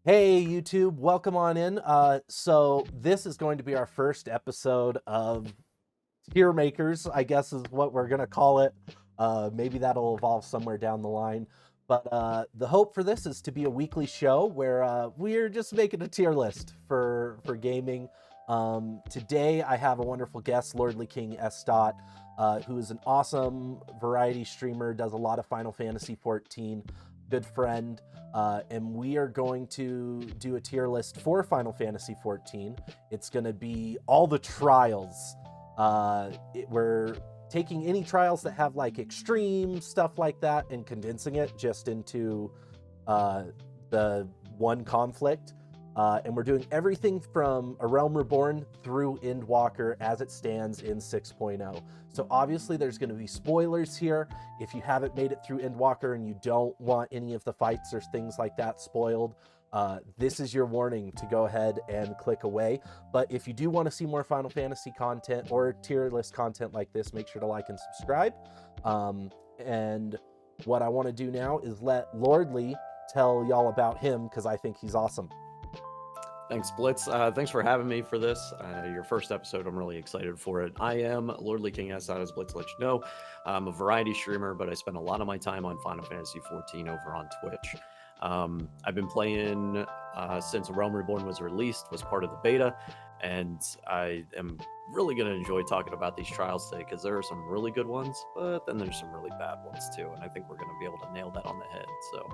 Hey YouTube, welcome on in. So this is going to be our first episode of Tiermakers, I guess is what we're gonna call it. Maybe that'll evolve somewhere down the line. But the hope for this is to be a weekly show where we're just making a tier list for gaming. Today I have a wonderful guest, LordlyKingSDot, who is an awesome variety streamer, does a lot of Final Fantasy XIV, good friend. And we are going to do a tier list for Final Fantasy XIV. It's going to be all the trials. We're taking any trials that have like extreme stuff like that and condensing it just into the one conflict. And we're doing everything from A Realm Reborn through Endwalker as it stands in 6.0. So obviously there's going to be spoilers here. If you haven't made it through Endwalker and you don't want any of the fights or things like that spoiled, this is your warning to go ahead and click away. But if you do want to see more Final Fantasy content or tier list content like this, make sure to like and subscribe. And what I want to do now is let Lordly tell y'all about him because I think he's awesome. Thanks, Blitz. Thanks for having me for this. Your first episode, I'm really excited for it. I am LordlyKingSDot, as Blitz let you know. I'm a variety streamer, but I spend a lot of my time on Final Fantasy XIV over on Twitch. I've been playing since A Realm Reborn was released, was part of the beta, and I am really going to enjoy talking about these trials today because there are some really good ones, but then there's some really bad ones too, and I think we're going to be able to nail that on the head. So,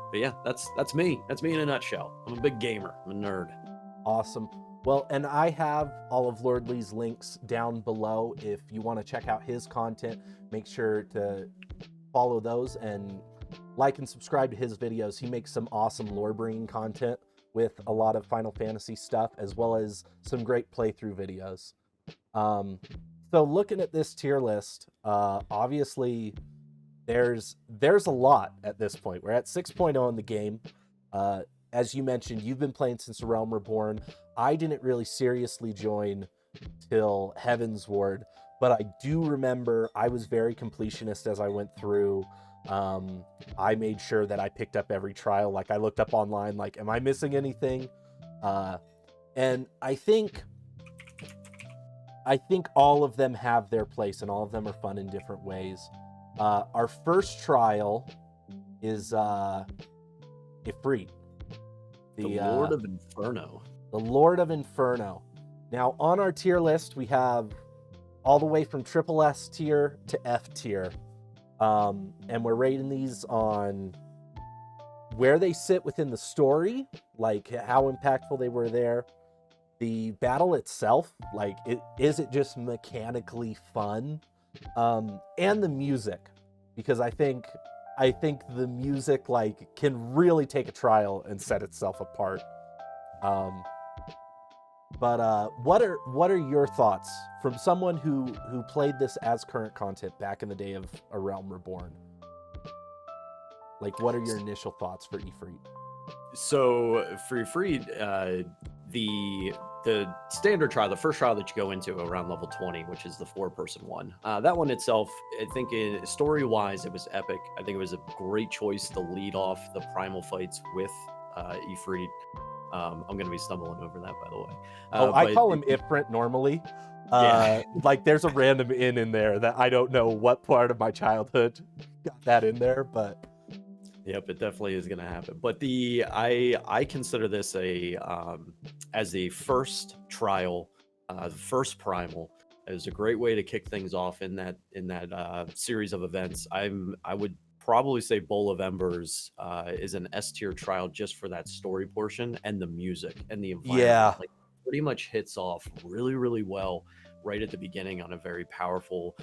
but yeah, that's me. That's me in a nutshell. I'm a big gamer. I'm a nerd. Awesome. Well, and I have all of Lordly's links down below. If you want to check out his content, make sure to follow those and like and subscribe to his videos. He makes some awesome lore bringing content with a lot of Final Fantasy stuff, as well as some great playthrough videos. So looking at this tier list, obviously there's a lot at this point. We're at 6.0 in the game. As you mentioned, you've been playing since A Realm Reborn. I didn't really seriously join till Heaven's Ward, but I do remember I was very completionist as I went through. I made sure that I picked up every trial. Like I looked up online, like, am I missing anything? And I think all of them have their place and all of them are fun in different ways. Our first trial is Ifrit. The Lord of Inferno. The Lord of Inferno. Now on our tier list, we have all the way from triple S tier to F tier. And we're rating these on where they sit within the story, like how impactful they were there. The battle itself, like, is it just mechanically fun? And the music, because I think the music like can really take a trial and set itself apart. But what are your thoughts from someone who played this as current content back in the day of A Realm Reborn? Like, what are your initial thoughts for Ifrit? So for Ifrit, the standard trial, the first trial that you go into around level 20, which is the 4-person one, that one itself, I think story-wise, it was epic. I think it was a great choice to lead off the primal fights with Ifrit. I'm going to be stumbling over that, by the way. I call him Ifrit normally. Like there's a random in there that I don't know what part of my childhood got that in there, but yep, it definitely is going to happen. But I consider this as the first trial, first primal. It was a great way to kick things off in that series of events. I would probably say Bowl of Embers is an S tier trial just for that story portion and the music and the environment. Yeah, like pretty much hits off really, really well right at the beginning on a very powerful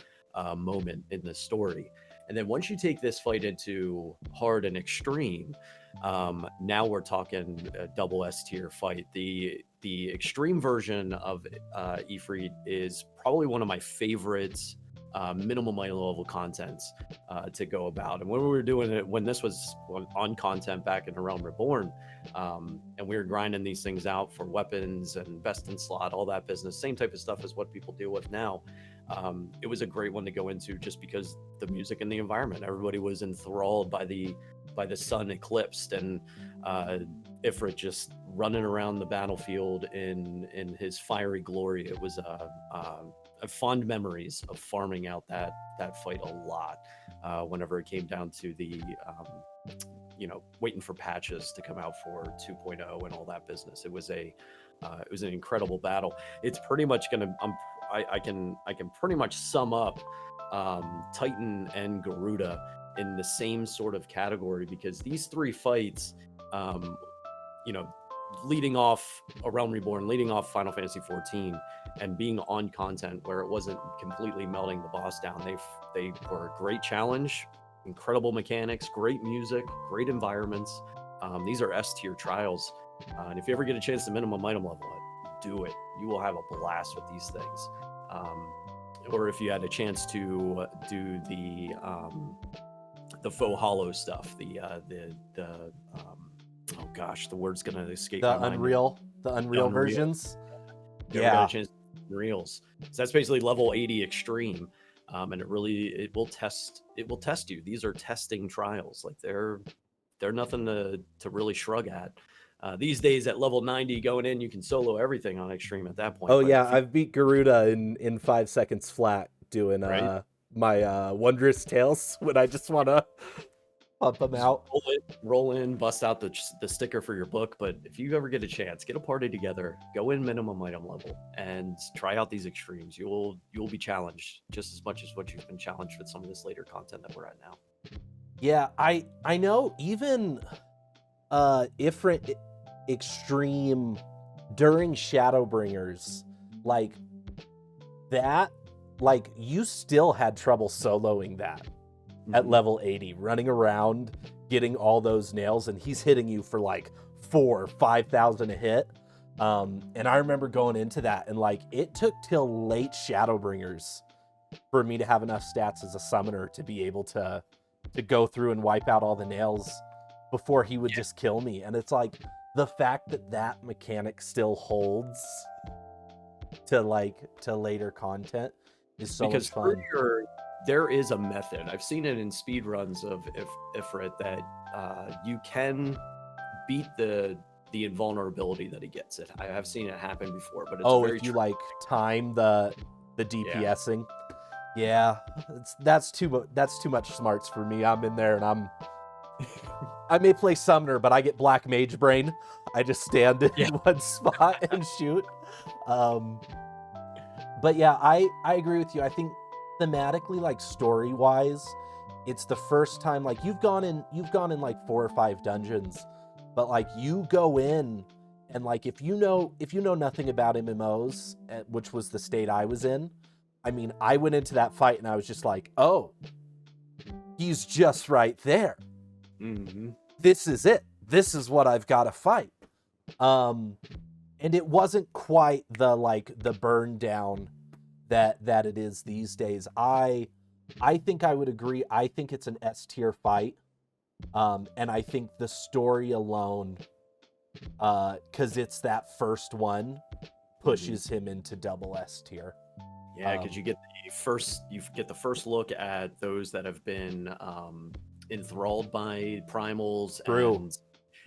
moment in the story. And then once you take this fight into hard and extreme, now we're talking a double S tier fight. The extreme version of Ifrit is probably one of my favorites minimum level contents to go about. And when we were doing it, when this was on content back in A Realm Reborn, and we were grinding these things out for weapons and best in slot, all that business, same type of stuff as what people deal with now. It was a great one to go into just because the music and the environment, everybody was enthralled by the sun eclipsed and Ifrit just running around the battlefield in his fiery glory. It was fond memories of farming out that fight a lot. Whenever it came down to the waiting for patches to come out for 2.0 and all that business, it was an incredible battle. It's pretty much gonna I can pretty much sum up Titan and Garuda in the same sort of category, because these three fights, leading off A Realm Reborn, leading off Final Fantasy XIV, and being on content where it wasn't completely melting the boss down, they were a great challenge, incredible mechanics, great music, great environments. These are S tier trials, and if you ever get a chance to minimum item level it, do it. You will have a blast with these things. Or if you had a chance to do the faux hollow stuff, oh gosh, the word's gonna escape my mind. The Unreal versions. Yeah, Unreals. So that's basically level 80 extreme, and it will test you. These are testing trials. Like they're nothing to really shrug at. These days at level 90 going in, you can solo everything on extreme at that point. Oh yeah, I've beat Garuda in 5 seconds flat doing my Wondrous Tales when I just want to pump them out. Roll in, bust out the sticker for your book. But if you ever get a chance, get a party together, go in minimum item level, and try out these extremes. You'll be challenged just as much as what you've been challenged with some of this later content that we're at now. Yeah, I know even Ifrit extreme during Shadowbringers, like that, like you still had trouble soloing that at level 80, running around getting all those nails, and he's hitting you for like 4,000 or 5,000 a hit. And I remember going into that, and like it took till late Shadowbringers for me to have enough stats as a summoner to be able to go through and wipe out all the nails before he would just kill me. And it's like the fact that mechanic still holds to later content is so much fun. There is a method. I've seen it in speed runs of Ifrit that you can beat the invulnerability that he gets it. I have seen it happen before, but it's very if you like time the DPSing. Yeah, that's too much smarts for me. I'm in there and I may play summoner, but I get black mage brain. I just stand in one spot and shoot. But yeah, I agree with you. I think thematically, like story wise, it's the first time, like you've gone in like 4 or 5 dungeons, but like you go in and like if you know nothing about MMOs, which was the state I was in, I mean, I went into that fight and I was just like, oh, he's just right there. Mm-hmm. This is it. This is what I've got to fight. And it wasn't quite the burn down that it is these days. I think I would agree. I think it's an S tier fight. And I think the story alone, because it's that first one, pushes him into double S tier. Yeah, because you get the first look at those that have been enthralled by primals and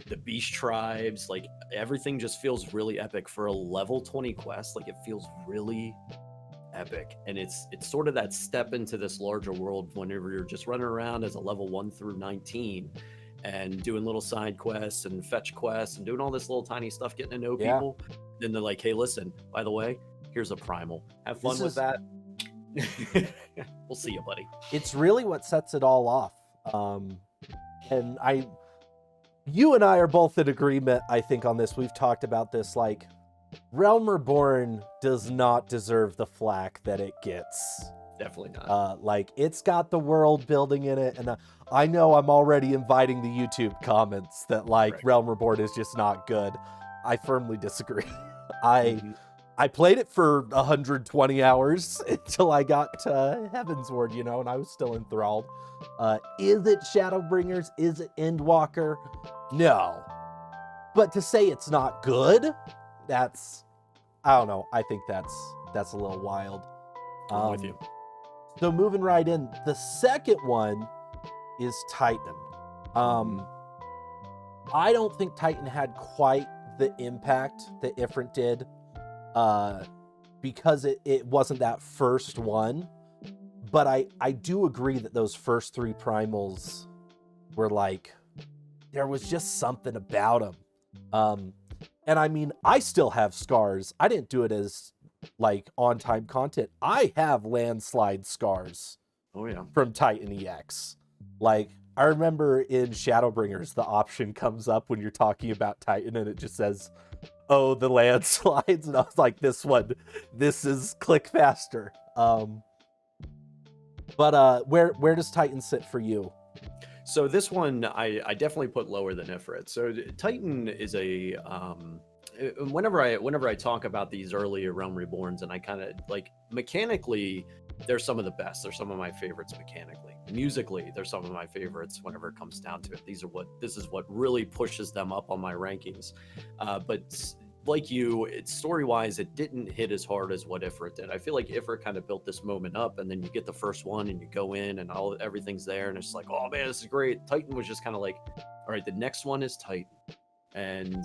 the beast tribes. Like everything just feels really epic for a level 20 quest. Like it feels really epic, and it's sort of that step into this larger world whenever you're just running around as a level 1 through 19 and doing little side quests and fetch quests and doing all this little tiny stuff, getting to know people. Then they're like, hey, listen, by the way, here's a primal, have fun with that. We'll see you, buddy. It's really what sets it all off. And you and I are both in agreement, I think, on this. We've talked about this, like Realm Reborn does not deserve the flack that it gets. Definitely not. Like it's got the world building in it, and I know I'm already inviting the YouTube comments that Realm Reborn is just not good. I firmly disagree. I played it for 120 hours until I got to Heavensward, and I was still enthralled. Is it Shadowbringers? Is it Endwalker? No. But to say it's not good, that's, I don't know. I think that's a little wild. I'm with you. So moving right in, the second one is Titan. I don't think Titan had quite the impact that Ifrit did, because it wasn't that first one. But I do agree that those first 3 primals were like, there was just something about them. And I mean, I still have scars. I didn't do it as like on-time content. I have landslide scars. Oh yeah. From Titan EX. Like, I remember in Shadowbringers, the option comes up when you're talking about Titan and it just says, oh, the landslides. And I was like, this is click faster. But where does Titan sit for you? So this one, I definitely put lower than Ifrit. So Titan is a, whenever I talk about these earlier Realm Reborns, and I kind of like mechanically, they're some of the best. They're some of my favorites mechanically. Musically, they're some of my favorites whenever it comes down to it. This is what really pushes them up on my rankings. But like you, it's story-wise, it didn't hit as hard as what Ifrit did. I feel like Ifrit kind of built this moment up, and then you get the first one, and you go in, and everything's there, and it's like, oh man, this is great. Titan was just kind of like, all right, the next one is Titan, and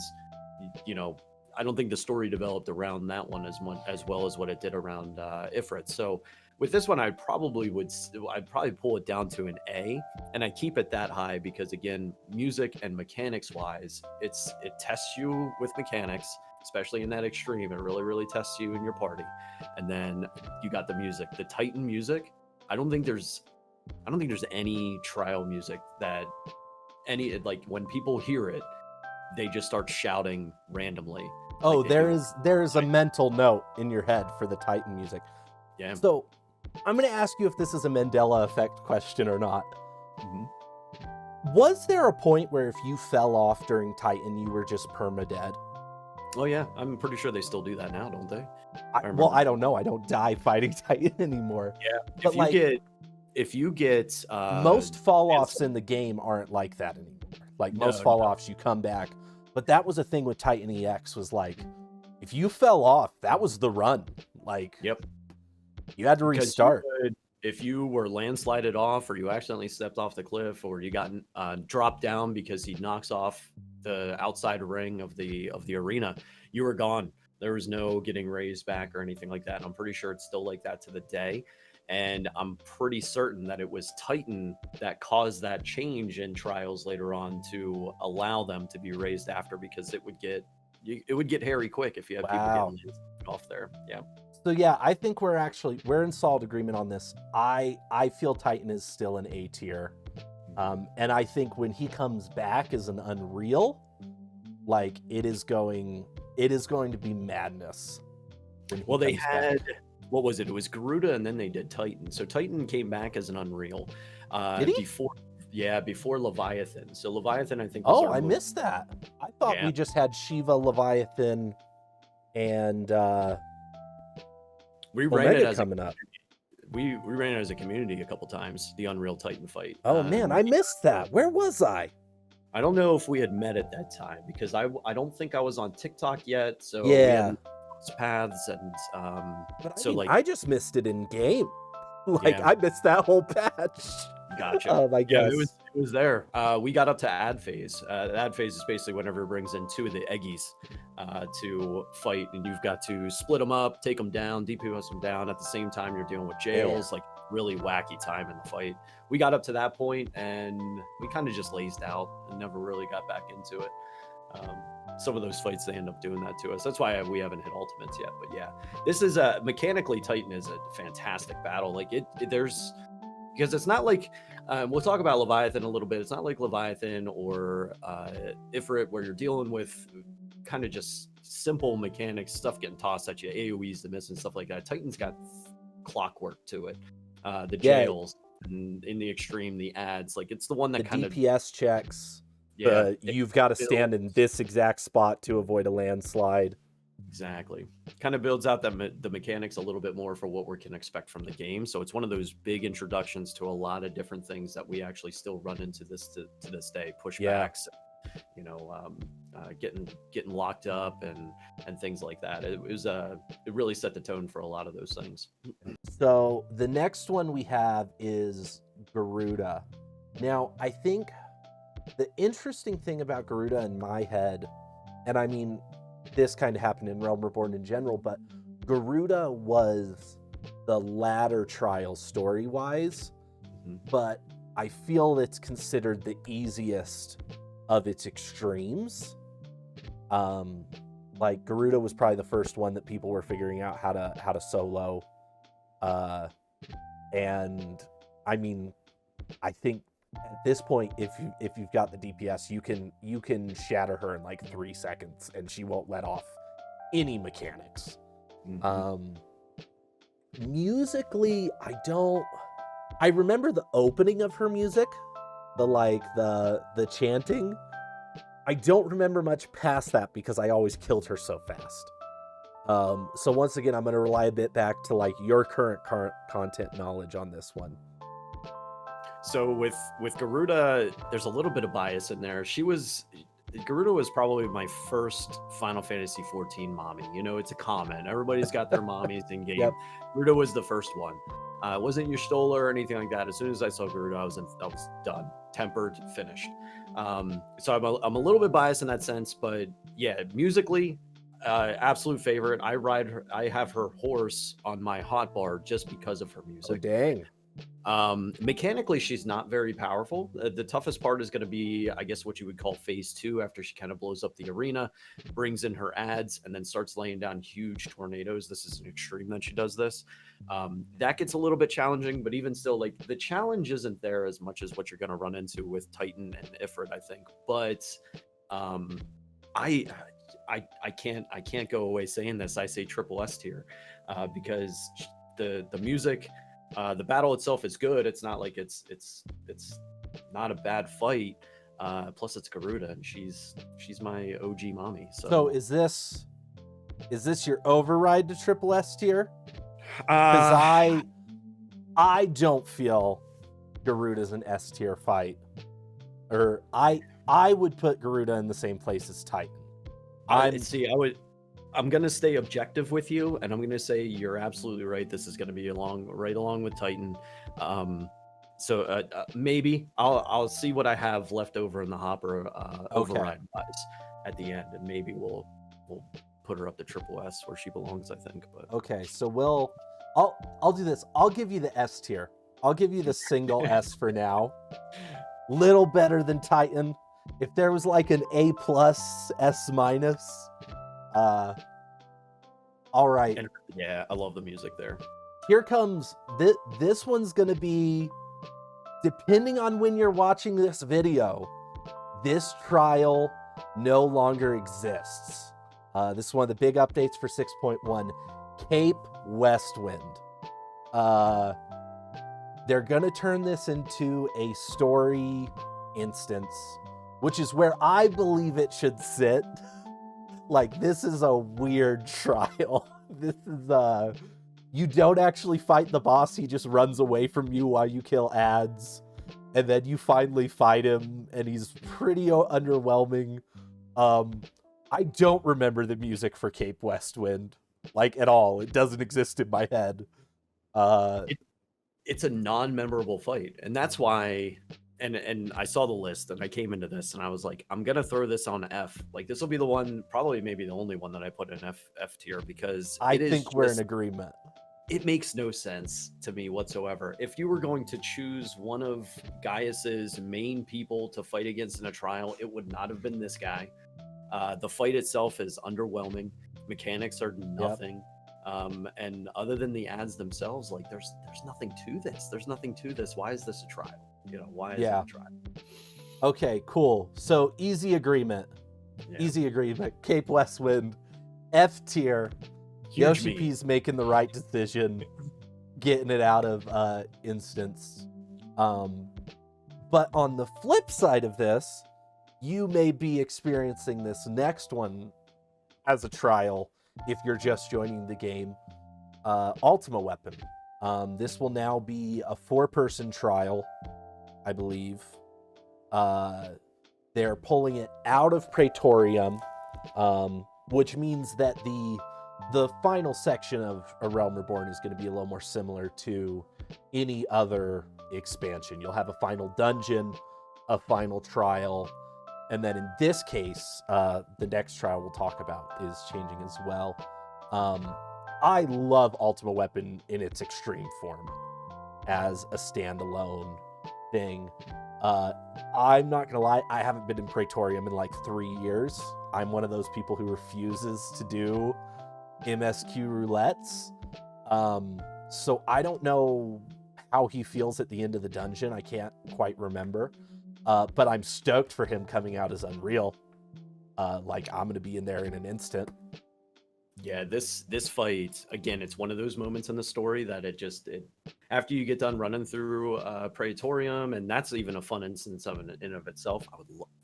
you know, I don't think the story developed around that one as well as what it did around Ifrit. So with this one, I'd probably pull it down to an A, and I keep it that high because, again, music and mechanics wise, it tests you with mechanics, especially in that extreme. It really, really tests you in your party. And then you got the music, the Titan music. I don't think there's any trial music that like when people hear it, they just start shouting randomly. Oh, like there is a mental note in your head for the Titan music. Yeah. So I'm going to ask you if this is a Mandela effect question or not. Mm-hmm. Was there a point where if you fell off during Titan, you were just perma-dead? Oh yeah, I'm pretty sure they still do that now, don't they? I don't know. I don't die fighting Titan anymore. Yeah, but if you get most fall-offs in the game aren't like that anymore. Like most fall-offs, you come back. But that was a thing with Titan EX, was like, if you fell off, that was the run. Like, yep. You had to restart. If you were landslided off, or you accidentally stepped off the cliff, or you got dropped down because he knocks off the outside ring of the arena, you were gone. There was no getting raised back or anything like that. And I'm pretty sure it's still like that to the day. And I'm pretty certain that it was Titan that caused that change in trials later on to allow them to be raised after, because it would get hairy quick if you had people getting off there. Yeah. So yeah, I think we're in solid agreement on this. I feel Titan is still an A tier. And I think when he comes back as an Unreal, like it is going to be madness. Well, they had back. What was it? It was Garuda, and then they did Titan. So Titan came back as an Unreal. Did he? Before Leviathan. So Leviathan, I think. I missed that. I thought we just had Shiva, Leviathan, and we ran it as coming up. We ran it as a community a couple times. The Unreal Titan fight. Oh man, I missed that. Where was I? I don't know if we had met at that time, because I don't think I was on TikTok yet. So yeah. Paths and but I just missed it in game. I missed that whole patch. Gotcha. Oh my gosh. Yeah, it was there. We got up to ad phase. Ad phase is basically whenever it brings in 2 of the Eggies to fight, and you've got to split them up, take them down, DPS them down at the same time. You're dealing with jails, like really wacky time in the fight. We got up to that point, and we kind of just lazed out and never really got back into it. Some of those fights, they end up doing that to us. That's why we haven't hit ultimates yet. But yeah, this is mechanically, Titan is a fantastic battle. Like there's, because it's not like we'll talk about Leviathan a little bit. It's not like Leviathan or Ifrit, where you're dealing with kind of just simple mechanics, stuff getting tossed at you, AoEs, the miss, and stuff like that. Titan's got clockwork to it. The jails, and in the extreme, the ads. Like it's the one that kind of DPS checks. Yeah, you've got to stand in this exact spot to avoid a landslide. Exactly. Kind of builds out the mechanics a little bit more for what we can expect from the game. So it's one of those big introductions to a lot of different things that we actually still run into this to this day. Pushbacks, getting locked up and things like that. It really set the tone for a lot of those things. So the next one we have is Garuda. Now I think the interesting thing about Garuda in my head, and I mean, this kind of happened in Realm Reborn in general, but Garuda was the latter trial story-wise, but I feel it's considered the easiest of its extremes. Like Garuda was probably the first one that people were figuring out how to solo, and I mean, I think at this point, if you've got the DPS, you can shatter her in like 3 seconds, and she won't let off any mechanics. Musically, I remember the opening of her music, the chanting. I don't remember much past that because I always killed her so fast. So once again, I'm going to rely a bit back to like your current content knowledge on this one. So with Garuda, there's a little bit of bias in there. Garuda was probably my first Final Fantasy XIV mommy. You know, it's a comment. Everybody's got their mommies in game. Yep. Garuda was the first one. It wasn't your Stola or anything like that. As soon as I saw Garuda, I was done, tempered, finished. So I'm a little bit biased in that sense, but yeah, musically, absolute favorite. I have her horse on my hotbar just because of her music. Oh, dang. Mechanically, she's not very powerful. The toughest part is going to be, I guess, what you would call phase 2, after she kind of blows up the arena, brings in her ads, and then starts laying down huge tornadoes. This is an extreme that she does this. That gets a little bit challenging, but even still, like, the challenge isn't there as much as what you're going to run into with Titan and Ifrit, I think. But I can't go away saying this. I say triple S tier because the music. The battle itself is good. It's not like it's not a bad fight. Plus it's Garuda, and she's my OG mommy. So is this your override to triple S tier? Because I don't feel Garuda's an S tier fight, or I would put Garuda in the same place as Titan. I'm going to stay objective with you, and I'm going to say you're absolutely right. This is going to be right along with Titan. So maybe I'll see what I have left over in the hopper override wise at the end, and maybe we'll put her up to triple S where she belongs, I think. But okay, so I'll do this. I'll give you the S tier. I'll give you the single S for now. Little better than Titan. If there was like an A+, S-, all right. And, yeah, I love the music there. Here comes this one's gonna be, depending on when you're watching this video, this trial no longer exists. This is one of the big updates for 6.1. Cape Westwind. They're gonna turn this into a story instance, which is where I believe it should sit. Like, this is a weird trial. This is, you don't actually fight the boss. He just runs away from you while you kill ads. And then you finally fight him, and he's pretty underwhelming. I don't remember the music for Cape Westwind, like, at all. It doesn't exist in my head. It's a non-memorable fight. And that's why... And I saw the list, and I came into this, and I was like, I'm gonna throw this on F. Like, this will be the one, probably maybe the only one that I put in F tier, because I think we're in agreement. It makes no sense to me whatsoever. If you were going to choose one of Gaius's main people to fight against in a trial, it would not have been this guy. The fight itself is underwhelming. Mechanics are nothing. Yep. And other than the ads themselves, like, there's nothing to this. There's nothing to this. Why is this a trial? You know, why is it a trial? Okay, cool. So easy agreement. Yeah. Easy agreement. Cape Westwind, F tier. Yoshi P's making the right decision, getting it out of instance. But on the flip side of this, you may be experiencing this next one as a trial if you're just joining the game. Ultima Weapon. This will now be a 4-person trial, I believe. They're pulling it out of Praetorium, which means that the final section of A Realm Reborn is going to be a little more similar to any other expansion. You'll have a final dungeon, a final trial. And then in this case, the next trial we'll talk about is changing as well. I love Ultima Weapon in its extreme form as a standalone thing. I'm not gonna lie, I haven't been in Praetorium in like 3 years. I'm one of those people who refuses to do MSQ roulettes. So I don't know how he feels at the end of the dungeon. I can't quite remember. But I'm stoked for him coming out as Unreal. Like, I'm gonna be in there in an instant. Yeah, this fight, again, it's one of those moments in the story that it after you get done running through Praetorium, and that's even a fun instance of in and of itself.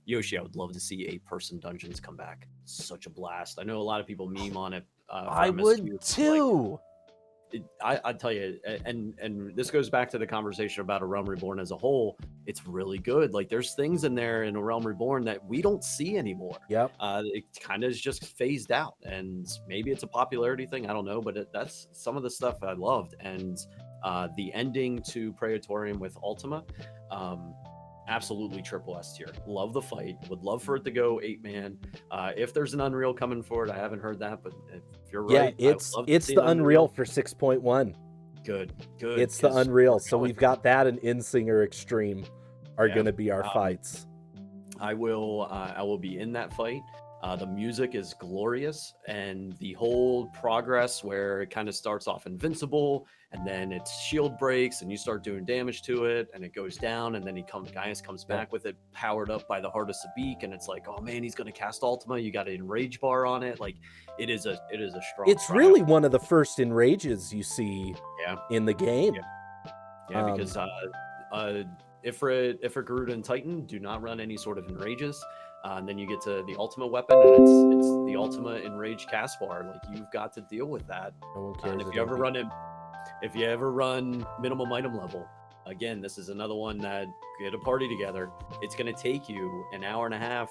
Yoshi, I would love to see 8-person dungeons come back. Such a blast. I know a lot of people meme on it. I would too. I tell you, and this goes back to the conversation about A Realm Reborn as a whole. It's really good. Like, there's things in there in A Realm Reborn that we don't see anymore. Yep. It kind of is just phased out, and maybe it's a popularity thing. I don't know, but that's some of the stuff I loved. And the ending to Praetorium with Ultima, absolutely triple S tier. Love the fight. Would love for it to go 8-man. If there's an Unreal coming for it, I haven't heard that, but if you're right, it's the Unreal for 6.1. Good. It's the Unreal. So we've got that and Insinger Extreme are going to be our fights. I will be in that fight. The music is glorious, and the whole progress where it kind of starts off invincible, and then its shield breaks, and you start doing damage to it, and it goes down, and then Gaius comes back with it powered up by the Heart of Sabik, and it's like, oh man, he's gonna cast Ultima. You got an enrage bar on it. Like, it is a strong. It's really one of the first enrages you see in the game. Yeah, because Ifrit, Garuda, and Titan do not run any sort of enrages. And then you get to the Ultima weapon, and it's the Ultima Enrage cast bar. Like, you've got to deal with that. No one cares. And if you ever run minimum item level, again, this is another one that get a party together. It's going to take you an hour and a half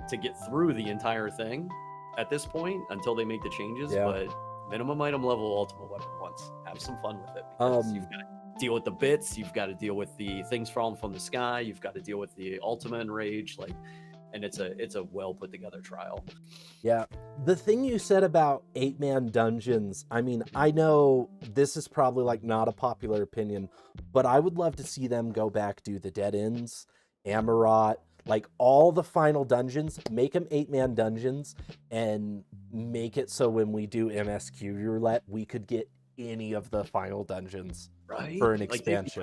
to get through the entire thing at this point until they make the changes. Yeah. But minimum item level Ultima weapon once. Have some fun with it, because you've got to deal with the bits. You've got to deal with the things falling from the sky. You've got to deal with the Ultima Enrage. And it's a well put together trial. Yeah. The thing you said about 8-man dungeons, I mean, I know this is probably like not a popular opinion, but I would love to see them go back, do the Dead Ends, Amarat, like all the final dungeons, make them 8-man dungeons, and make it so when we do MSQ roulette, we could get any of the final dungeons for an expansion.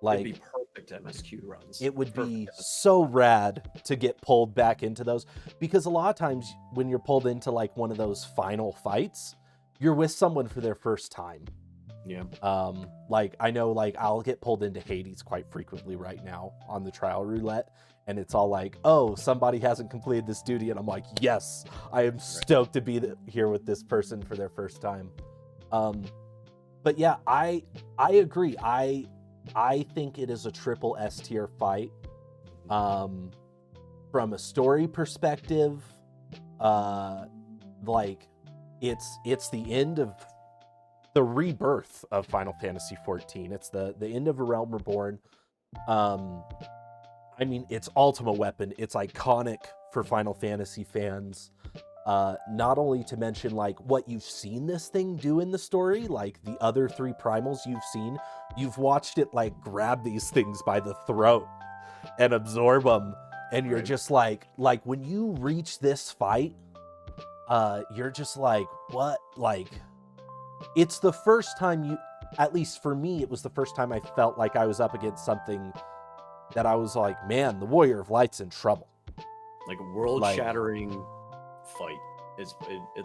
It'd be perfect MSQ runs. It would be so rad to get pulled back into those, because a lot of times when you're pulled into like one of those final fights, you're with someone for their first time. Yeah. Like, I know, like, I'll get pulled into Hades quite frequently right now on the trial roulette, and it's all like, oh, somebody hasn't completed this duty, and I'm like, yes, I am stoked to be here with this person for their first time. But yeah, I agree. I think it is a triple S tier fight. From a story perspective, like, it's the end of the rebirth of Final Fantasy XIV. It's the end of A Realm Reborn. I mean, it's Ultima Weapon. It's iconic for Final Fantasy fans. Not only to mention like what you've seen this thing do in the story, like the other 3 primals you've watched it like grab these things by the throat and absorb them, and you're just like when you reach this fight, you're just like, what? Like, it's the first time at least for me, it was the first time I felt like I was up against something that I was like, man, the Warrior of Light's in trouble. Like a world-shattering fight. It's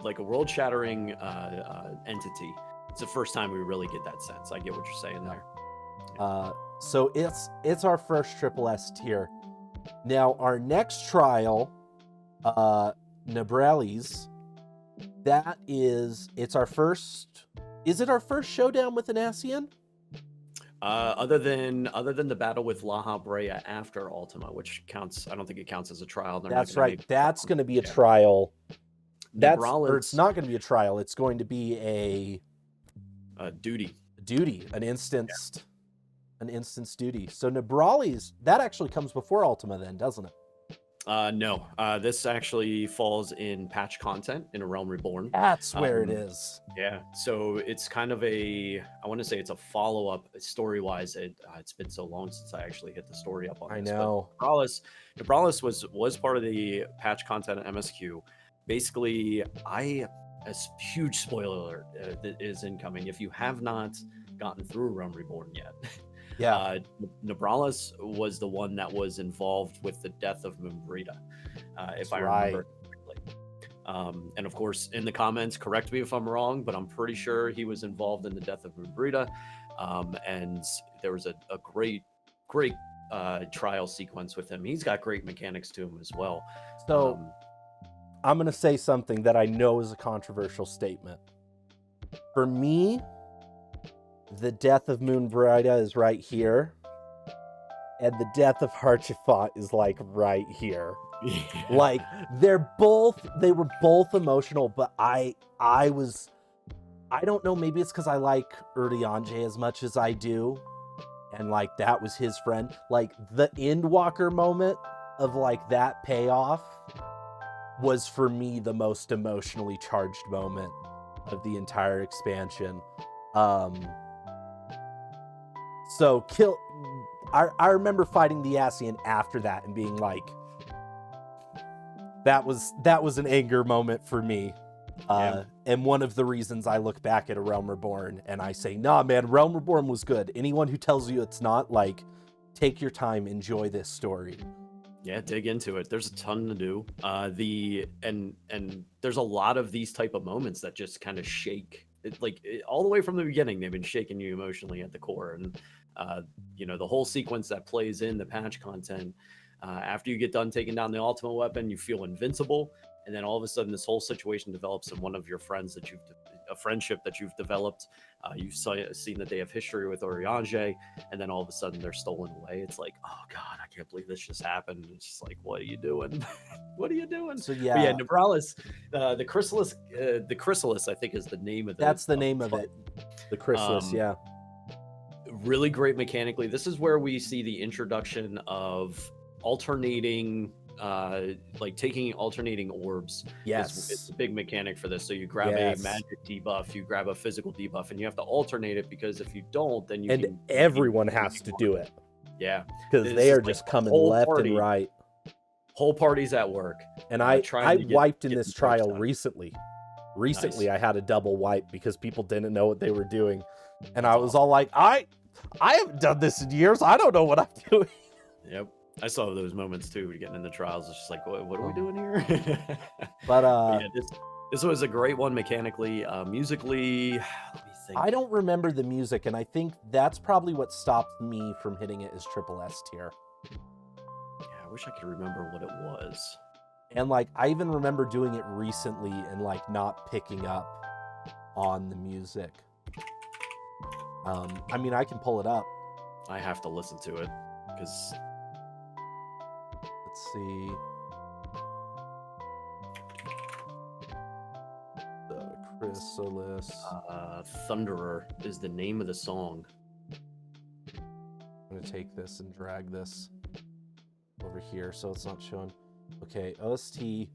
like a world-shattering entity. It's the first time we really get that sense. I get what you're saying there. So it's our first triple S tier. Now, our next trial, Nebrali's, it's our first. Is it our first showdown with an Ascian? Other than the battle with Laha Brea after Ultima, which counts, I don't think it counts as a trial. That's right. That's going to be a trial. It's not going to be a trial. It's going to be a duty, an instanced. An instance duty. So Nebrali's, that actually comes before Ultima then, doesn't it? No. This actually falls in patch content in A Realm Reborn. That's where it is. Yeah. So it's kind of I want to say it's a follow-up story-wise. It's been so long since I actually hit the story up on this. I know. But Nebralis was part of the patch content at MSQ. Basically, a huge spoiler alert that is incoming. If you have not gotten through Realm Reborn yet, yeah, Nebralis was the one that was involved with the death of Mumbrita, if I remember correctly. And of course, in the comments, correct me if I'm wrong, but I'm pretty sure he was involved in the death of Mumbrita. And there was a great trial sequence with him. He's got great mechanics to him as well. So I'm going to say something that I know is a controversial statement. For me, the death of Moonbrida is right here, and the death of Harchifat is like right here. Yeah. Like they were both emotional, but I don't know, maybe it's because I like Urianger as much as I do, and like that was his friend. Like the Endwalker moment of like that payoff was for me the most emotionally charged moment of the entire expansion. So I remember fighting the Ascian after that and being like, that was an anger moment for me. And one of the reasons I look back at A Realm Reborn and I say, nah, man, Realm Reborn was good. Anyone who tells you it's not, like, take your time, enjoy this story. Yeah, dig into it. There's a ton to do. And there's a lot of these type of moments that just kind of shake. All the way from the beginning, they've been shaking you emotionally at the core. And the whole sequence that plays in the patch content, after you get done taking down the ultimate weapon, you feel invincible, and then all of a sudden this whole situation develops in one of your friends a friendship that you've developed. You've seen that they have history with Urianger, and then all of a sudden they're stolen away. It's like, oh god, I can't believe this just happened. It's just like, what are you doing? What are you doing? So yeah, but yeah, Nebralis, the Chrysalis, I think is the name of it. That's the name of it. The Chrysalis, yeah. Really great mechanically. This is where we see the introduction of alternating, taking alternating orbs. Yes, it's a big mechanic for this. So you grab a magic debuff, you grab a physical debuff, and you have to alternate it, because if you don't, then everyone has to do it. Yeah, because they are just coming left and right. Whole party's at work. And I wiped in this trial recently. Nice. I had a double wipe because people didn't know what they were doing, and I was all like, I haven't done this in years. I don't know what I'm doing. Yep. I saw those moments too, getting in the trials. It's just like, what are we doing here? But yeah, this was a great one mechanically. Musically, let me think. I don't remember the music, and I think that's probably what stopped me from hitting it as triple S tier. Yeah, I wish I could remember what it was. And like, I even remember doing it recently and like not picking up on the music. I mean, I can pull it up. I have to listen to it because. Let's see. The Chrysalis. Thunderer is the name of the song. I'm going to take this and drag this over here so it's not showing. Okay, OST.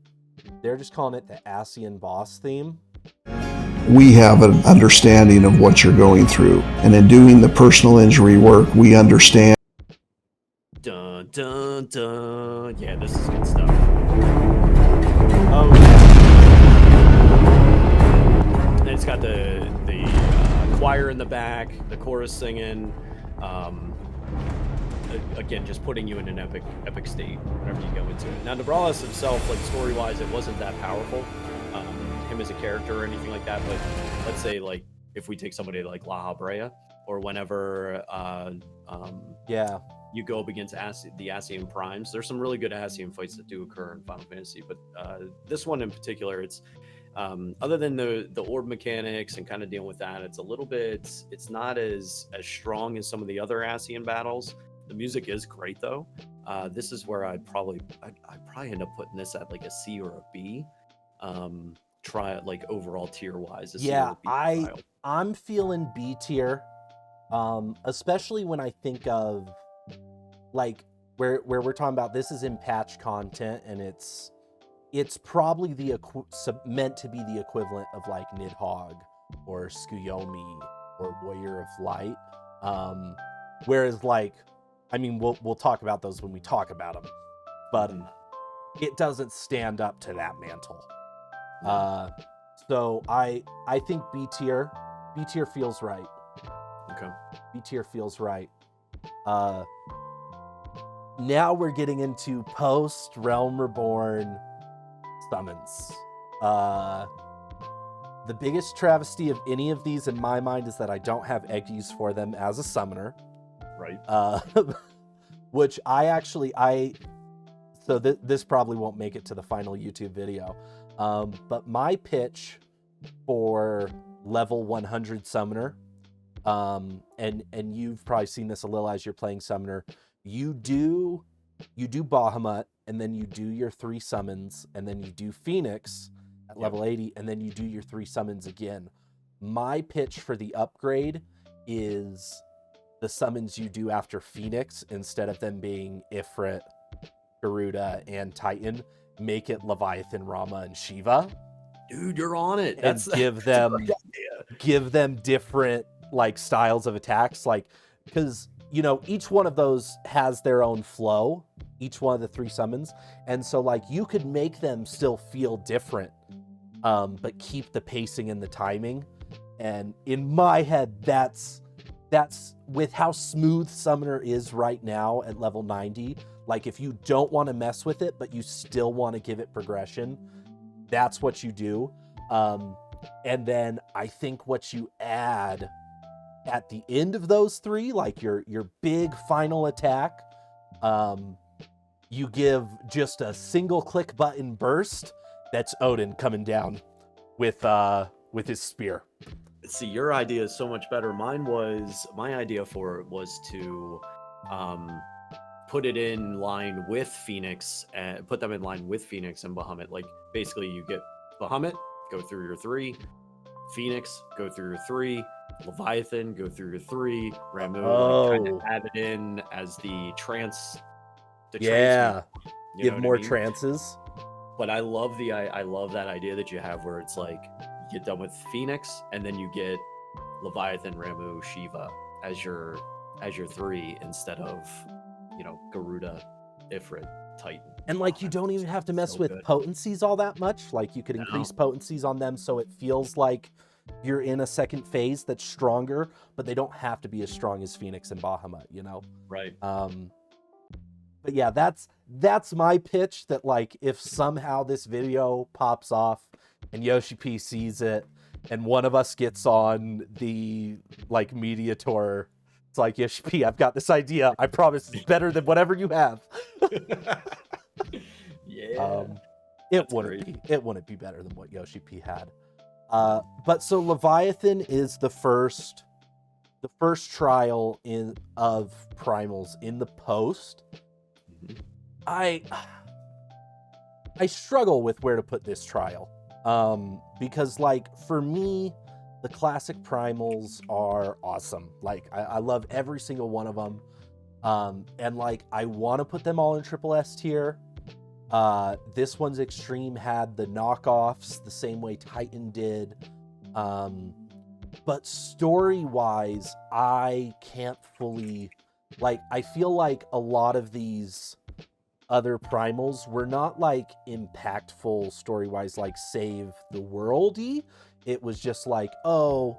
They're just calling it the Ascian boss theme. We have an understanding of what you're going through, and in doing the personal injury work, we understand. Dun dun dun. Yeah, this is good stuff. Oh yeah. And it's got the choir in the back, the chorus singing. Again, just putting you in an epic state whenever you go into it. Now, Nebralis himself, like story-wise, it wasn't that powerful. Him as a character or anything like that. But let's say, like, if we take somebody like La Habrea, or whenever you go up against the Ascian Primes, there's some really good Ascian fights that do occur in Final Fantasy. But this one in particular, it's other than the orb mechanics and kind of dealing with that, it's a little bit, it's not as strong as some of the other Ascian battles. The music is great though. This is where I'd probably end up putting this at like a C or a B. Try it like overall tier wise. Yeah, I'm feeling B tier. Especially when I think of like where we're talking about this is in patch content, and it's probably meant to be the equivalent of like Nidhogg or Tsukuyomi or Warrior of Light. Whereas like, I mean, we'll talk about those when we talk about them, but it doesn't stand up to that mantle. So I think B tier feels right. Okay. B tier feels right. Now we're getting into post Realm Reborn summons. The biggest travesty of any of these in my mind is that I don't have egg use for them as a summoner. Right. Which so this probably won't make it to the final YouTube video. But my pitch for level 100 summoner, and you've probably seen this a little as you're playing summoner, you do Bahamut, and then you do your 3 summons, and then you do Phoenix at level 80, and then you do your 3 summons again. My pitch for the upgrade is the summons you do after Phoenix, instead of them being Ifrit, Garuda, and Titan, make it Leviathan, Rama, and Shiva. Dude, you're on it. And give them different like styles of attacks, like, because each one of those has their own flow, each one of the 3 summons, and so like you could make them still feel different, but keep the pacing and the timing. And in my head, that's with how smooth summoner is right now at level 90. Like, if you don't want to mess with it, but you still want to give it progression, that's what you do. And then I think what you add at the end of those 3, like your big final attack, you give just a single click button burst. That's Odin coming down with his spear. See, your idea is so much better. My idea for it was to put it in line with Phoenix, and put them in line with Phoenix and Bahamut. Like, basically you get Bahamut, go through your 3, Phoenix, go through your 3, Leviathan, go through your 3, Ramu, like, kind of add it in as the trance. Yeah, you give know more what I mean? trances. But I love that idea that you have, where it's like you get done with Phoenix, and then you get Leviathan, Ramu, Shiva as your 3, instead of Garuda, Ifrit, Titan. And like, you don't even have to mess with potencies all that much. Like, you could increase potencies on them so it feels like you're in a second phase that's stronger, but they don't have to be as strong as Phoenix and Bahamut, Right. But yeah, that's my pitch, that like, if somehow this video pops off and Yoshi P sees it and one of us gets on the like media tour, it's like, Yoshi P, I've got this idea. I promise it's better than whatever you have. Yeah. It wouldn't be better than what Yoshi P had. But so Leviathan is the first trial of primals in the post. I struggle with where to put this trial, because like, for me, the classic primals are awesome. Like, I love every single one of them, and like, I want to put them all in triple S tier. This one's Extreme had the knockoffs the same way Titan did, but story-wise, I can't fully, like, I feel like a lot of these other primals were not like impactful story-wise, like Save the World-y. It was just like, oh,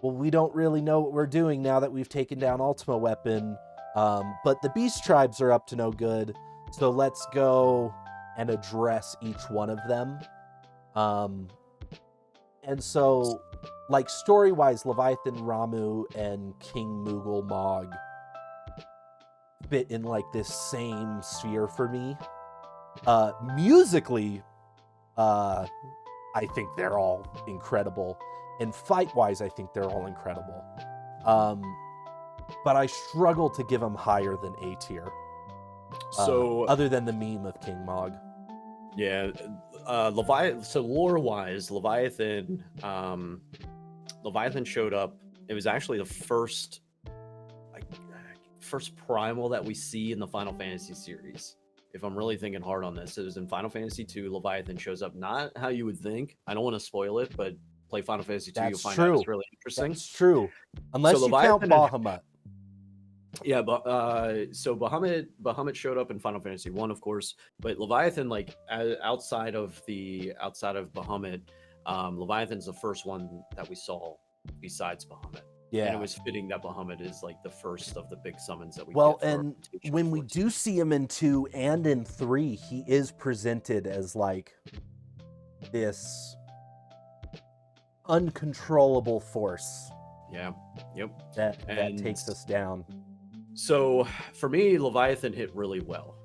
well, we don't really know what we're doing now that we've taken down Ultima Weapon, but the Beast Tribes are up to no good, so let's go and address each one of them. And so, like, story-wise, Leviathan, Ramu, and King Moogle Mog fit in like this same sphere for me. Musically, I think they're all incredible, and fight-wise, I think they're all incredible. But I struggle to give them higher than A tier. So other than the meme of King Mog. Yeah, Leviathan. So lore-wise, Leviathan showed up. It was actually the first first primal that we see in the Final Fantasy series. If I'm really thinking hard on this, it was in Final Fantasy II. Leviathan shows up, not how you would think. I don't want to spoil it, but play Final Fantasy II, you'll find out it's really interesting. That's true. Unless you count Bahamut. Yeah, but so Bahamut showed up in Final Fantasy 1, of course, but Leviathan, like outside of Bahamut, Leviathan's the first one that we saw besides Bahamut. Yeah, and it was fitting that Bahamut is like the first of the big summons that we well, get. And when we do see him in 2 and in 3, he is presented as like this uncontrollable force. Yeah. Yep. That takes us down. So for me, Leviathan hit really well.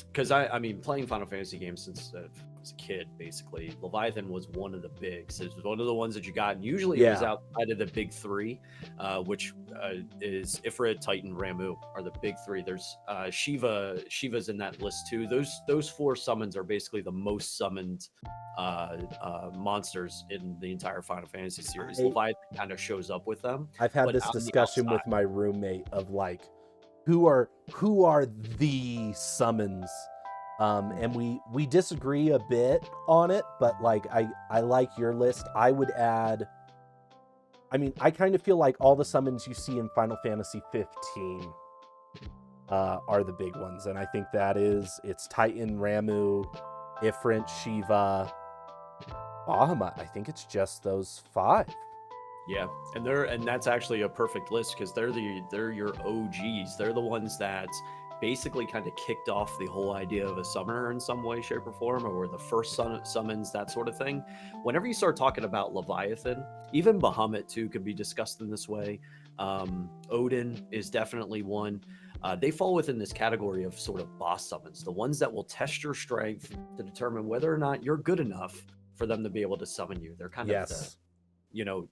Because I mean, playing Final Fantasy games since I was a kid, basically, Leviathan was one of the bigs. It was one of the ones that you got, and usually it was outside of the big 3, which is Ifrit, Titan, Ramu are the big 3. There's Shiva's in that list too. Those 4 summons are basically the most summoned monsters in the entire Final Fantasy series. Leviathan kind of shows up with them. I've had this discussion with my roommate of like, who are the summons, and we disagree a bit on it, but like I like your list. I would add, I mean, I kind of feel like all the summons you see in Final Fantasy 15 are the big ones, and I think it's Titan, Ramu, Ifrit, Shiva, Bahamut. I think it's just those 5. Yeah, and that's actually a perfect list because they're your OGs. They're the ones that basically kind of kicked off the whole idea of a summoner in some way, shape, or form, or were the first summons, that sort of thing. Whenever you start talking about Leviathan, even Bahamut too could be discussed in this way. Odin is definitely one. They fall within this category of sort of boss summons, the ones that will test your strength to determine whether or not you're good enough for them to be able to summon you. They're kind of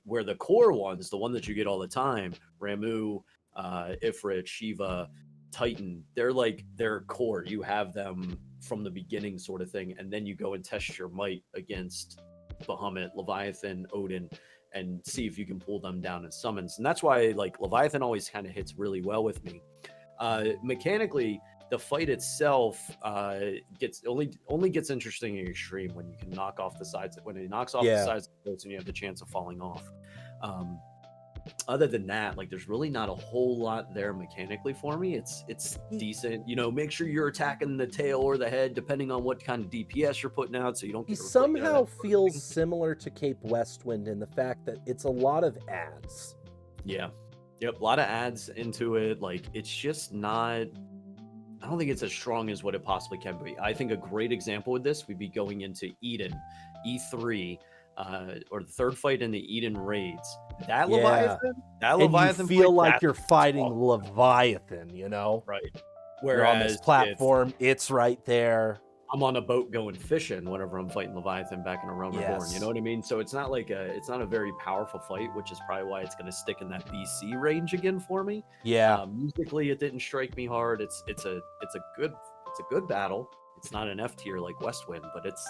where the core ones, the one that you get all the time, Ramu, Ifrit, Shiva, Titan, they're like their core. You have them from the beginning, sort of thing, and then you go and test your might against Bahamut, Leviathan, Odin, and see if you can pull them down in summons. And that's why like Leviathan always kind of hits really well with me. Mechanically, the fight itself only gets interesting in extreme when you can knock off the sides. When it knocks off the sides of the boats and you have the chance of falling off. Other than that, like there's really not a whole lot there mechanically for me. It's decent. Make sure you're attacking the tail or the head, depending on what kind of DPS you're putting out, so you don't get. He somehow feels similar to Cape Westwind in the fact that it's a lot of ads. Yeah. Yep. A lot of ads into it. Like it's just not. I don't think it's as strong as what it possibly can be. I think a great example of this would be going into Eden, E3, or the third fight in the Eden raids. Leviathan, you feel like you're fighting Leviathan, Right. Whereas you're on this platform, it's right there. I'm on a boat going fishing whenever I'm fighting Leviathan back in a realm Reborn. You know what I mean? So it's not a very powerful fight, which is probably why it's going to stick in that BC range again for me. Yeah. Musically, it didn't strike me hard. It's a good battle. It's not an F tier like Westwind, but it's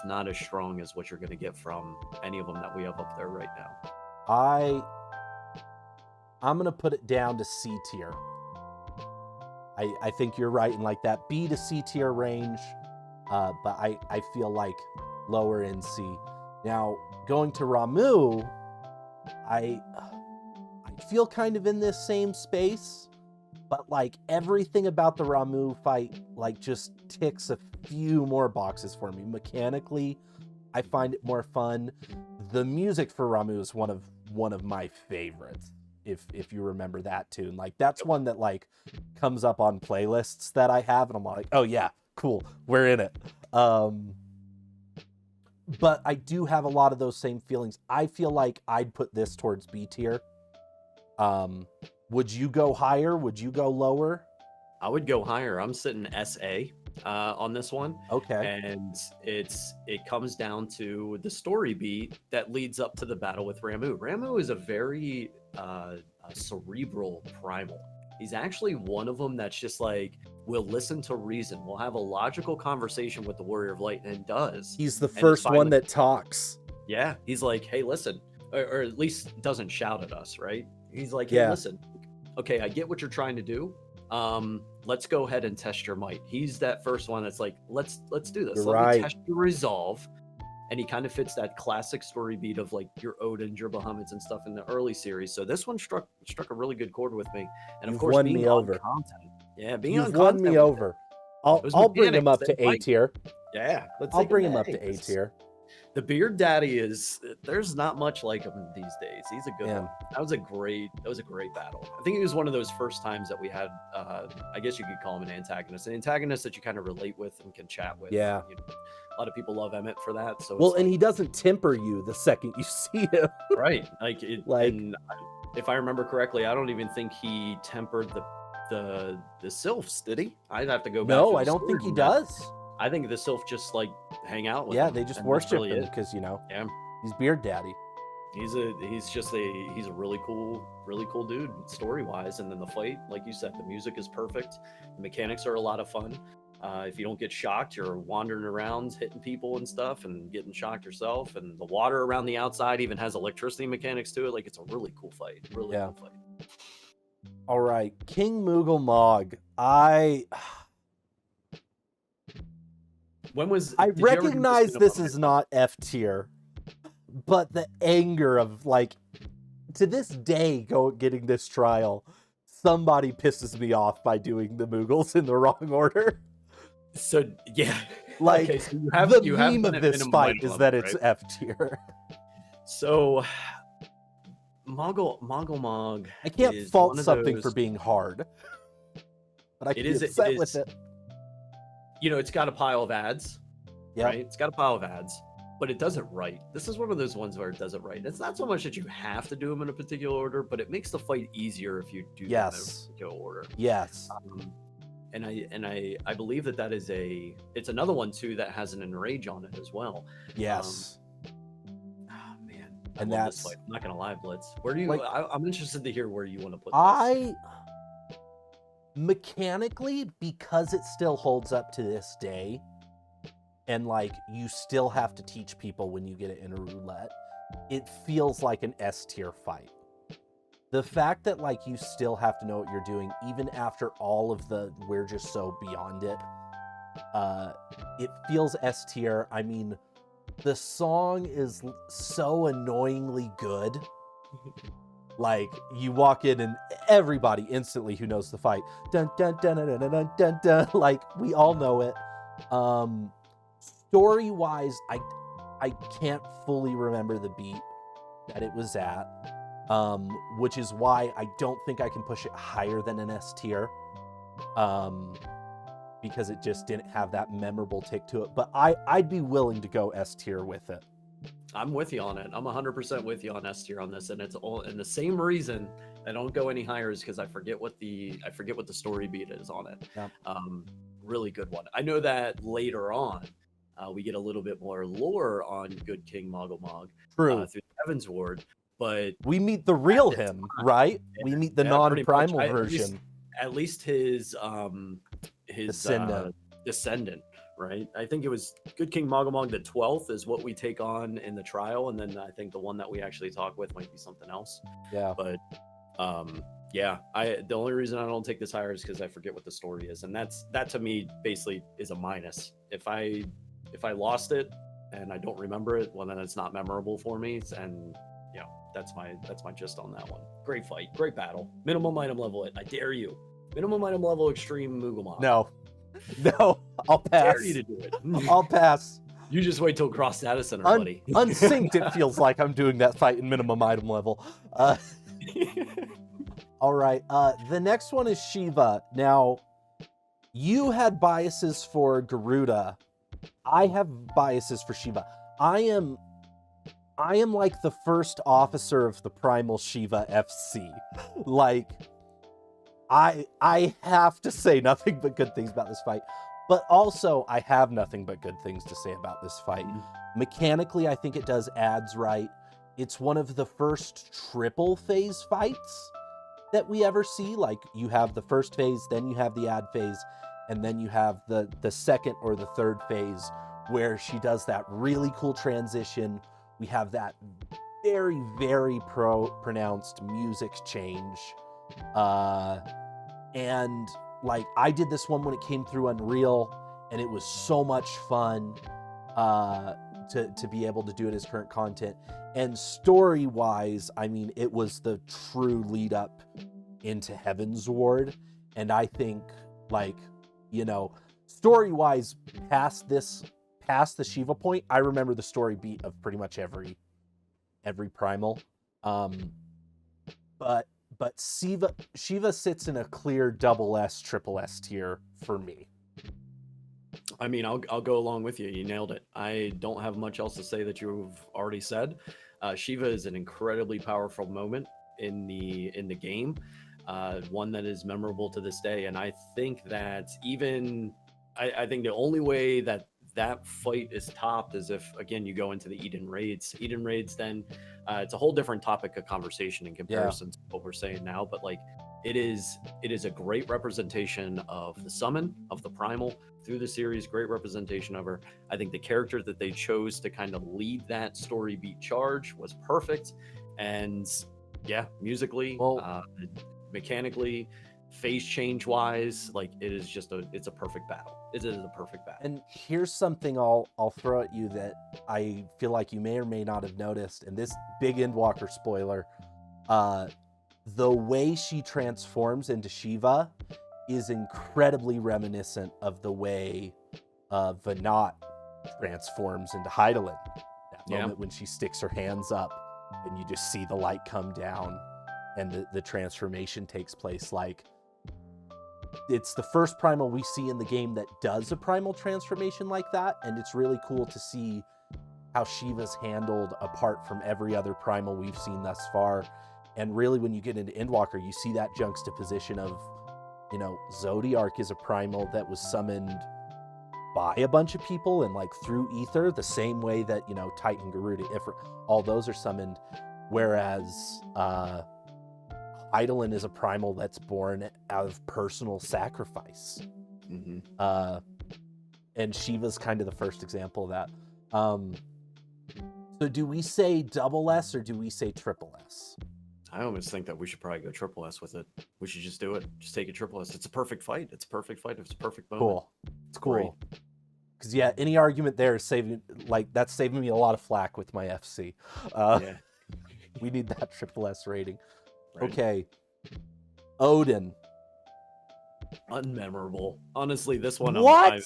not as strong as what you're going to get from any of them that we have up there right now. I'm going to put it down to C tier. I think you're right in like that B to C tier range. But I feel like lower in C. Now, going to Ramu, I feel kind of in this same space, but like everything about the Ramu fight like just ticks a few more boxes for me. Mechanically, I find it more fun. The music for Ramu is one of my favorites. If you remember that tune, like that's one that like comes up on playlists that I have, and I'm like, oh yeah, cool, we're in it. But I do have a lot of those same feelings. I feel like I'd put this towards B tier. Would you go higher? Would you go lower? I would go higher. I'm sitting SA on this one. Okay. And it comes down to the story beat that leads up to the battle with Ramu. Ramu is a very cerebral primal. He's actually one of them that's just like, will listen to reason. We'll have a logical conversation with the Warrior of Light, and does. He's the first one that talks. Yeah, he's like, hey, listen, or at least doesn't shout at us, right? He's like, hey, listen, okay, I get what you're trying to do. Let's go ahead and test your might. He's that first one that's like, let's do this. You're Let right. me test your resolve. And he kind of fits that classic story beat of like your Odins, your Bahamuts and stuff in the early series. So this one struck a really good chord with me. And of You've course, won being me on over. content. Yeah, being You've on won content me with over. Those I'll bring him mechanics, up to they A might- tier. Yeah, I'll bring him up to A tier. The Beard Daddy there's not much like him these days. He's a good Yeah. one. That was a great battle. I think it was one of those first times that we had, I guess you could call him an antagonist that you kind of relate with and can chat with. Yeah. You know, a lot of people love Emmett for that. So Well, it's and like, he doesn't temper you the second you see him. right, Like- and if I remember correctly, I don't even think he tempered the sylphs, did he? I'd have to go back. No, through I the don't story think he to remember. does. I think the sylph just like hang out with Yeah, him, they just and that's worship really him it. because, you know, Yeah. he's Beard Daddy. He's a really cool dude story wise. And then the fight, like you said, the music is perfect. The mechanics are a lot of fun. If you don't get shocked, you're wandering around hitting people and stuff and getting shocked yourself. And the water around the outside even has electricity mechanics to it. Like, it's a really cool fight. Really Yeah. cool fight. All right, King Moogle Mog. When was I did you ever do recognize this cinema? is not F tier, but the anger of, like, to this day, getting this trial, somebody pisses me off by doing the Moogles in the wrong order. So yeah, Like, okay, so the have meme done of it this minimum fight level, is that right? it's F tier. So Moggle Mog. I can't is fault one of something for those- being hard, but I can It be is- it upset is- with it. You know, it's got a pile of ads, Yep. right? It's got a pile of ads, but it does it right. This is one of those ones where it does it right. It's not so much that you have to do them in a particular order, but it makes the fight easier if you do them in a Yes. particular order. Yes. And I believe that is it's another one too that has an enrage on it as well. Yes. Oh man, I And love this that's- fight. I'm not gonna lie, Blitz. Where do you? Like- I'm interested to hear where you want to put this. Mechanically, because it still holds up to this day, and like you still have to teach people when you get it in a roulette, it feels like an S tier fight. The fact that like you still have to know what you're doing, even after all of the we're just so beyond it, it feels S tier. I mean, the song is so annoyingly good. Like, you walk in and everybody instantly who knows the fight, dun dun dun dun dun dun dun dun, like, we all know it. Story wise, I can't fully remember the beat that it was at, which is why I don't think I can push it higher than an S tier, because it just didn't have that memorable take to it. But I'd be willing to go S tier with it. I'm with you on it. I'm 100% with you on S tier on this, and it's all. And the same reason I don't go any higher is because I forget what the story beat is on it. Yep. Really good one. I know that later on, we get a little bit more lore on Good King Moggle Mog True. through the Heavens Ward, but We meet the real him, right? We meet the Yeah, pretty much. non-primal At version. least his Descendant. descendant, right? I think it was Good King Moggle the 12th is what we take on in the trial, and then I think the one that we actually talk with might be something else. Yeah. But yeah, the only reason I don't take this higher is because I forget what the story is, and that to me basically is a minus. If I lost it and I don't remember it, well then it's not memorable for me, and you know that's my gist on that one. Great fight, great battle. Minimum item level it. I dare you. Minimum item level extreme Moogle. No. No, I'll pass. Dare you to do it. I'll pass. You just wait till Cross Data Center, buddy. Unsynced, it feels like I'm doing that fight in minimum item level. All right. The next one is Shiva. Now, you had biases for Garuda. I have biases for Shiva. I am like the first officer of the Primal Shiva FC. Like, I have to say nothing but good things about this fight. But also, I have nothing but good things to say about this fight. Mechanically, I think it does ads right. It's one of the first triple phase fights that we ever see. Like, you have the first phase, then you have the ad phase, and then you have the second or the third phase where she does that really cool transition. We have that very, very pronounced music change And like I did this one when it came through Unreal, and it was so much fun to be able to do it as current content. And story wise, I mean, it was the true lead up into Heaven's Ward. And I think, like, you know, story wise, past the Shiva point, I remember the story beat of pretty much every primal. But Shiva sits in a clear double S, triple S tier for me. I mean, I'll go along with you. You nailed it. I don't have much else to say that you've already said. Shiva is an incredibly powerful moment in the game, one that is memorable to this day. And I think that I think the only way that fight is topped is if, again, you go into the Eden raids. Eden raids, then it's a whole different topic of conversation in comparison to what we're saying now. But like, it is a great representation of the summon, of the primal through the series. Great representation of her. I think the character that they chose to kind of lead that story beat charge was perfect. And yeah, musically, mechanically, phase change wise, like it's a perfect battle. It is a perfect battle. And here's something I'll throw at you that I feel like you may or may not have noticed, and this big Endwalker spoiler, the way she transforms into Shiva is incredibly reminiscent of the way Vanat transforms into Hydaelyn. That moment when she sticks her hands up and you just see the light come down and the transformation takes place. Like, it's the first primal we see in the game that does a primal transformation like that, and it's really cool to see how Shiva's handled apart from every other primal we've seen thus far. And really, when you get into Endwalker, you see that juxtaposition of, you know, Zodiark is a primal that was summoned by a bunch of people and like through ether, the same way that, you know, Titan, Garuda, Ifrit, all those are summoned, whereas Hydaelyn is a primal that's born out of personal sacrifice. Mm-hmm. And Shiva's kind of the first example of that. So do we say double S or do we say triple S? I almost think that we should probably go triple S with it. We should just do it. Just take a triple S. It's a perfect fight. It's a perfect fight. It's a perfect moment. Cool. It's cool. Because yeah, any argument there is saving me a lot of flack with my FC. We need that triple S rating. Right. Okay. Odin. Unmemorable. Honestly, this one. What?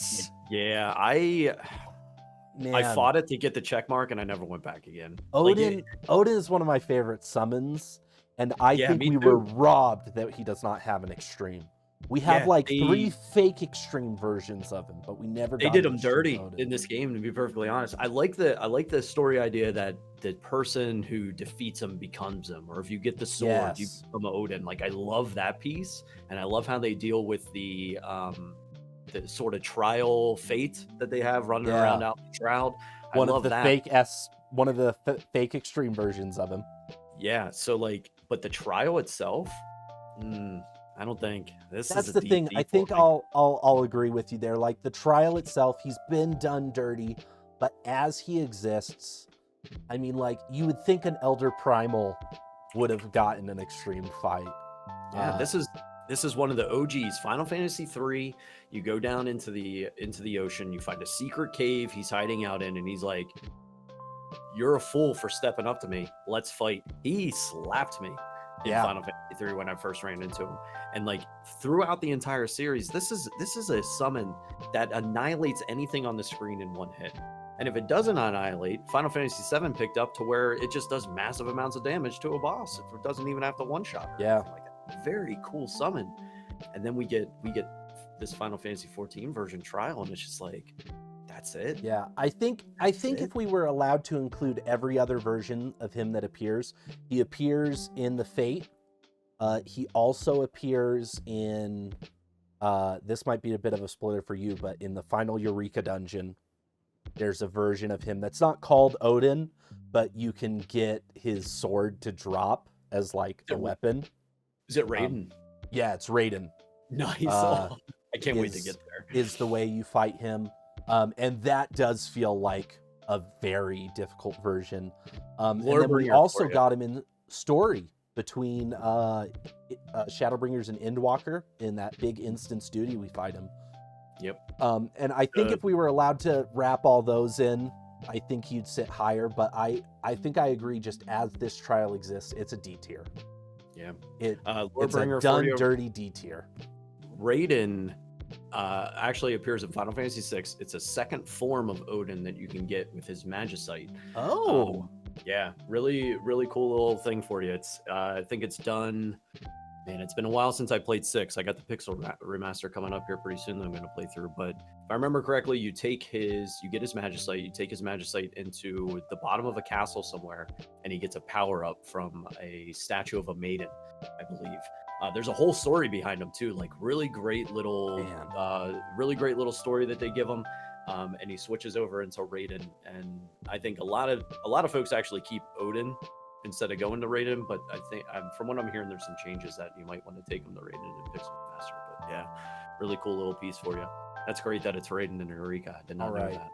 I fought it to get the check mark and I never went back again. Odin is one of my favorite summons, and I think we were robbed that he does not have an extreme. We have 3 fake extreme versions of him, but we never got. They did him dirty in this game, to be perfectly honest. I like the story idea that the person who defeats him becomes him, or if you get the sword, you become Odin. Like, I love that piece, and I love how they deal with the sort of trial fate that they have running around out the Shroud. One of the fake extreme versions of him. Yeah, so like, but the trial itself, I don't think that's the thing. I think I'll agree with you there. Like, the trial itself, he's been done dirty, but as he exists, I mean, like, you would think an Elder Primal would have gotten an extreme fight. Yeah, this is one of the OGs. Final Fantasy III. You go down into the ocean. You find a secret cave he's hiding out in, and he's like, "You're a fool for stepping up to me. Let's fight." He slapped me in Final Fantasy III when I first ran into him. And like, throughout the entire series, this is a summon that annihilates anything on the screen in one hit. And if it doesn't annihilate, Final Fantasy VII picked up to where it just does massive amounts of damage to a boss. It doesn't even have to one-shot or anything like that. Very cool summon. And then we get this Final Fantasy XIV version trial, and it's just like, that's it. Yeah, I think if we were allowed to include every other version of him that appears, he appears in the Fate. He also appears in this might be a bit of a spoiler for you, but in the final Eureka dungeon, there's a version of him that's not called Odin, but you can get his sword to drop as like a weapon. Is it Raiden? Yeah, it's Raiden. Nice. I can't wait to get there. Is the way you fight him. And that does feel like a very difficult version. And then we also got him in story. between Shadowbringers and Endwalker in that big instance duty. We fight him. Yep. And I think if we were allowed to wrap all those in, I think he'd sit higher. But I think I agree. Just as this trial exists, it's a D tier. Yeah. It's a Lordbringer done dirty D tier. Raiden actually appears in Final Fantasy VI. It's a second form of Odin that you can get with his Magicite. Oh. Yeah, really, really cool little thing for you. It's I think it's done. Man, it's been a while since I played 6. I got the Pixel remaster coming up here pretty soon that I'm going to play through. But if I remember correctly, you get his Magicite, you take his Magicite into the bottom of a castle somewhere, and he gets a power up from a statue of a maiden, I believe. There's a whole story behind him too, like really great little story that they give him. And he switches over into Raiden, and I think a lot of folks actually keep Odin instead of going to Raiden, but I think from what I'm hearing, there's some changes that you might want to take him to Raiden and Pixel Master. But yeah, really cool little piece for you. That's great that it's Raiden and Eureka. I did not know that.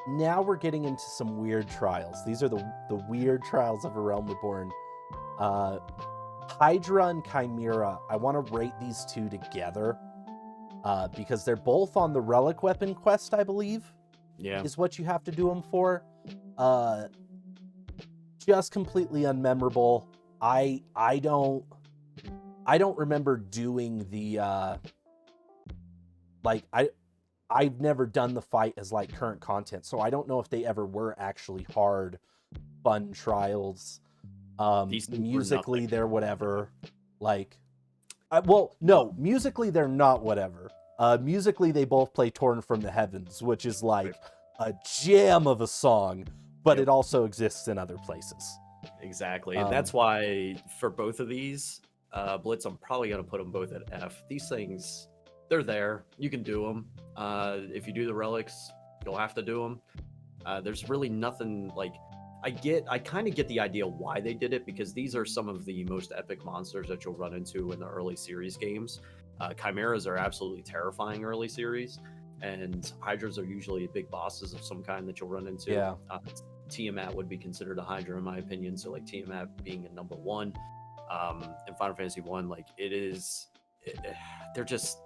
Now we're getting into some weird trials. These are the weird trials of A Realm Reborn. Hydra and Chimera. I want to rate these two together because they're both on the Relic Weapon quest, I believe. Yeah, is what you have to do them for. Just completely unmemorable. I don't remember doing the I've never done the fight as like current content, so I don't know if they ever were actually hard, fun trials. Musically they're whatever. Musically they're not whatever. Musically they both play Torn from the Heavens, which is like a jam of a song, but it also exists in other places. Exactly. And that's why for both of these, Blitz, I'm probably going to put them both at F. These things, they're there. You can do them. If you do the relics, you'll have to do them. There's really nothing like... I kind of get the idea why they did it, because these are some of the most epic monsters that you'll run into in the early series games. Chimeras are absolutely terrifying early series, and Hydras are usually big bosses of some kind that you'll run into. Yeah. Tiamat would be considered a Hydra in my opinion, so like Tiamat being a number 1 in Final Fantasy 1, like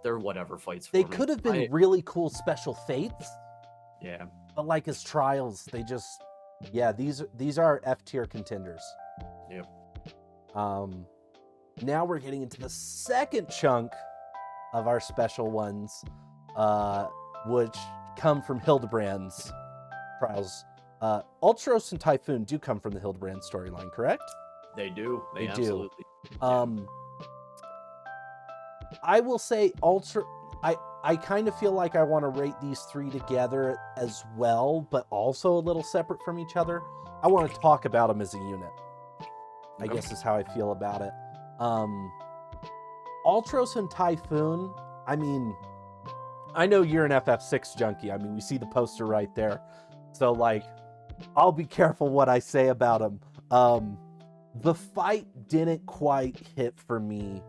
they're whatever fights for they me. Could have been really cool special fates. Yeah. But like as trials, they just... Yeah, these are F tier contenders. Yep. Now we're getting into the second chunk of our special ones, which come from Hildebrand's trials. Ultros and Typhoon do come from the Hildebrand storyline, correct? They do. They absolutely do. I will say I kind of feel like I want to rate these 3 together as well, but also a little separate from each other. I want to talk about them as a unit, I guess is how I feel about it. Ultros and Typhoon, I mean, I know you're an FF6 junkie. I mean, we see the poster right there. So, like, I'll be careful what I say about them. The fight didn't quite hit for me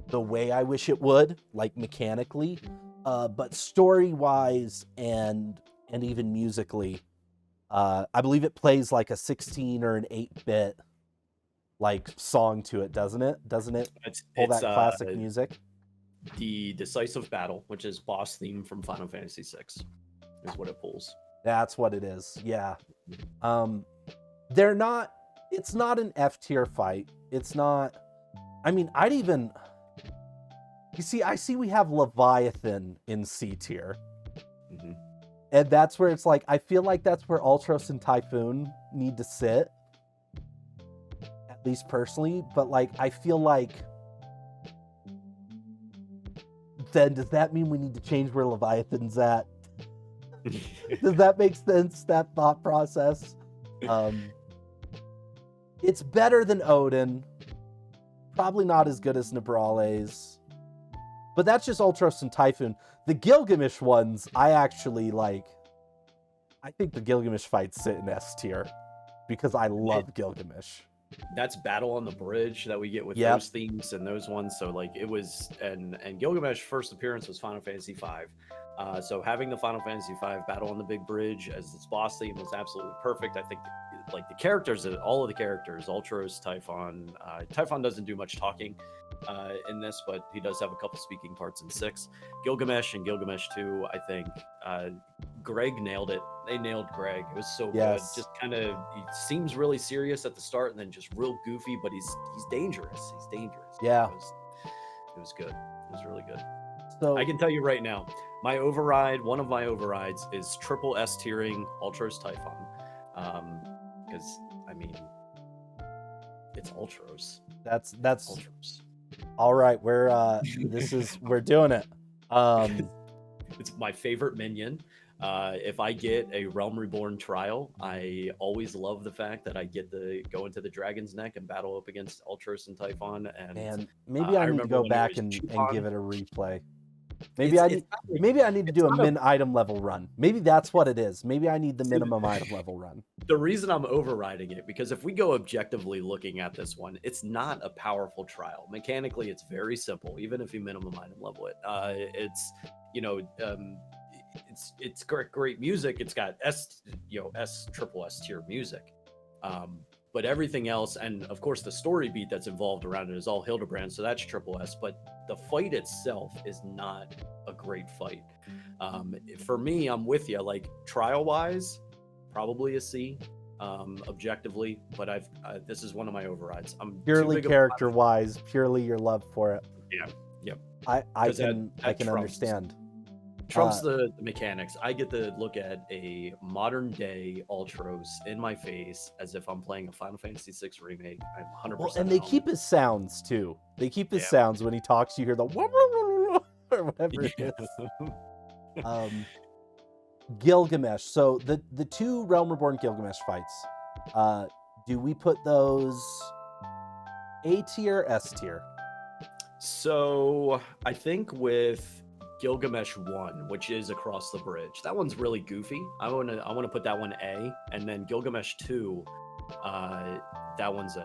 the way I wish it would, like mechanically. But story-wise and even musically, I believe it plays like a 16 or an 8-bit like song to it, doesn't it? Doesn't it pull that classic music? The Decisive Battle, which is boss theme from Final Fantasy VI, is what it pulls. That's what it is. Yeah. It's not an F tier fight. It's not. I mean, you see, I see we have Leviathan in C tier. Mm-hmm. And that's where it's like, I feel like that's where Ultros and Typhoon need to sit. At least personally. But, like, I feel like... Then, does that mean we need to change where Leviathan's at? Does that make sense, that thought process? It's better than Odin. Probably not as good as Nebrales. But that's just Ultros and Typhoon. The Gilgamesh ones, I actually like. I think the Gilgamesh fights sit in S tier because I love Gilgamesh. That's Battle on the Bridge that we get with those themes and those ones. So like it was, and Gilgamesh first appearance was Final Fantasy V. So having the Final Fantasy V Battle on the Big Bridge as its boss theme was absolutely perfect. I think like the characters, all of the characters, Ultros, Typhon. Typhon doesn't do much talking in this, but he does have a couple speaking parts in 6. Gilgamesh and Gilgamesh 2, I think. Greg nailed it. They nailed Greg. It was so Yes. good. Just kind of, he seems really serious at the start, and then just real goofy, but he's dangerous. He's dangerous. Yeah. It was good. It was really good. So I can tell you right now, my override, one of my overrides is triple S tiering Ultros Typhon. Because I mean, it's Ultros. that's Ultros. all right. We're we're doing it. It's my favorite minion. If I get a Realm Reborn trial, I always love the fact that I get to go into the Dragon's Neck and battle up against Ultros and Typhon. And maybe I need to remember go when it back was and Chupon. give it a replay. Maybe I need to do a not a- min item level run. Maybe that's what it is. Maybe I need the minimum item level run. The reason I'm overriding it, because if we go objectively looking at this one, it's not a powerful trial. Mechanically, it's very simple, even if you minimum item level it. It's, you know, it's great music. It's got triple S tier music. But everything else, and of course the story beat that's involved around it is all Hildebrand, so that's triple S. But the fight itself is not a great fight. For me, I'm with you. Like trial wise, probably a C, objectively. But this is one of my overrides. I'm Purely character wise, purely your love for it. Yeah. Yep. I 'Cause can that trumps. understand. Trumps the mechanics. I get to look at a modern day Ultros in my face as if I'm playing a Final Fantasy VI remake. I'm 100%. Well, and they keep his sounds too. They keep his sounds when he talks. You hear the or whatever it is. Gilgamesh. So the 2 Realm Reborn Gilgamesh fights. Do we put those A tier, S tier? So I think with Gilgamesh 1, which is across the bridge, that one's really goofy. I want to put that one A, and then Gilgamesh 2, that one's an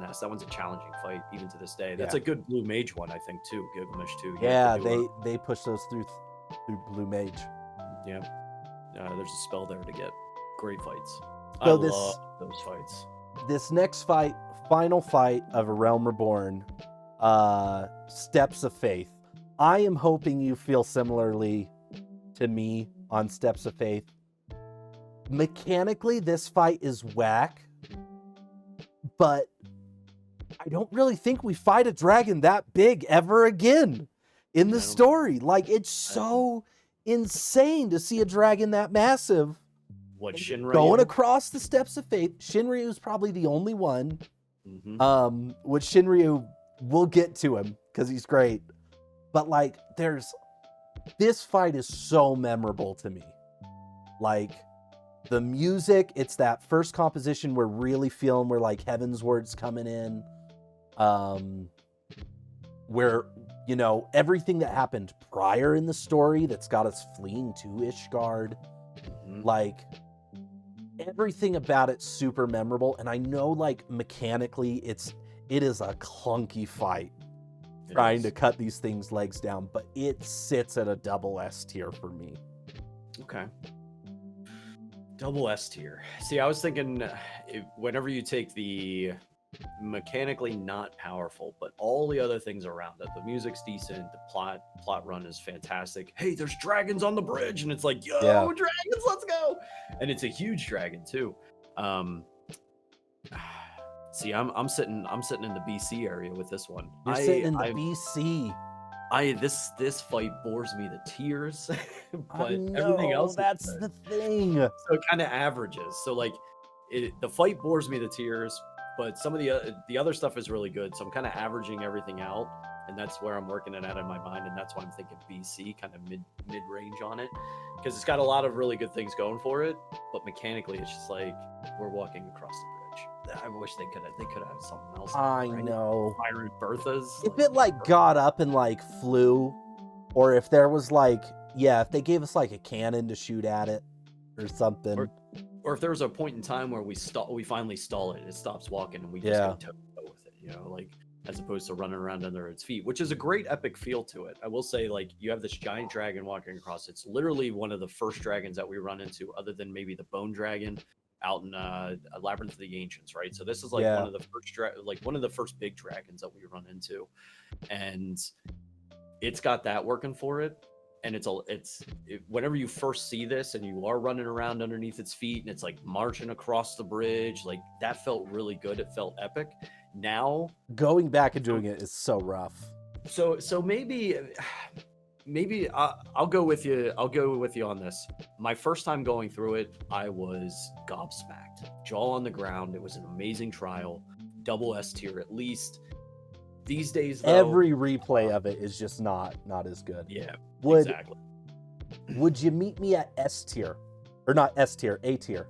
S. That one's a challenging fight even to this day. That's a good blue mage one, I think, too. Gilgamesh 2. Yeah, they push those through blue mage. Yeah, there's a spell there to get great fights. So I love those fights. This next fight, final fight of A Realm Reborn, Steps of Faith. I am hoping you feel similarly to me on Steps of Faith. Mechanically, this fight is whack, but I don't really think we fight a dragon that big ever again in the story. Like, it's so insane to see a dragon that massive. What, Shinryu? Going across the Steps of Faith. Shinryu is probably the only one. Mm-hmm. Which Shinryu, we'll get to him because he's great. But like, this fight is so memorable to me. Like, the music, it's that first composition we're really feeling where like Heaven's Word's coming in. Where, you know, everything that happened prior in the story that's got us fleeing to Ishgard. Mm-hmm. Like, everything about it's super memorable. And I know, like, mechanically, it is a clunky fight. Trying to cut these things' legs down, but it sits at a double S tier for me. Okay. Double S tier. See, I was thinking whenever you take the mechanically not powerful, but all the other things around it, the music's decent, the plot run is fantastic. Hey, there's dragons on the bridge, and it's like, yo, dragons, let's go! And it's a huge dragon too. See, I'm sitting in the BC area with this one. You're sitting in the BC. This fight bores me to tears, but know, everything else. That's the thing. So it kind of averages. So like, the fight bores me to tears, but some of the other stuff is really good. So I'm kind of averaging everything out, and that's where I'm working it out in my mind, and that's why I'm thinking BC, kind of mid range on it, because it's got a lot of really good things going for it, but mechanically it's just like we're walking across the bridge. I wish they could have something else. I know. Iron Berthas. If it like got up and like flew, or if there was like, if they gave us like a cannon to shoot at it or something. Or if there was a point in time where we finally stall it, it stops walking, and we just go toe-to-toe with it, you know, like, as opposed to running around under its feet, which is a great epic feel to it. I will say, like, you have this giant dragon walking across. It's literally one of the first dragons that we run into, other than maybe the bone dragon out in Labyrinth of the Ancients, right? So this is like one of the first one of the first big dragons that we run into, and it's got that working for it. And whenever you first see this and you are running around underneath its feet and it's like marching across the bridge, like that felt really good. It felt epic. Now going back and doing it is so rough. So maybe I'll go with you. I'll go with you on this. My first time going through it, I was gobsmacked, jaw on the ground. It was an amazing trial, double S tier at least. These days, though, every replay of it is just not as good. Yeah, exactly. Would you meet me at S tier, or not S tier, A tier?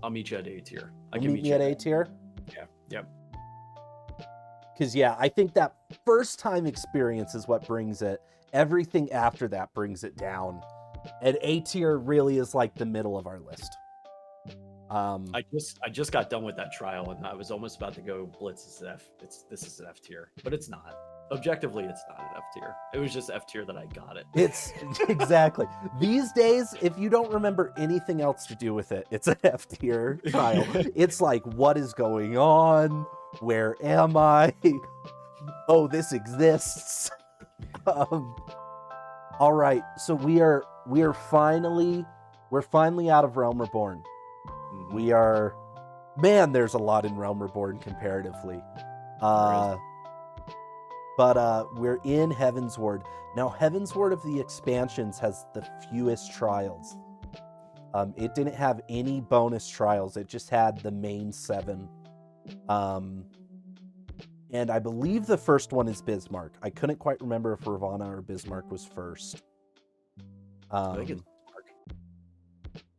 I'll meet you at A tier. I can meet you at A tier. Yeah. Yep. Because I think that first time experience is what brings it. Everything after that brings it down, and A tier really is like the middle of our list. I just got done with that trial, and I was almost about to go blitz as F. This is an F tier, but it's not. Objectively, it's not an F tier. It was just F tier that I got it. It's exactly. These days, if you don't remember anything else to do with it, it's an F tier trial. It's like, what is going on? Where am I? Oh, this exists. All right, so we're finally out of Realm Reborn. We are, man, there's a lot in Realm Reborn comparatively. But we're in Heaven's Ward. Now, Heaven's Ward of the expansions has the fewest trials. It didn't have any bonus trials. It just had the main 7. And I believe the first one is Bismarck. I couldn't quite remember if Ravana or Bismarck was first. I think it's Bismarck.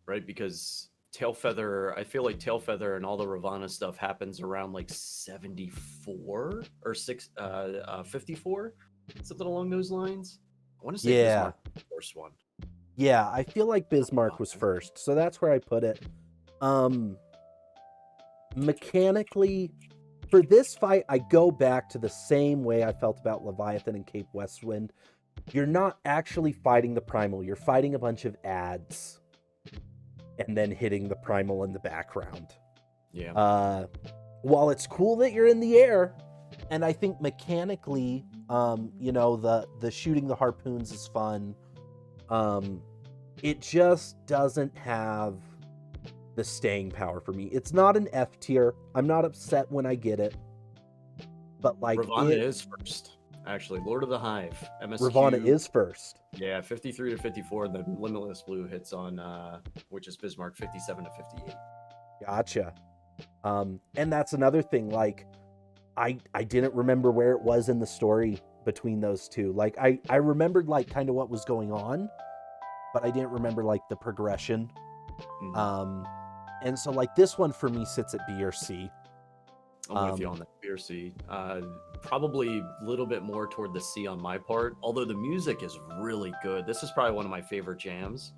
Right, because Tailfeather, I feel like Tailfeather and all the Ravana stuff happens around like 74 or 54, something along those lines. I want to say Bismarck was the first one. Yeah, I feel like Bismarck was first, so that's where I put it. Mechanically, for this fight, I go back to the same way I felt about Leviathan and Cape Westwind. You're not actually fighting the Primal. You're fighting a bunch of ads and then hitting the Primal in the background. Yeah. While it's cool that you're in the air, and I think mechanically, the shooting the harpoons is fun. It just doesn't have the staying power for me. It's not an F tier. I'm not upset when I get it. But like Ravana is first. Actually, Lord of the Hive. MSQ. Ravana is first. Yeah, 53 to 54. The Limitless Blue hits on, which is Bismarck, 57 to 58. Gotcha. And that's another thing. Like, I didn't remember where it was in the story between those two. Like, I remembered like kind of what was going on, but I didn't remember like the progression. Mm-hmm. And so like this one for me sits at B or C. I'm with you on that. B or C. Probably a little bit more toward the C on my part, although the music is really good. This is probably one of my favorite jams,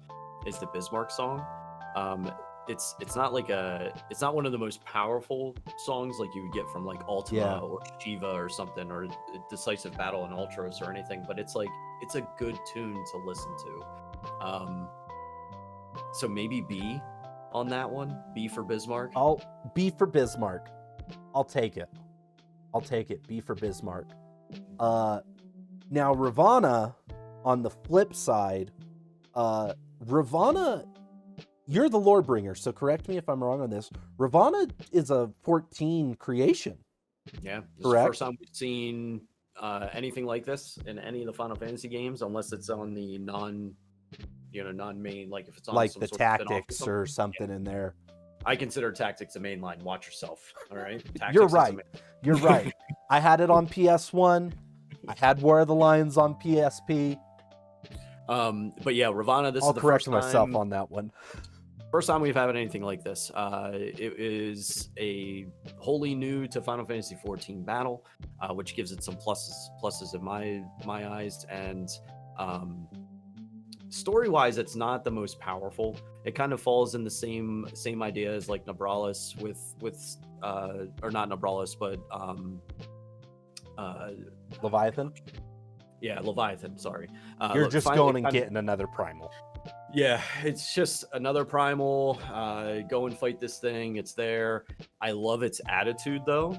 is the Bismarck song. It's not one of the most powerful songs like you would get from like Ultima or Shiva or something, or Decisive Battle and Ultros or anything, but it's a good tune to listen to. So maybe B on that one. B for Bismarck. B for Bismarck. I'll take it. B for Bismarck. Now Ravana, on the flip side, Ravana, you're the lore bringer, so correct me if I'm wrong on this. Ravana is a 14 creation. Yeah, this correct. Is the first time we've seen anything like this in any of the Final Fantasy games, unless it's on the non-main, like if it's on like some the sort tactics or something in there. I consider tactics a main line. Watch yourself. All right. Tactics You're right. I had it on PS1. I had War of the Lions on PSP. But yeah, Ravana. I'll correct myself on that one. First time we've had anything like this. It is a wholly new to Final Fantasy XIV battle, which gives it some pluses in my eyes, and story-wise, it's not the most powerful. It kind of falls in the same idea as like Nabralis with or not Nabralis, but Leviathan. Yeah, Leviathan. Sorry, you're just going and getting another Primal. Yeah, it's just another primal. Go and fight this thing. It's there. I love its attitude, though.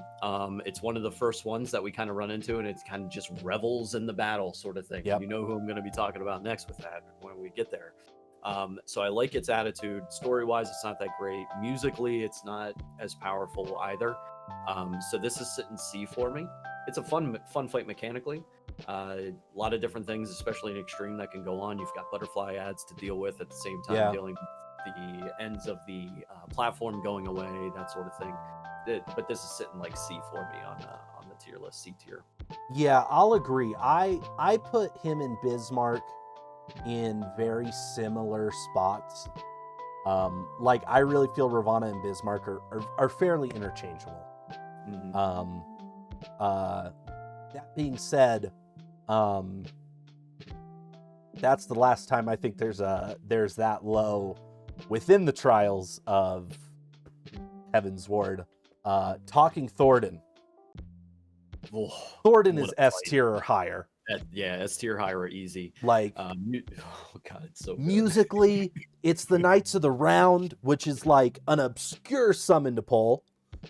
It's one of the first ones that we kind of run into, and it kind of just revels in the battle, sort of thing. Yep. You know who I'm going to be talking about next with that when we get there. So I like its attitude. Story-wise, it's not that great. Musically, it's not as powerful either. So this is sit and see for me. It's a fun fight mechanically. A lot of different things, especially in extreme, that can go on. You've got butterfly ads to deal with at the same time, dealing with the ends of the platform going away, that sort of thing. But this is sitting like C for me on the tier list, C tier. Yeah, I'll agree. I put him and Bismarck in very similar spots. Like I really feel Ravana and Bismarck are fairly interchangeable. Mm-hmm. That being said, that's the last time I think there's that low within the trials of Heaven's Ward. Talking Thornton. Thornton is S tier or higher. Yeah, S tier higher or easy. Like, oh god, it's so good. Musically, it's the Knights of the Round, which is like an obscure summon to pull,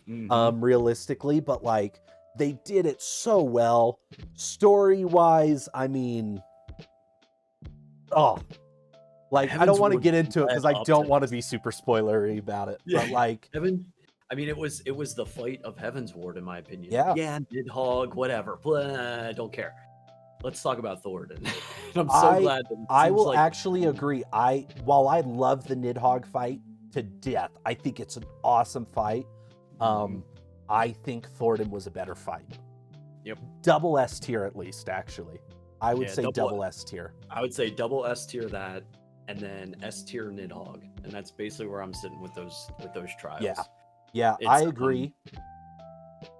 realistically, but like they did it so well. Story-wise, I mean, like I don't want to get into it because I don't want to be super spoilery about it. Yeah. But like, I mean, it was the fight of Heaven's Ward, in my opinion. Yeah, Nidhogg, whatever. Blah, don't care. Let's talk about Thornton. I'm so glad that I will actually agree. While I love the Nidhogg fight to death, I think it's an awesome fight. I think Thornton was a better fight. Yep. Double S tier at least, actually. I would say double S tier. I would say double S tier that, and then S tier Nidhogg, and that's basically where I'm sitting with those trials. Yeah, I agree.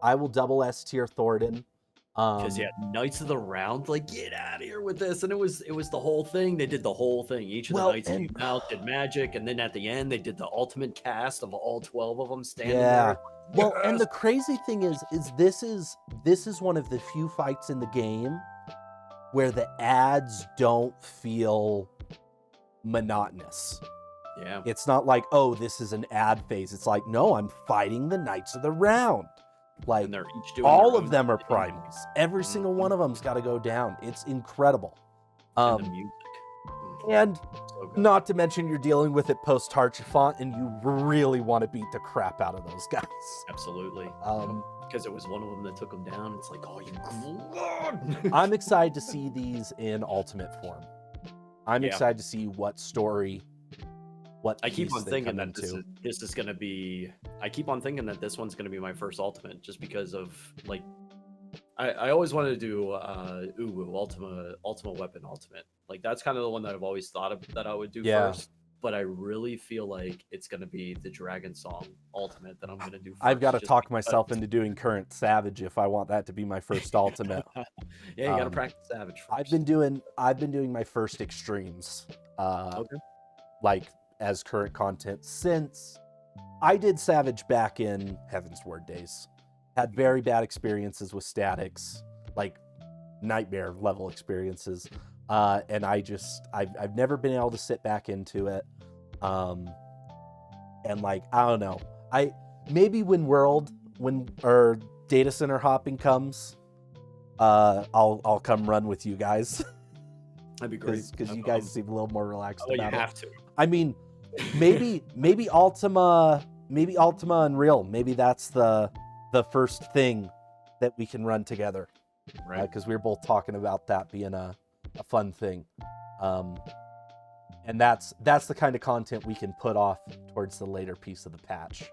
I will double S tier Thornton. Because Knights of the Round, like, get out of here with this, and it was the whole thing. They did the whole thing. Each of the knights came out, did magic, and then at the end they did the ultimate cast of all 12 of them standing there. Well, and the crazy thing is this is one of the few fights in the game where the ads don't feel monotonous. Yeah, it's not like, oh, this is an ad phase. It's like, no, I'm fighting the Knights of the Round. Like, and they're each doing all of them are primals. Every single one of them's got to go down. It's incredible. And the music. And So not to mention you're dealing with it post Tarchifont, and you really want to beat the crap out of those guys. Absolutely. Because it was one of them that took them down. It's like, oh, you. I'm excited to see these in ultimate form. I'm excited to see what story. I keep on thinking that this is going to be. I keep on thinking that this one's going to be my first ultimate, just because of like. I always wanted to do Ultima Weapon Ultimate. Like that's kind of the one that I've always thought of that I would do first. But I really feel like it's going to be the Dragon Song Ultimate that I'm going to do first. I've got to talk myself into doing Current Savage if I want that to be my first ultimate. You got to practice Savage first. I've been doing my first extremes. Like as current content since I did Savage back in Heaven's Ward days. Had very bad experiences with statics, like nightmare level experiences. And I've never been able to sit back into it. And like, I don't know. Maybe when data center hopping comes, I'll come run with you guys. That'd be great. Because you guys seem a little more relaxed about it. You have to. I mean, maybe Ultima Unreal. Maybe that's the first thing that we can run together. Right. Because we were both talking about that being a fun thing. And that's the kind of content we can put off towards the later piece of the patch.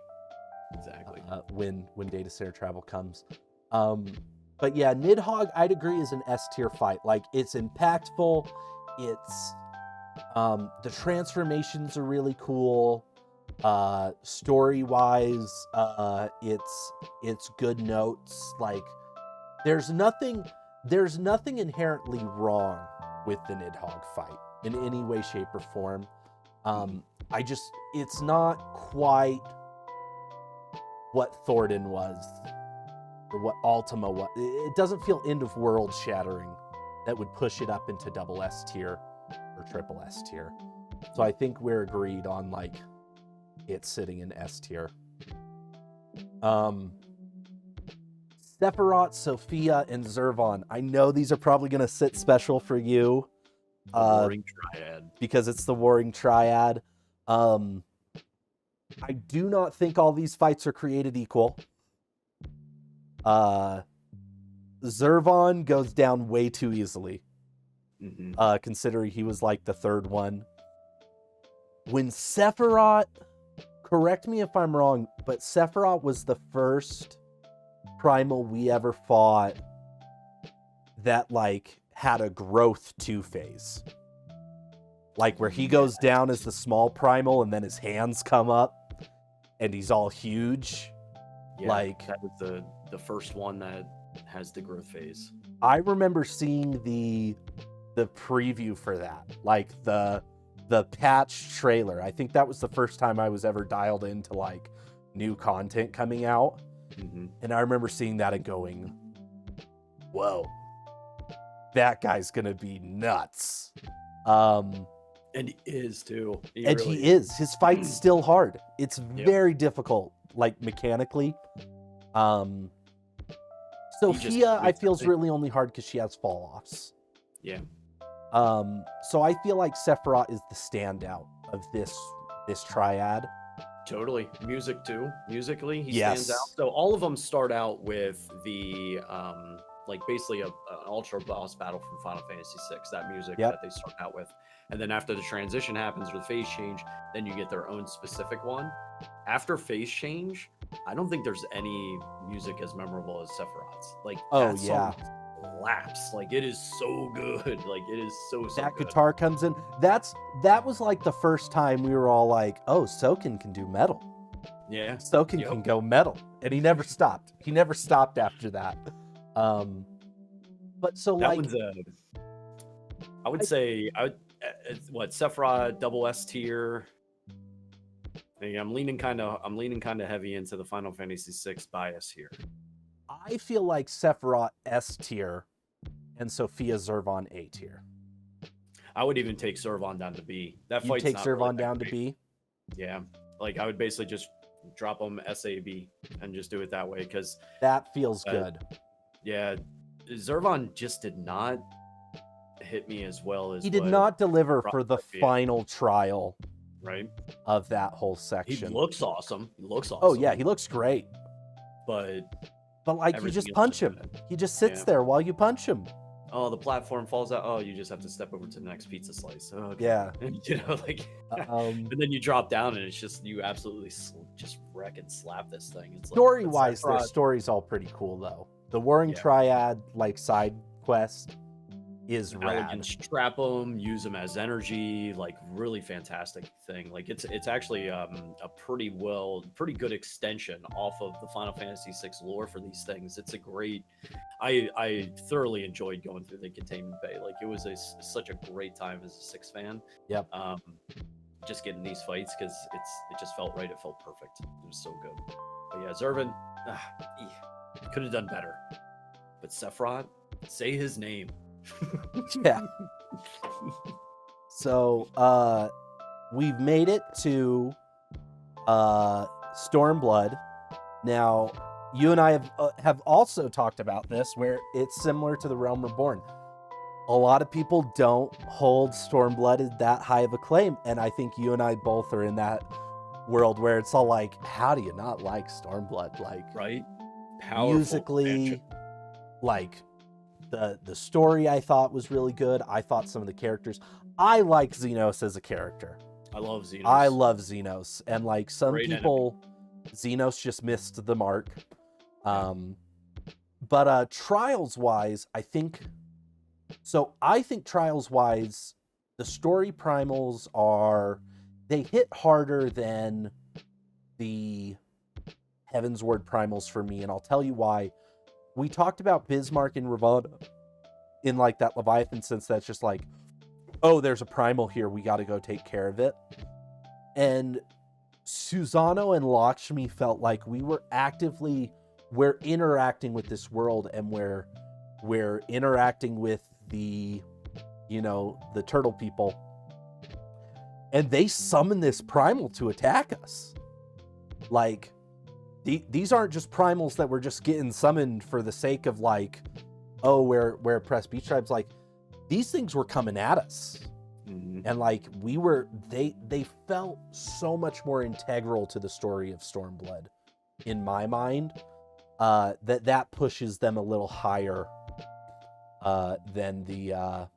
Exactly. When data center travel comes. But yeah, Nidhogg, I'd agree, is an S tier fight. Like, it's impactful. It's the transformations are really cool. Story wise, it's good notes. Like, there's nothing inherently wrong with the Nidhogg fight in any way, shape, or form. It's not quite what Thornton was or what Ultima was. It doesn't feel end of world shattering that would push it up into double S tier or triple S tier. So I think we're agreed on like it sitting in S tier. Sephiroth, Sophia, and Zervon. I know these are probably going to sit special for you. The Warring Triad. Because it's the Warring Triad. I do not think all these fights are created equal. Zervon goes down way too easily. Considering he was like the third one. When Sephiroth, correct me if I'm wrong, but Sephiroth was the first primal we ever fought that like had a growth 2 phase. Like where he goes down as the small primal and then his hands come up and he's all huge. Yeah, like that was the first one that has the growth phase. I remember seeing the preview for that, like the patch trailer. I think that was the first time I was ever dialed into like new content coming out. And I remember seeing that and going, whoa, that guy's gonna be nuts. And he is too. He is. His fight's still hard. It's very difficult, like mechanically. Sophia, I feel is really only hard because she has fall offs. Yeah. So I feel like Sephiroth is the standout of this triad. Totally. Music too. Musically, he stands out. So all of them start out with the like basically an ultra boss battle from Final Fantasy VI, that music that they start out with. And then after the transition happens or the phase change, then you get their own specific one. After phase change, I don't think there's any music as memorable as Sephiroth's. Like, that song slaps. Like, it is so good. Like, it is so that good. Guitar comes in. That was like the first time we were all like, oh, Soken can do metal. Yeah. Soken can go metal. And he never stopped. He never stopped after that. But so that like... one's I would say, Sephiroth, double S tier. I'm leaning kind of heavy into the Final Fantasy VI bias here. I feel like Sephiroth S tier and Sophia Zervon A tier. I would even take Zervon down to B. That You fight's take not Zervon really down to B? Yeah. Like I would basically just drop them SAB and just do it that way because that feels good. Yeah. Zervon just did not hit me as well as he did not deliver for the final trial of that whole section. He looks awesome. Oh yeah, he looks great. But like you just punch him. He just sits there while you punch him. Oh, the platform falls out. Oh, you just have to step over to the next pizza slice. Oh, okay. Yeah. You know, like, and then you drop down and it's just, you absolutely just wreck and slap this thing. It's story-wise, their story's all pretty cool, though. The Warring Triad, like, side quest is rad. Strap them, use them as energy, like, really fantastic thing. Like, it's actually a pretty good extension off of the Final Fantasy VI lore for these things. It's a great... I thoroughly enjoyed going through the containment bay. Like, it was such a great time as a Six fan. Yep. Just getting these fights because it just felt right. It felt perfect. It was so good. But yeah, Zervon, could have done better. But Sephiroth, say his name. Yeah. So we've made it to Stormblood. Now, you and I have also talked about this, where it's similar to the Realm Reborn. A lot of people don't hold Stormblood as that high of a claim, and I think you and I both are in that world where it's all like, how do you not like Stormblood? Like, right? Powerful musically, expansion. Like the story I thought was really good. I thought some of the characters. I like Xenos as a character. I love Xenos. I love Xenos, and like some Great people, Xenos just missed the mark. But Trials wise, I think Trials wise, the story primals they hit harder than the Heavensward primals for me, and I'll tell you why. We talked about Bismarck and Ravana in like that Leviathan sense that's just like, oh, there's a primal here, we got to go take care of it. And Susano and Lakshmi felt like we're interacting with this world, and we're interacting with the turtle people. and they summon this primal to attack us. Like, these aren't just primals that were just getting summoned for the sake of like, oh, we're oppressed beach tribes. Like, these things were coming at us. And like they felt so much more integral to the story of Stormblood in my mind, that pushes them a little higher than the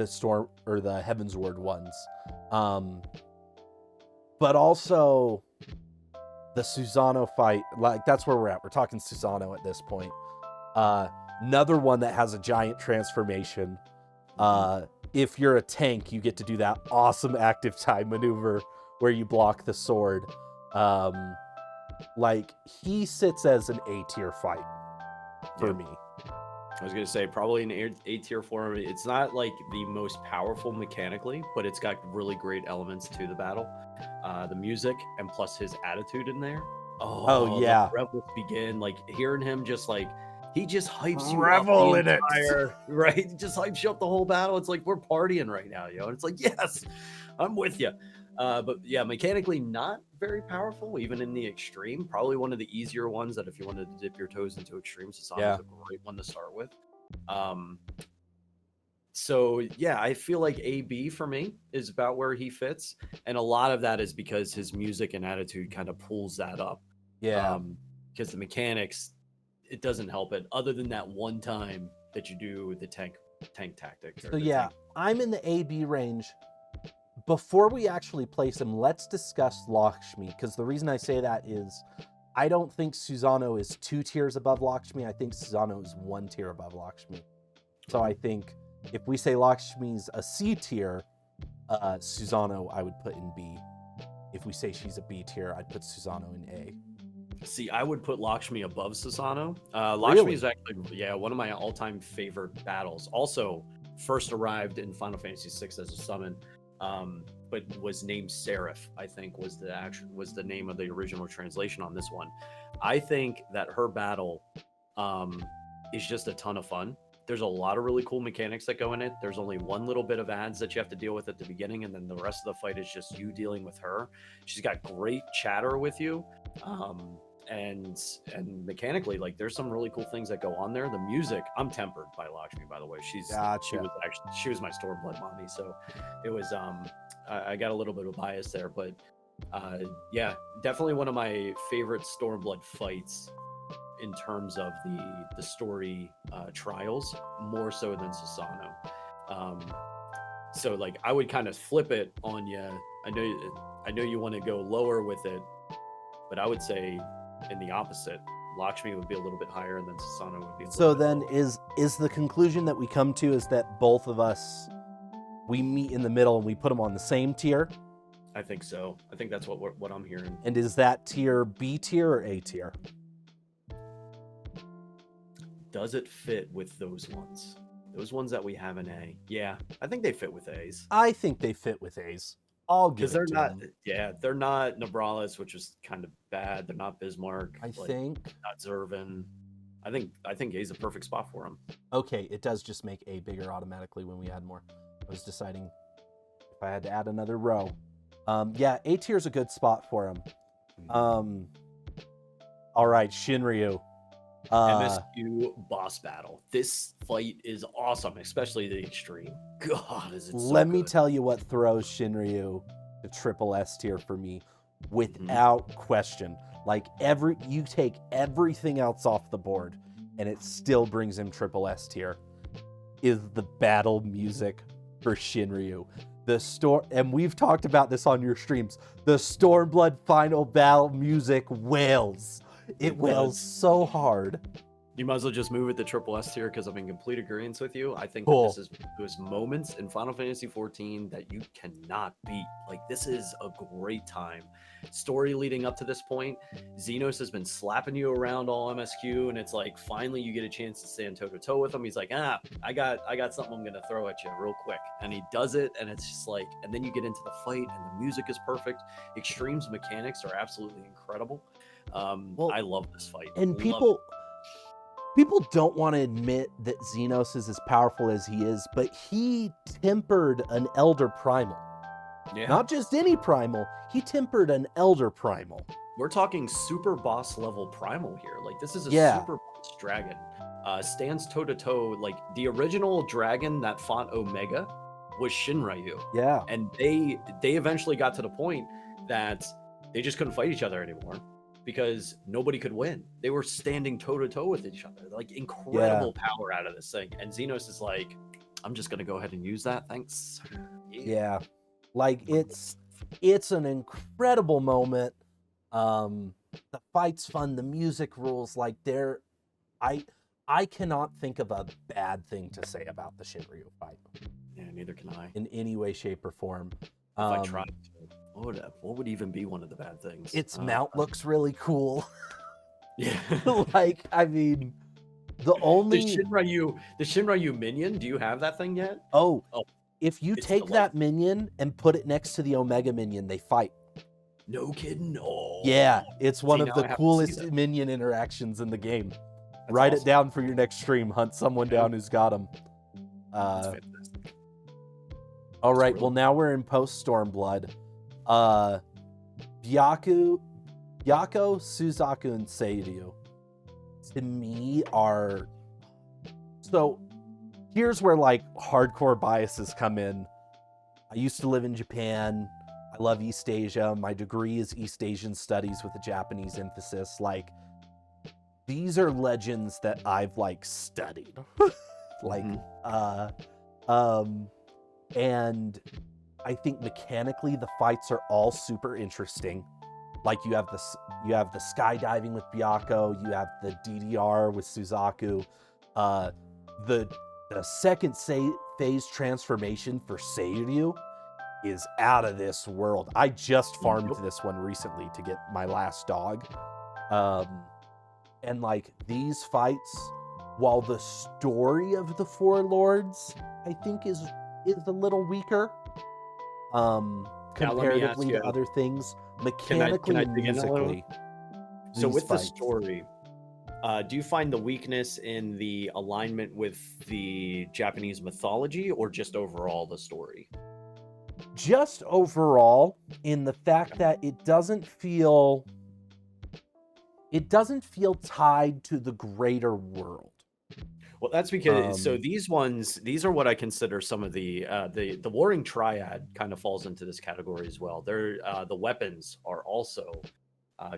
Storm or the Heavensward ones. But also the Susano fight, like that's where we're at. We're talking Susano at this point. Another one that has a giant transformation. If you're a tank, you get to do that awesome active time maneuver where you block the sword. Like, he sits as an A tier fight for me. I was going to say probably an A tier for him. It's not like the most powerful mechanically, but it's got really great elements to the battle. The music and plus his attitude in there. Oh yeah. The Rebels begin, like hearing him just like, he just hypes you Revel up in it. right? He just hypes you up the whole battle. It's like, we're partying right now, yo. And it's like, yes, I'm with you. But yeah, mechanically not very powerful, even in the extreme. Probably one of the easier ones that if you wanted to dip your toes into extremes, it's a great one to start with. So yeah, I feel like AB for me is about where he fits. And a lot of that is because his music and attitude kind of pulls that up. Yeah. Because the mechanics, it doesn't help it, other than that one time that you do the tank tactics. So yeah, I'm in the AB range. Before we actually place him, let's discuss Lakshmi, because the reason I say that is I don't think Susano is 2 tiers above Lakshmi. I think Susano is 1 tier above Lakshmi. So I think if we say Lakshmi's a C tier, Susano I would put in B. If we say she's a B tier, I'd put Susano in A. See, I would put Lakshmi above Susano. Lakshmi is actually, one of my all-time favorite battles. Also, first arrived in Final Fantasy VI as a summon, but was named Seraph, I think, was the name of the original translation on this one. I think that her battle is just a ton of fun. There's a lot of really cool mechanics that go in it. There's only one little bit of ads that you have to deal with at the beginning, and then the rest of the fight is just you dealing with her. She's got great chatter with you. And mechanically, like, there's some really cool things that go on there. The music, I'm tempered by Lakshmi, by the way. She was my Stormblood mommy, so it was I got a little bit of bias there, but yeah, definitely one of my favorite Stormblood fights in terms of the story trials, more so than Susano. So like, I would kind of flip it on you. I know you want to go lower with it, but I would say in the opposite, Lakshmi would be a little bit higher, and then Susano would be a little bit lower. is the conclusion that we come to is that both of us, we meet in the middle and we put them on the same tier? I think so. I think that's what I'm hearing. And is that tier B tier or A tier? Does it fit with those ones? Those ones that we have in A? Yeah, I think they fit with A's. I think they fit with A's. I'll give it to them. They're not Nabralis, which is kind of bad. They're not Bismarck. I think not Zervin. I think A's a perfect spot for them. Okay, it does just make A bigger automatically when we add more. I was deciding if I had to add another row. Yeah, A tier is a good spot for him. All right, Shinryu. MSQ boss battle. This fight is awesome, especially the extreme. God, is it so Let me good. tell you what throws Shinryu to triple S tier for me, without question. Like, you take everything else off the board, and it still brings him triple S tier, is the battle music for Shinryu. And we've talked about this on your streams. The Stormblood final battle music wails. It wails so hard. You might as well just move it to triple S tier, because I'm in complete agreement with you. I think Cool. that this is those moments in Final Fantasy XIV that you cannot beat. Like, this is a great time. Story leading up to this point, Xenos has been slapping you around all MSQ, and it's like, finally you get a chance to stand toe to toe with him. He's like, I got something I'm gonna throw at you real quick, and he does it, and it's just like, and then you get into the fight, and the music is perfect. Extreme's mechanics are absolutely incredible. I love this fight. And people don't want to admit that Xenos is as powerful as he is, but he tempered an Elder Primal. Yeah. Not just any primal, he tempered an elder primal. We're talking super boss level primal here. Like, this is a Yeah. super boss dragon. Stands toe to toe. Like, the original dragon that fought Omega was Shinryu. Yeah. And they eventually got to the point that they just couldn't fight each other anymore because nobody could win. They were standing toe to toe with each other. Like, incredible power out of this thing. And Xenos is like, I'm just gonna go ahead and use that. Thanks. Yeah. Like, it's an incredible moment. The fight's fun, the music rules. Like, I cannot think of a bad thing to say about the Shinryu fight. Yeah, neither can I. In any way, shape, or form. If I tried to, what would even be one of the bad things? Its mount looks really cool. Yeah. Like, I mean, the Shinryu minion, do you have that thing yet? Oh, if you take delightful. that minion and put it next to the Omega minion, they fight. No kidding. Oh. Yeah, it's one See, of now the I have to see coolest that. minion interactions in the game. That's Write it awesome. down for your next stream. Hunt someone down who's got them. That's fantastic. All right, really well, now we're in post Stormblood. Byaku, Suzaku, and Seiryu, to me, are... So, here's where, like, hardcore biases come in. I used to live in Japan. I love East Asia. My degree is East Asian Studies with a Japanese emphasis. Like, these are legends that I've, like, studied. Like, and I think mechanically the fights are all super interesting. Like, you have the skydiving with Byakko, you have the DDR with Suzaku, the second phase transformation for Seiryu is out of this world. I just farmed this one recently to get my last dog. And like, these fights, while the story of the Four Lords, I think is a little weaker, comparatively to other things, mechanically can I and dig in a little? musically. So with fights. the story, do you find the weakness in the alignment with the Japanese mythology, or just overall the story? Just overall, in the fact that it doesn't feel tied to the greater world. Well, that's because these are what I consider some of the Warring Triad kind of falls into this category as well. They're the weapons are also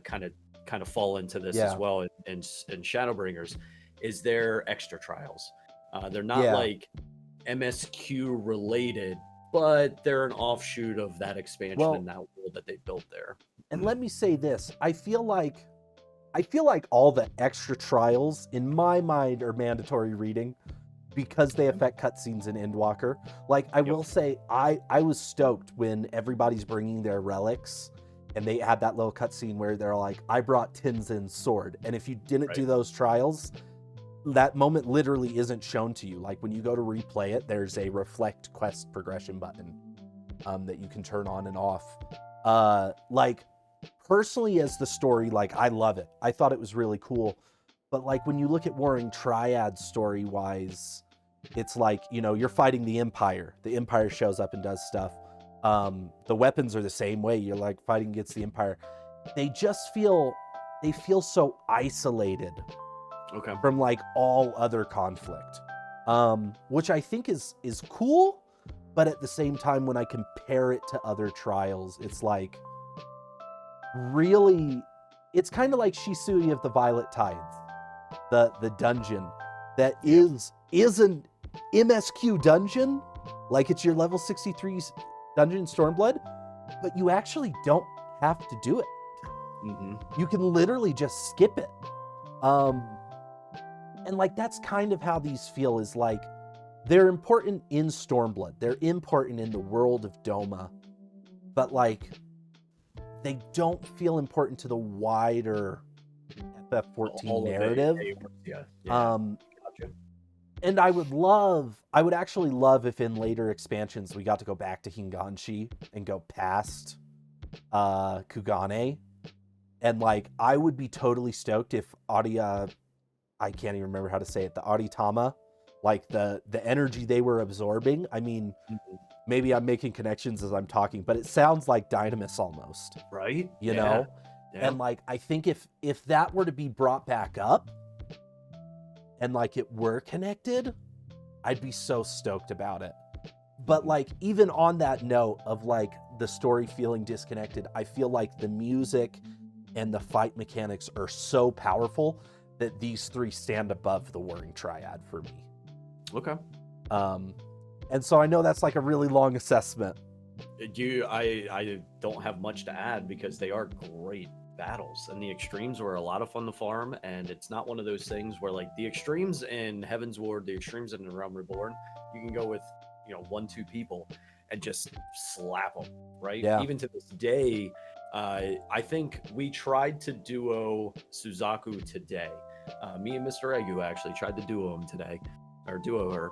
kind of fall into this as well. And Shadowbringers is their extra trials. They're not like MSQ related, but they're an offshoot of that expansion and that world that they built there. And let me say this: I feel like all the extra trials, in my mind, are mandatory reading because they affect cutscenes in Endwalker. Like, I will say, I was stoked when everybody's bringing their relics, and they had that little cutscene where they're like, I brought Tenzin's sword. And if you didn't do those trials, that moment literally isn't shown to you. Like, when you go to replay it, there's a reflect quest progression button that you can turn on and off. Like, personally, as the story, like, I love it. I thought it was really cool. But like, when you look at Warring Triad story-wise, it's like, you know, you're fighting the Empire. The Empire shows up and does stuff. The weapons are the same way. You're like fighting against the Empire. They feel so isolated from like all other conflict, which I think is cool. But at the same time, when I compare it to other trials, it's like, really, it's kind of like Shisui of the Violet Tides, the dungeon that is an MSQ dungeon, like it's your level 63 dungeon Stormblood, but you actually don't have to do it. You can literally just skip it. And like, that's kind of how these feel, is like, they're important in Stormblood, they're important in the world of Doma, but like, they don't feel important to the wider FF14 narrative. And I would actually love if in later expansions we got to go back to Hinganshi and go past Kugane. And like, I would be totally stoked if I can't even remember how to say it, the Aritama, like the energy they were absorbing. I mean, maybe I'm making connections as I'm talking, but it sounds like Dynamis almost, Right? you know? Yeah. And like, I think if that were to be brought back up and like it were connected, I'd be so stoked about it. But like, even on that note of like the story feeling disconnected, I feel like the music and the fight mechanics are so powerful that these three stand above the Warring Triad for me. Okay. And so I know that's like a really long assessment. I don't have much to add because they are great battles, and the extremes were a lot of fun to farm, and it's not one of those things where like the extremes in Heaven's Ward, the extremes in the Realm Reborn, you can go with 1-2 people and just slap them, right? Yeah. Even to this day, I think we tried to duo Suzaku today. Me and Mr. Egu actually tried to duo him today, or duo her,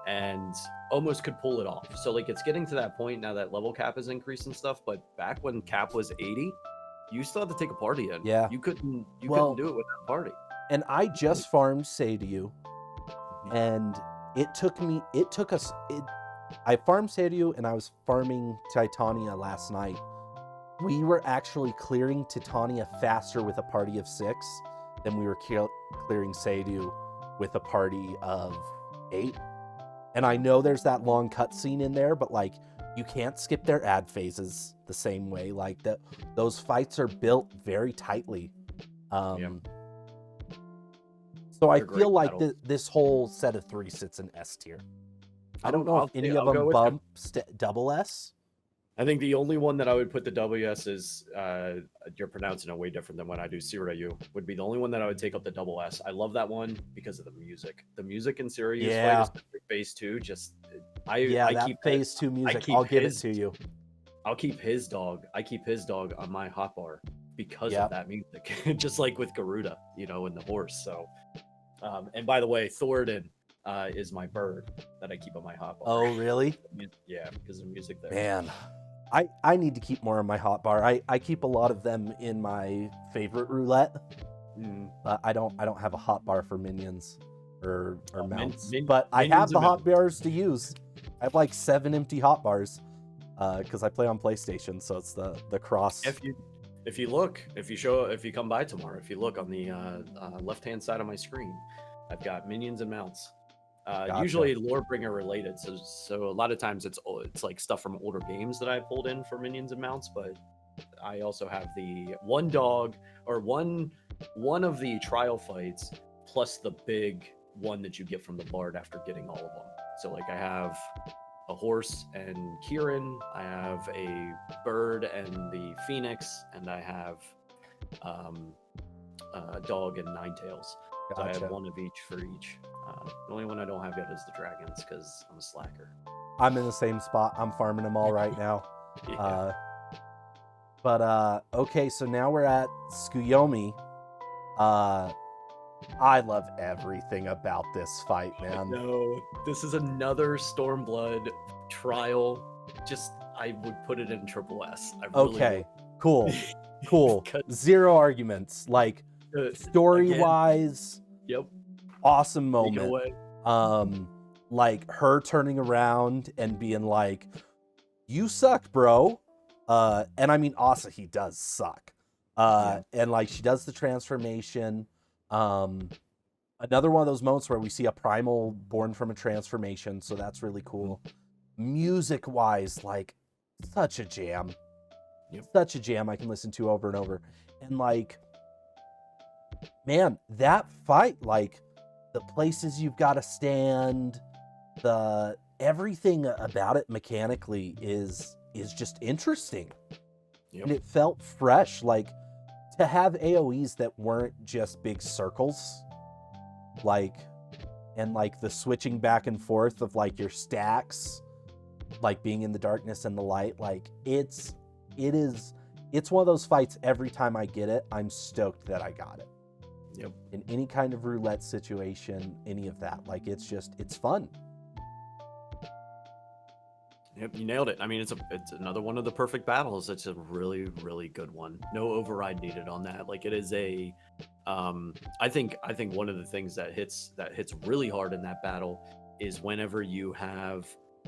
and almost could pull it off. So like, it's getting to that point now that level cap is increased and stuff, but back when cap was 80, you still had to take a party in. Yeah. You couldn't do it with that party. And I just farmed Seiryu, and I farmed Seiryu and I was farming Titania last night. We were actually clearing Titania faster with a party of 6 than we were clearing Seiryu with a party of 8. And I know there's that long cutscene in there, but like, you can't skip their ad phases the same way. Like those fights are built very tightly. So I feel like this whole set of 3 sits in S tier. I don't know if any of them bump double S. I think the only one that I would put the WS is, you're pronouncing it way different than when I do Siryu, would be the only one that I would take up the double S. I love that one because of the music. The music in Siryu's fight is phase 2. I keep phase 2 music. I'll give it to you. I'll keep his dog. I keep his dog on my hotbar because of that music. Just like with Garuda, and the horse. So, and by the way, Thoradin is my bird that I keep on my hotbar. Oh, really? Yeah, because of the music there. Man, I need to keep more on my hotbar. I keep a lot of them in my favorite roulette. I don't have a hotbar for minions or mounts, but I have the hotbars to use. I have like 7 empty hotbars because I play on PlayStation, so it's the cross. If you come by tomorrow, if you look on the left-hand side of my screen, I've got minions and mounts. Gotcha. Usually Lorebringer related, so a lot of times it's like stuff from older games that I pulled in for minions and mounts, but I also have the one dog or one of the trial fights plus the big one that you get from the bard after getting all of them. So like, I have a horse and Kieran, I have a bird and the phoenix, and I have a dog and Ninetails. So I have one of each for each. The only one I don't have yet is the dragons because I'm a slacker. I'm in the same spot. I'm farming them all right now. Okay, so now we're at Tsukuyomi. I love everything about this fight, man. No, this is another Stormblood trial. I would put it in triple S. Okay, cool. Zero arguments. Like, story-wise, yep, awesome moment. Like her turning around and being like, "You suck, bro." And I mean, Asahi does suck. And like, she does the transformation. Another one of those moments where we see a primal born from a transformation, so that's really cool. Music wise, like, such a jam. Such a jam I can listen to over and over. And like, man, that fight, like, the places you've got to stand, everything about it mechanically is just interesting. And it felt fresh. Like, to have AoEs that weren't just big circles, like, and like the switching back and forth of like your stacks, like being in the darkness and the light, like it's one of those fights. Every time I get it, I'm stoked that I got it. In any kind of roulette situation, any of that, like, it's fun. Yep, you nailed it. I mean, it's another one of the perfect battles. It's a really, really good one. No override needed on that. Like, it is I think one of the things that hits really hard in that battle is whenever you have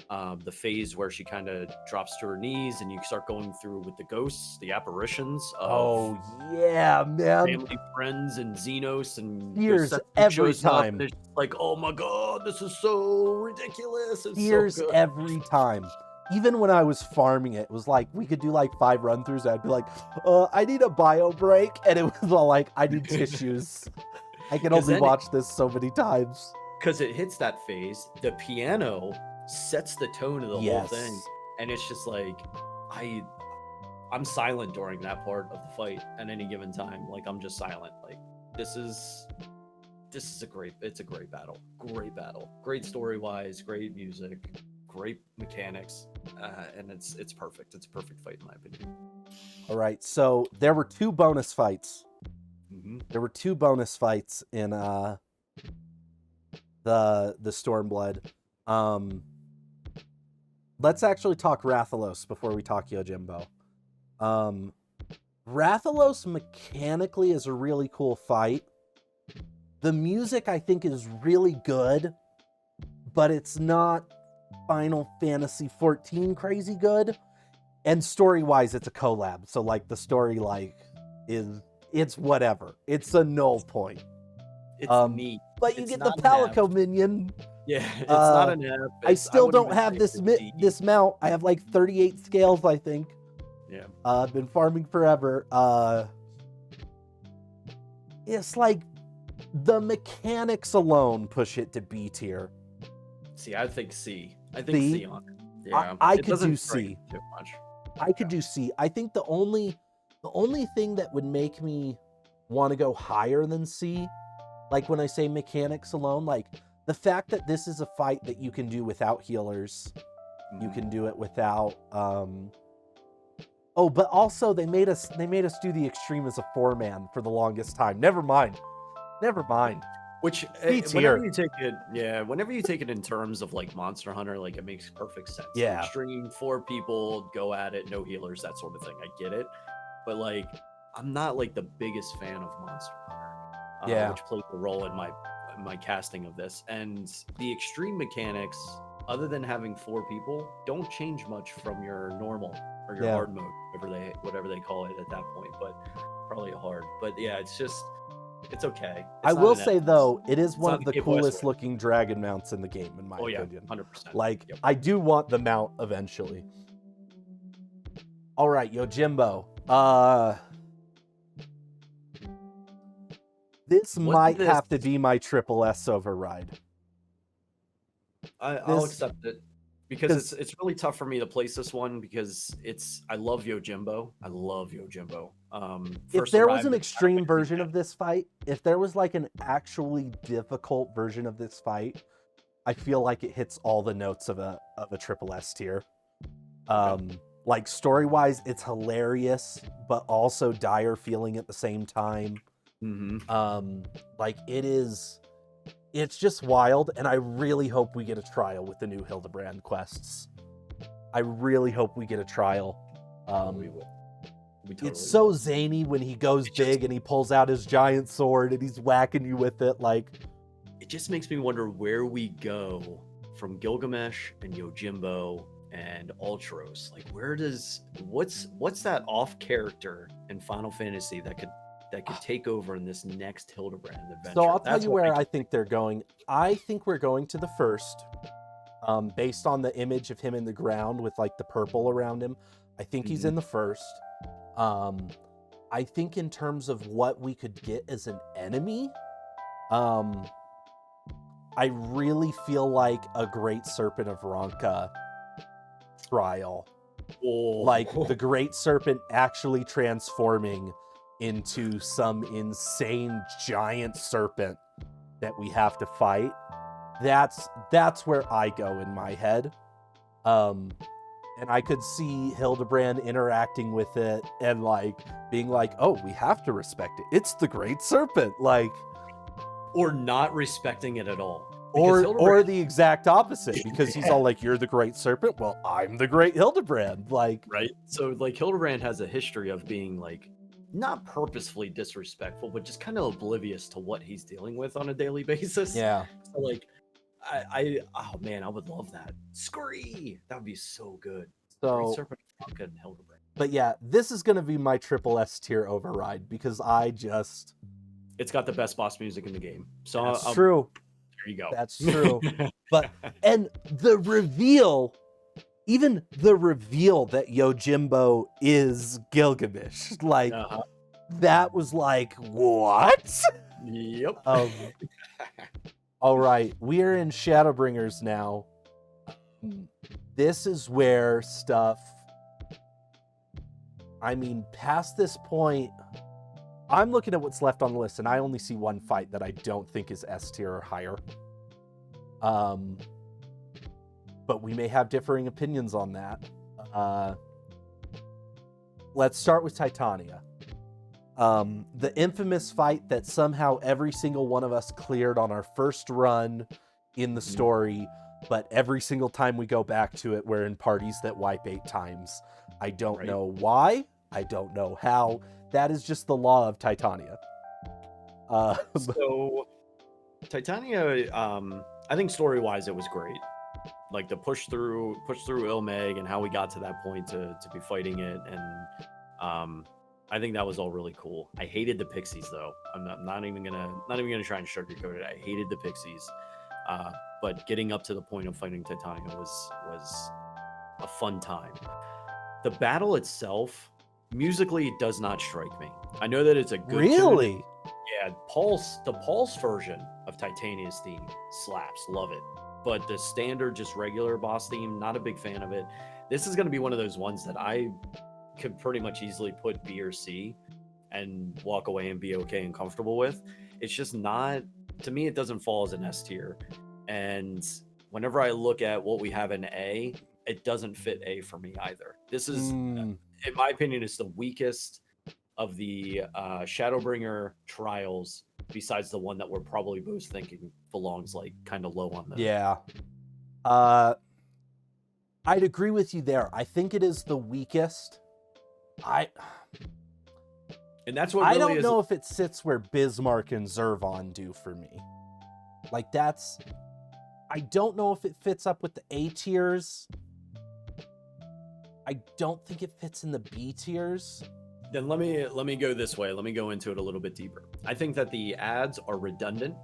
the phase where she kind of drops to her knees and you start going through with the ghosts, the apparitions of Oh yeah, man. family, friends, and Xenos, and Tears Ghost every shows up, time. and it's like, oh my god, this is so ridiculous. It's Tears so good. every time. Even when I was farming it was like we could do like 5 run-throughs. I'd be like, I need a bio break, and it was all like, I need tissues. I can 'Cause only then watch this so many times. Because it hits that phase, the piano sets the tone of the whole thing, and it's just like I'm silent during that part of the fight at any given time. Like I'm just silent. Like this is a great battle. Great story wise, great music, great mechanics, and it's perfect. It's a perfect fight in my opinion. All right, so there were 2 bonus fights. Mm-hmm. There were 2 bonus fights in the Stormblood. Let's actually talk Rathalos before we talk Yojimbo. Rathalos mechanically is a really cool fight. The music I think is really good, but it's not Final Fantasy 14 crazy good. And story-wise, it's a collab, so like the story it's whatever. It's a null point. It's neat. But you It's get the not an Palico minion. Yeah, it's not an app. I still wouldn't don't even have say this it's a D. this mount. I have like 38 scales, I think. Yeah. I've been farming forever. It's like the mechanics alone push it to B tier. See, I think C. I think C on it. Yeah, I it could doesn't do strike C. too much. I could do C. I think the only thing that would make me want to go higher than C, like when I say mechanics alone, like the fact that this is a fight that you can do without healers. You can do it without but also they made us do the extreme as a 4-man for the longest time. Never mind. Which B whenever tier. you take it in terms of like Monster Hunter, like it makes perfect sense. Yeah. Extreme, 4 people go at it, no healers, that sort of thing. I get it, but like I'm not like the biggest fan of Monster Hunter, which plays a role in my casting of this. And the extreme mechanics, other than having 4 people, don't change much from your normal or your hard mode, whatever they call it at that point. But probably a hard. But yeah, it's okay. I will say though, it is one of the coolest looking dragon mounts in the game, in my opinion. 100%. Like, I do want the mount eventually. All right, Yojimbo. This might have to be my triple S override. I'll accept it. Because it's really tough for me to place this one because I love Yojimbo. If there was an extreme version of this fight, if there was like an actually difficult version of this fight, I feel like it hits all the notes of a triple S tier. Like story-wise, it's hilarious, but also dire feeling at the same time. Like it's just wild, and I really hope we get a trial with the new Hildebrand quests. I really hope we get a trial. We will. We totally it's so zany when he goes big and he pulls out his giant sword and he's whacking you with it. Like, it just makes me wonder where we go from Gilgamesh and Yojimbo and Ultros. Like, what's that off character in Final Fantasy that could take over in this next Hildebrand adventure? So I'll tell you where I think they're going. I think we're going to the first, based on the image of him in the ground with like the purple around him. I think he's in the first. I think in terms of what we could get as an enemy, I really feel like a Great Serpent of Ronka trial. Like the Great Serpent actually transforming into some insane giant serpent that we have to fight. That's where I go in my head. And I could see Hildebrand interacting with it and like being like, oh, we have to respect it. It's the Great Serpent. Like, or not respecting it at all. Or the exact opposite, because he's all like, you're the Great Serpent. Well, I'm the Great Hildebrand. Like, right. So like Hildebrand has a history of being like, not purposefully disrespectful, but just kind of oblivious to what he's dealing with on a daily basis. Yeah. So like, oh man, I would love that. Scree! That would be so good. So, Great Serpent of Uncut and Hildebrand. but yeah, this is going to be my triple S tier override because It's got the best boss music in the game. So that's true. there you go. That's true. But, and the reveal, even the reveal that Yojimbo is Gilgamesh, like, that was like, what? Yep. All right, we are in Shadowbringers now. This is where stuff, I mean, past this point, I'm looking at what's left on the list, and I only see one fight that I don't think is S tier or higher. But we may have differing opinions on that. Let's start with Titania. The infamous fight that somehow every single one of us cleared on our first run in the story, but every single time we go back to it, we're in parties that wipe 8 times. I don't know why. I don't know how. That is just the law of Titania. So, Titania, I think story-wise, it was great. Like the push through Ilmeg and how we got to that point to be fighting it, and I think that was all really cool. I hated the pixies though. I'm not even gonna try and sugarcoat it. I hated the pixies, but getting up to the point of fighting Titania was a fun time. The battle itself, musically, does not strike me. I know that it's a good Really? tune. Yeah, the Pulse version of Titania's theme slaps. Love it. But the standard, just regular boss theme, not a big fan of it. This is going to be one of those ones that I could pretty much easily put B or C and walk away and be okay and comfortable with. It's just not, to me, it doesn't fall as an S tier. And whenever I look at what we have in A, it doesn't fit A for me either. This is, in my opinion, is the weakest of the Shadowbringer trials, besides the one that we're probably both thinking belongs like kind of low on the. Yeah. I'd agree with you there. I think it is the weakest. And that's what I really don't know if it sits where Bismarck and Zervon do for me. Like I don't know if it fits up with the A tiers. I don't think it fits in the B tiers. Then let me go this way. Let me go into it a little bit deeper. I think that the ads are redundant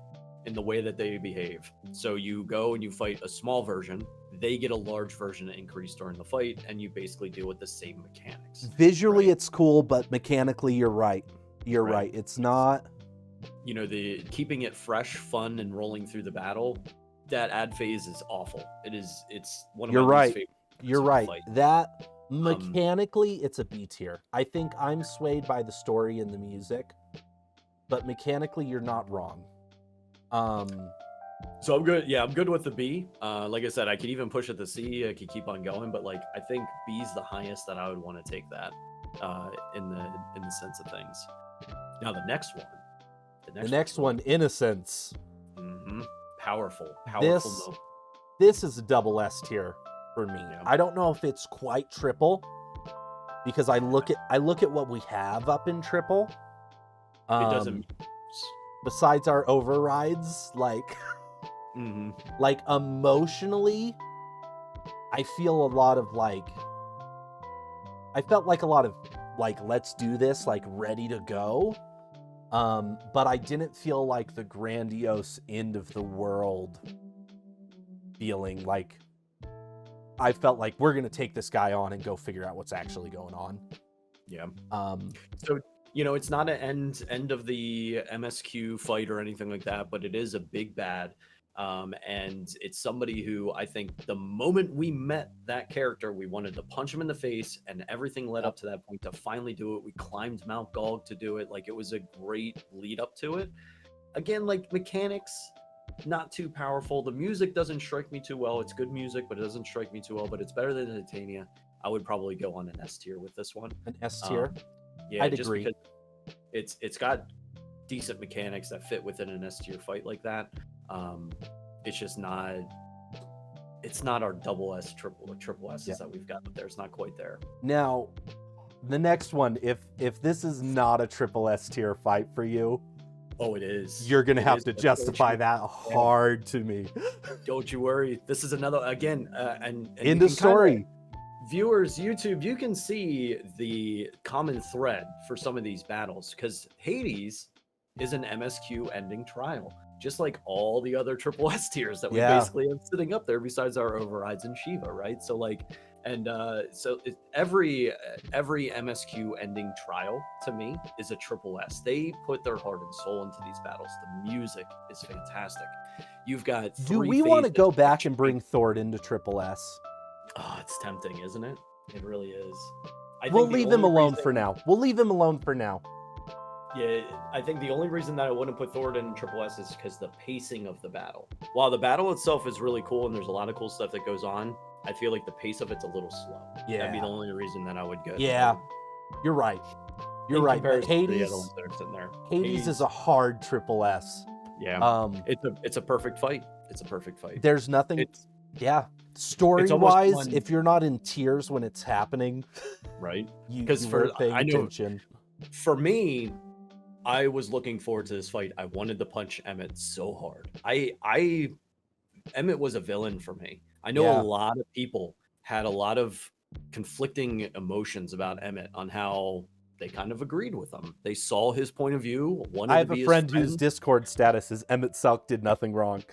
in the way that they behave. So you go and you fight a small version, they get a large version increase during the fight, and you basically deal with the same mechanics. Visually, it's cool, but mechanically, you're right. You're right. It's not. You know, the keeping it fresh, fun, and rolling through the battle. That ad phase is awful. It's one of my least favorite. You're right. That mechanically, it's a B tier. I think I'm swayed by the story and the music, but mechanically, you're not wrong. So I'm good. Yeah, I'm good with the B. Like I said, I could even push it to C. I could keep on going, but like I think B's the highest that I would want to take that in the sense of things. Now the next one. The next one, Innocence. Mm-hmm. Powerful. This is a double S tier for me. Yeah. I don't know if it's quite triple because I look at what we have up in triple. It doesn't. Besides our overrides, like, like emotionally, I feel a lot of like. I felt like a lot of like, let's do this, like ready to go. But I didn't feel like the grandiose end of the world feeling. Like, I felt like we're gonna take this guy on and go figure out what's actually going on. Yeah. So, you know, it's not an end of the MSQ fight or anything like that, but it is a big bad. And it's somebody who I think the moment we met that character, we wanted to punch him in the face, and everything led up to that point to finally do it. We climbed Mount Gog to do it. Like, it was a great lead up to it. Again, like, mechanics, not too powerful. The music doesn't strike me too well. It's good music, but it doesn't strike me too well. But it's better than Titania. I would probably go on an S tier with this one. An S tier? Yeah, I'd just agree. Because it's got decent mechanics that fit within an S tier fight like that. It's just not. It's not our double S, triple S's that we've got up there. It's not quite there. Now, the next one, if this is not a triple S tier fight for you, Oh, it is. You're gonna It have is, to but justify that hard to me. don't you worry. This is another again, and In you the can kinda- story. viewers, YouTube, you can see the common thread for some of these battles because Hades is an MSQ ending trial, just like all the other triple S tiers that we Yeah. basically have sitting up there besides our overrides and Shiva, right? So like, and every MSQ ending trial to me is a triple S. They put their heart and soul into these battles. The music is fantastic. You've got Do three we want to phases go of back and change. bring Thord into Triple S? Oh, it's tempting, isn't it? It really is. We'll think the leave him only alone reason- for now. We'll leave him alone for now. Yeah, I think the only reason that I wouldn't put Thor in Triple S is because the pacing of the battle. While the battle itself is really cool and there's a lot of cool stuff that goes on, I feel like the pace of it's a little slow. Yeah. That'd be the only reason that I would go. Yeah. You're right. You're In right. But comparison to the Hades, other ones that are sitting there. Hades is a hard Triple S. Yeah. It's a perfect fight. It's a perfect fight. There's nothing. It's Story almost wise, one- if you're not in tears when it's happening, right. you 'Cause weren't paying I know- attention. For me, I was looking forward to this fight. I wanted to punch Emmett so hard. Emmett was a villain for me. I know Yeah. a lot of people had a lot of conflicting emotions about Emmett on how they kind of agreed with him. They saw his point of view. I have a friend whose Discord status is Emmett Selk did nothing wrong.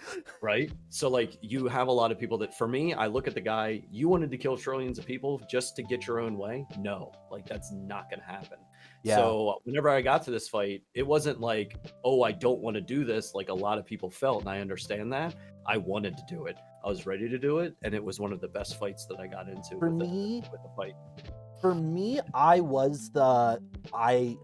right. So like you have a lot of people that for me, I look at the guy, you wanted to kill trillions of people just to get your own way. No, like that's not going to happen. Yeah. So whenever I got to this fight, it wasn't like, oh, I don't want to do this like a lot of people felt. And I understand that. I wanted to do it. I was ready to do it. And it was one of the best fights that I got into For with me, the fight. For me, I was the I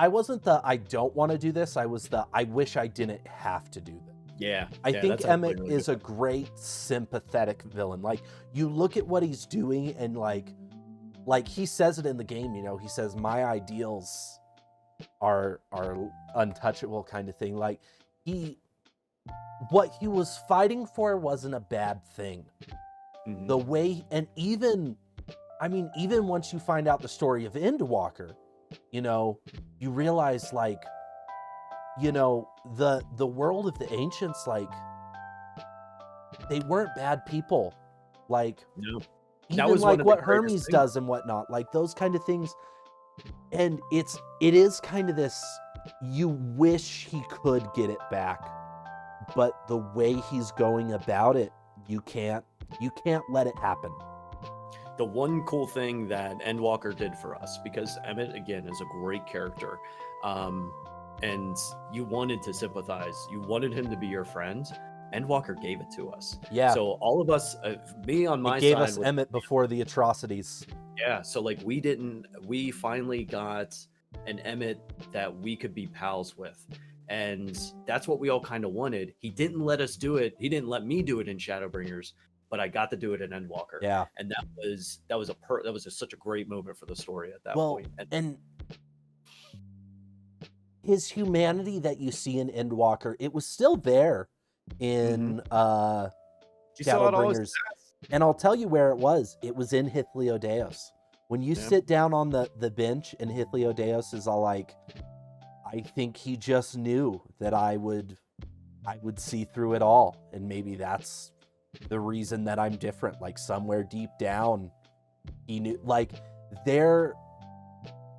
wasn't the I don't want to do this. I was the I wish I didn't have to do this. Yeah. I think that's actually Emmett really is good. a great sympathetic villain. Like you look at what he's doing and like he says it in the game, you know, he says my ideals are untouchable kind of thing. Like what he was fighting for wasn't a bad thing. Mhm. The way, and even once you find out the story of Endwalker, you know, you realize like, you know, the world of the ancients, like they weren't bad people. Like No. That even was one like of the what greatest Hermes things. does and whatnot, like those kind of things. And it is kind of this, you wish he could get it back, but the way he's going about it, you can't let it happen. The one cool thing that Endwalker did for us, because Emmett again is a great character, and you wanted to sympathize, you wanted him to be your friend. Endwalker gave it to us. Yeah. So all of us, me on my It gave side, us Emmett before the atrocities. yeah. So like we finally got an Emmett that we could be pals with. And that's what we all kind of wanted. He didn't let us do it. He didn't let me do it in Shadowbringers, but I got to do it in Endwalker. Yeah. And that was such a great moment for the story at that Well, point. and his humanity that you see in Endwalker, it was still there in you saw it all his Shadowbringers. And I'll tell you where it was. It was in Hythlodeos. When you Yeah. sit down on the bench and Hythlodeos is all like, I think he just knew that I would see through it all. And maybe that's the reason that I'm different. Like somewhere deep down, he knew, like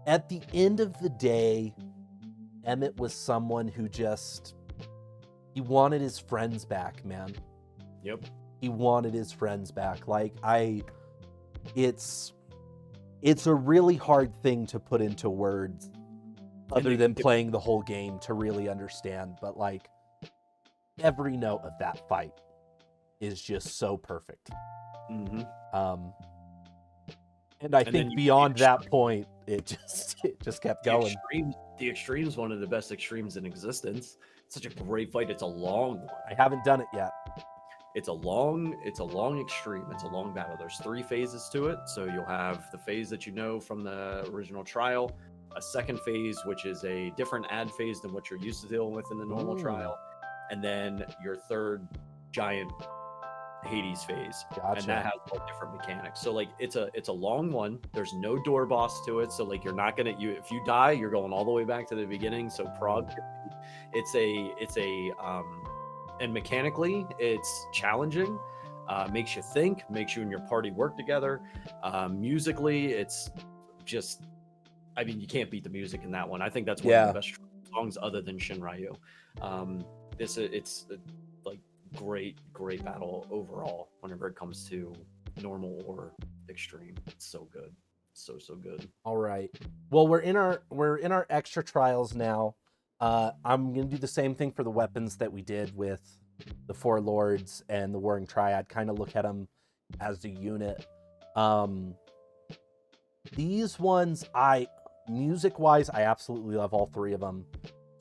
at the end of the day, Emmett was someone who he wanted his friends back, man. Yep. He wanted his friends back. Like it's a really hard thing to put into words other than playing the whole game to really understand. But like every note of that fight is just so perfect. Mm-hmm. And I And then think you- beyond that point, it just kept going. The extreme is one of the best extremes in existence. It's such a great fight. It's a long one. I haven't done it yet. It's a long extreme. It's a long battle. There's 3 phases to it. So you'll have the phase that you know from the original trial, a second phase, which is a different ad phase than what you're used to dealing with in the normal Ooh. trial, and then your third giant Hades phase, Gotcha. and that has all different mechanics. So like it's a long one. There's no door boss to it, so like you're not gonna if you die, you're going all the way back to the beginning. So Prague, it's a and mechanically it's challenging. Makes you think, makes you and your party work together. Musically, it's just, I mean, you can't beat the music in that one. I think that's one of the best songs other than Shinryu. It's like great battle overall whenever it comes to normal or extreme. It's so good, so good. All right. Well, we're in our extra trials now. I'm gonna do the same thing for the weapons that we did with the Four Lords and the Warring Triad. Kind of look at them as a unit. These ones, music-wise, I absolutely love all three of them.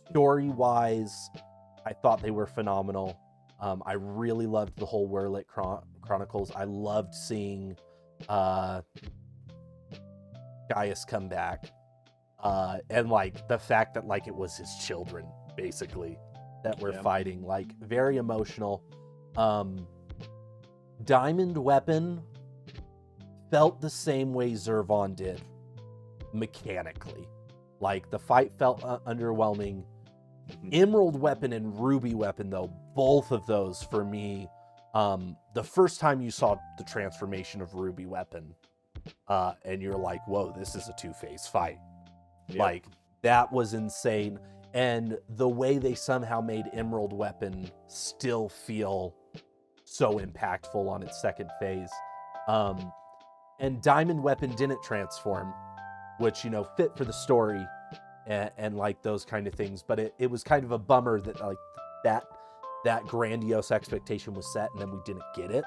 Story-wise, I thought they were phenomenal. I really loved the whole Werlit Chronicles. I loved seeing Gaius come back. And like the fact that like it was his children, basically, that we're fighting. Like, very emotional. Diamond Weapon felt the same way Zervon did, mechanically. Like, the fight felt underwhelming. Emerald Weapon and Ruby Weapon, though, both of those for me, the first time you saw the transformation of Ruby Weapon, and you're like, whoa, this is a two-phase fight. Like, that was insane. And the way they somehow made Emerald Weapon still feel so impactful on its second phase. And Diamond Weapon didn't transform, which, you know, fit for the story and like those kind of things. But it was kind of a bummer that like that grandiose expectation was set and then we didn't get it.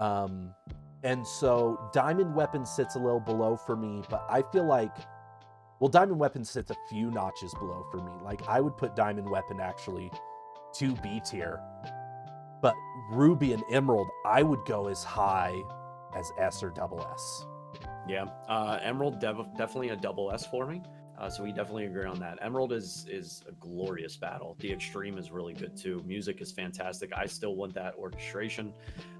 And so Diamond Weapon sits a little below for me, but I feel like, well, Diamond Weapon sits a few notches below for me. Like, I would put Diamond Weapon actually to B tier. But Ruby and Emerald, I would go as high as S or double S. Yeah, Emerald definitely a double S for me. So we definitely agree on that. Emerald is a glorious battle. The extreme is really good too. Music is fantastic. I still want that orchestration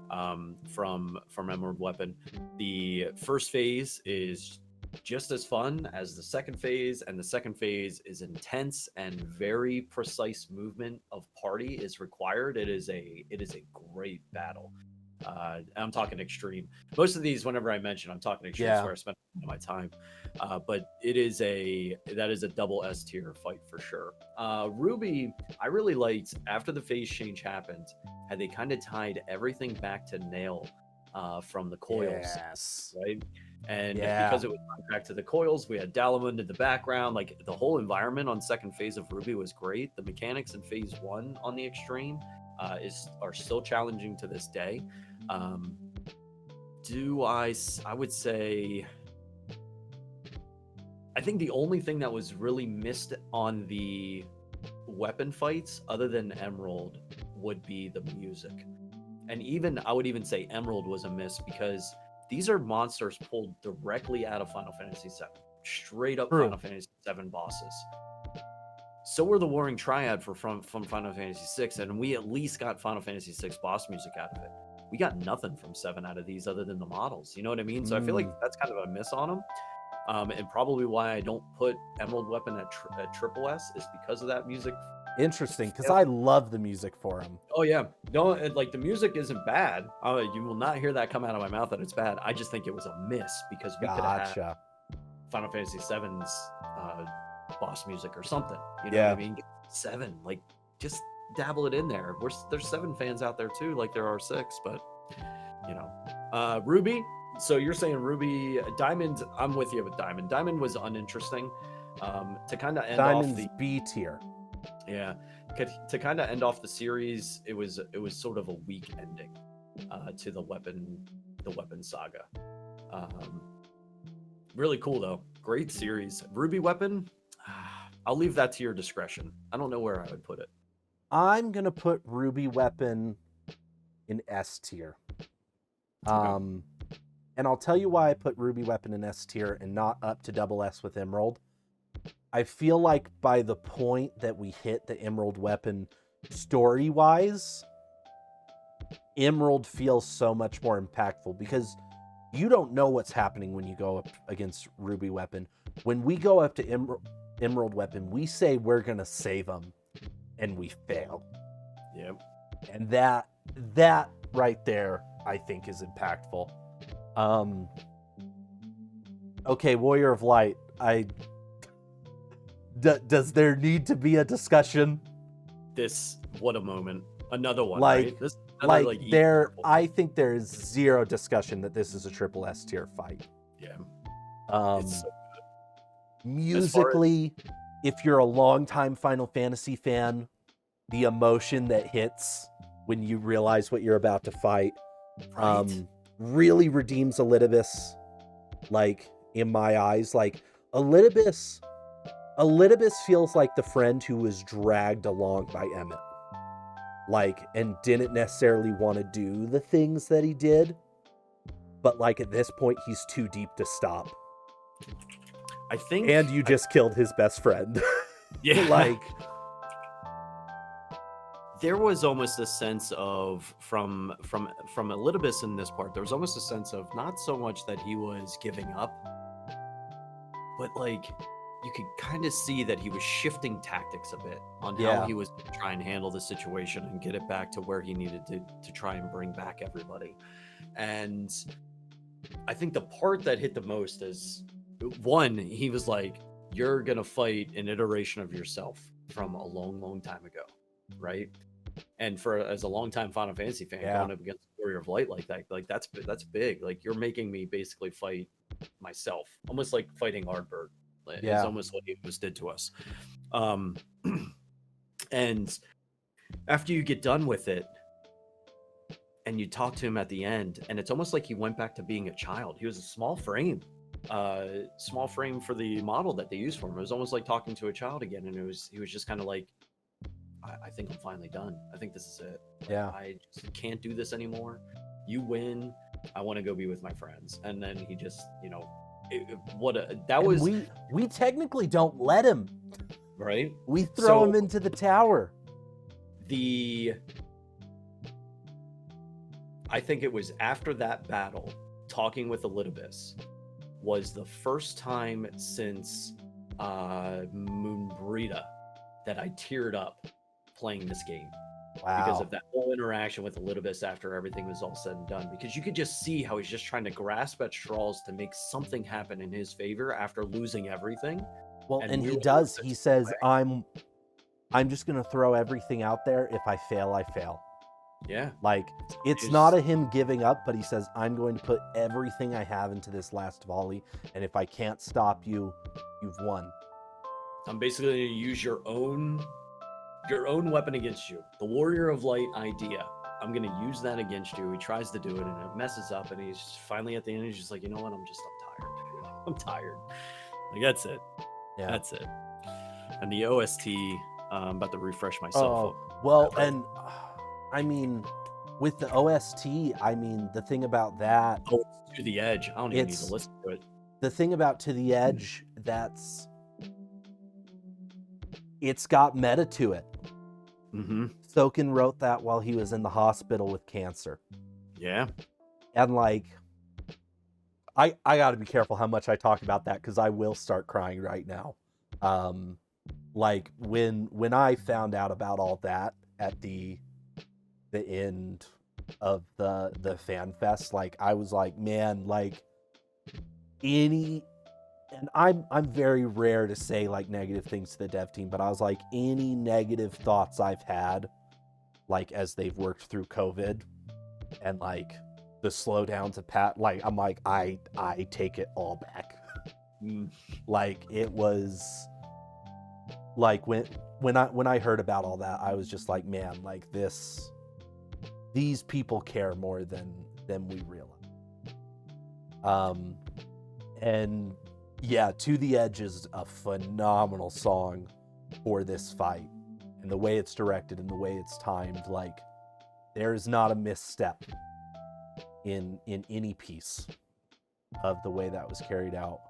from Emerald Weapon. The first phase is just as fun as the second phase, and the second phase is intense and very precise movement of party is required. It is a great battle. I'm talking extreme. Most of these, whenever I mention, I'm talking extreme, where I spend my time. But that is a double S tier fight for sure. Ruby, I really liked after the phase change happened, how they kind of tied everything back to Nail from the coils, right? And because it was back to the coils, we had Dalamund in the background. Like, the whole environment on second phase of Ruby was great. The mechanics in phase 1 on the extreme are still challenging to this day. I would say, I think the only thing that was really missed on the weapon fights, other than Emerald, would be the music. And even, I would even say Emerald was a miss, because these are monsters pulled directly out of Final Fantasy VII. Straight up Final Fantasy VII bosses. So were the Warring Triad from Final Fantasy VI, and we at least got Final Fantasy VI boss music out of it. We got nothing from 7 out of these other than the models. You know what I mean? So I feel like that's kind of a miss on them. And probably why I don't put Emerald Weapon at triple S is because of that music. Interesting, because I love the music for him. Oh yeah, no, like the music isn't bad. You will not hear that come out of my mouth that it's bad. I just think it was a miss, because we could have had Final Fantasy VII's boss music or something. You know what I mean? 7, like, just dabble it in there. There's 7 fans out there too, like there are 6, but you know, Ruby. So you're saying Ruby, Diamond? I'm with you with Diamond. Diamond was uninteresting. To kind of end Diamond's off the B tier. Yeah, to kind of end off the series, it was sort of a weak ending to the weapon saga. Really cool though, great series. Ruby Weapon, I'll leave that to your discretion. I don't know where I would put it. I'm gonna put Ruby Weapon in S tier. And I'll tell you why I put Ruby Weapon in S tier and not up to double S with Emerald. I feel like by the point that we hit the Emerald Weapon story-wise, Emerald feels so much more impactful because you don't know what's happening when you go up against Ruby Weapon. When we go up to Emerald Weapon, we say we're gonna save them, and we fail. Yep. And that right there, I think, is impactful. Okay, Warrior of Light. Does there need to be a discussion? What a moment. Another one, Like, right? This another, I think there is zero discussion that this is a triple S tier fight. Yeah. It's so musically, if you're a longtime Final Fantasy fan, the emotion that hits when you realize what you're about to fight, really redeems Elidibus. Like, in my eyes, like Elidibus feels like the friend who was dragged along by Emmett. Like, and didn't necessarily want to do the things that he did, but like at this point he's too deep to stop. I think, and you just killed his best friend. Yeah. Like, there was almost a sense of from Elidibus in this part, there was almost a sense of not so much that he was giving up, but like you could kind of see that he was shifting tactics a bit on how he was going to try and handle the situation and get it back to where he needed to try and bring back everybody. And I think the part that hit the most is, one, he was like, you're going to fight an iteration of yourself from a long, long time ago, right? And as a longtime Final Fantasy fan, going up against Warrior of Light like that, like that's big. Like, you're making me basically fight myself, almost like fighting Ardbert. It's almost what Amos did to us. And after you get done with it, and you talk to him at the end, and it's almost like he went back to being a child. He was a small frame for the model that they used for him. It was almost like talking to a child again, and he was just kind of like, I think I'm finally done. I think this is it. Like, I just can't do this anymore. You win. I want to go be with my friends. And then he just, we technically don't let him, right? We throw him into the tower. I think it was after that battle, talking with Elidibus was the first time since Moonbrita that I teared up playing this game. Wow. Because of that whole interaction with Elidibus after everything was all said and done. Because you could just see how he's just trying to grasp at straws to make something happen in his favor after losing everything. Well, and he does. He says, I'm just going to throw everything out there. If I fail, I fail. Yeah. Like, it's not a him giving up, but he says, I'm going to put everything I have into this last volley. And if I can't stop you, you've won. I'm basically going to use your own weapon against you. The Warrior of Light idea. I'm going to use that against you. He tries to do it and it messes up, and he's finally at the end, he's just like, you know what? I'm tired. I'm tired. Like, that's it. Yeah. That's it. And the OST, I'm about to refresh myself. Well, and I mean, with the OST, I mean, the thing about that... Oh, it's To the Edge. I don't even need to listen to it. The thing about To the Edge, it's got meta to it. Mm-hmm. Soken wrote that while he was in the hospital with cancer. Yeah. And like, I got to be careful how much I talk about that, because I will start crying right now. Like when I found out about all that at the end of the fan fest, like I was like, man, like and I'm very rare to say like negative things to the dev team, but I was like, any negative thoughts I've had, like as they've worked through COVID and like the slowdowns of Pat, like I'm like, I take it all back. Like it was like when I heard about all that, I was just like, man, like these people care more than we realize. And yeah, To the Edge is a phenomenal song for this fight, and the way it's directed and the way it's timed, like there is not a misstep in any piece of the way that was carried out.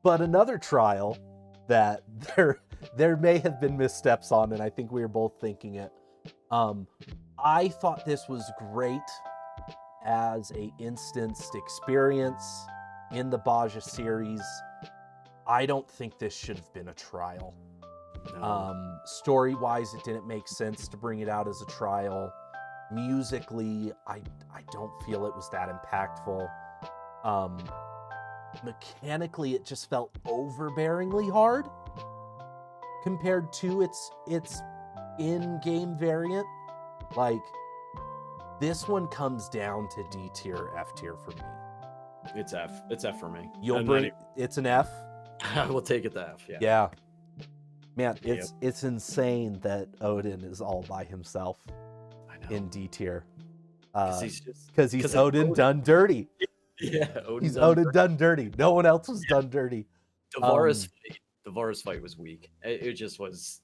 But another trial that there may have been missteps on, and I think we were both thinking it, I thought this was great as a instanced experience in the Baja series. I don't think this should have been a trial. No. Story-wise, it didn't make sense to bring it out as a trial. Musically, I don't feel it was that impactful. Mechanically, it just felt overbearingly hard compared to its in-game variant. Like, this one comes down to D tier, F tier for me. It's F. It's F for me. You'll bring it's an F. I will take it to F. Yeah. Yeah. Man, it's insane that Odin is all by himself in D tier. Because he's Odin done dirty. Yeah, he's Odin done dirty. No one else was done dirty. Devara's fight was weak. It just was,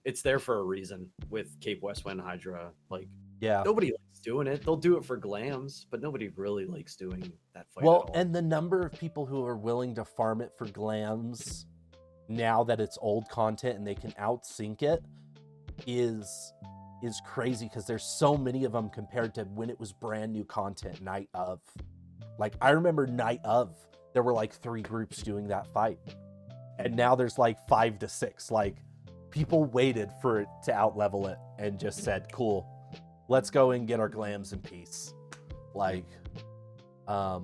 it's there for a reason with Cape Westwind Hydra. Like, nobody likes doing it. They'll do it for glams, but nobody really likes doing that fight. Well, at all. And the number of people who are willing to farm it for glams now that it's old content and they can outsync it is crazy, because there's so many of them compared to when it was brand new content night of. Like, I remember night of, there were like 3 groups doing that fight. And now there's like 5 to 6. Like, people waited for it to outlevel it and just said, cool, let's go and get our glams in peace. Like, now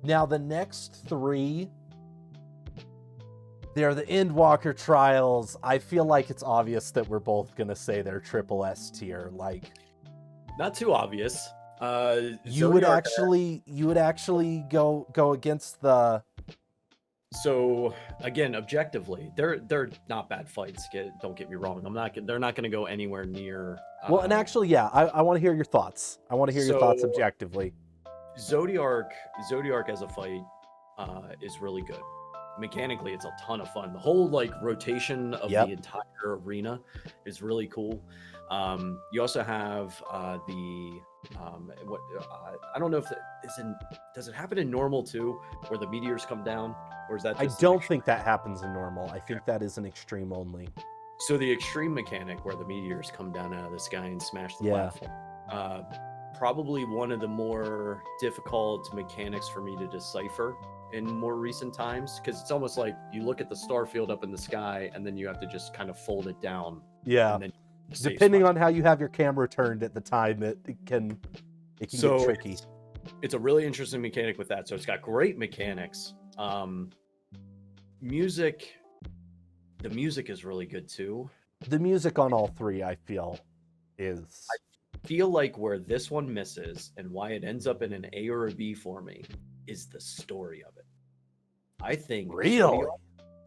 the next 3, they're the Endwalker trials. I feel like it's obvious that we're both going to say they're triple S tier. Like, not too obvious. You would actually go against the. So again, objectively, they're not bad fights. Don't get me wrong. They're not going to go anywhere near. Well, and actually, yeah, I want to hear your thoughts. I want to hear your thoughts objectively. Zodiark as a fight is really good. Mechanically, it's a ton of fun. The whole like rotation of the entire arena is really cool. You also have I don't know if does it happen in normal too, where the meteors come down, or is that I don't think that happens in normal. I think that is an extreme only. So the extreme mechanic where the meteors come down out of the sky and smash the platform, probably one of the more difficult mechanics for me to decipher in more recent times, because it's almost like you look at the star field up in the sky and then you have to just kind of fold it down. Yeah. Depending on how you have your camera turned at the time, it can get tricky. It's a really interesting mechanic with that. So it's got great mechanics. The music is really good too. The music on all 3, I feel, is. I feel like where this one misses and why it ends up in an A or a B for me is the story of it. I think. Really?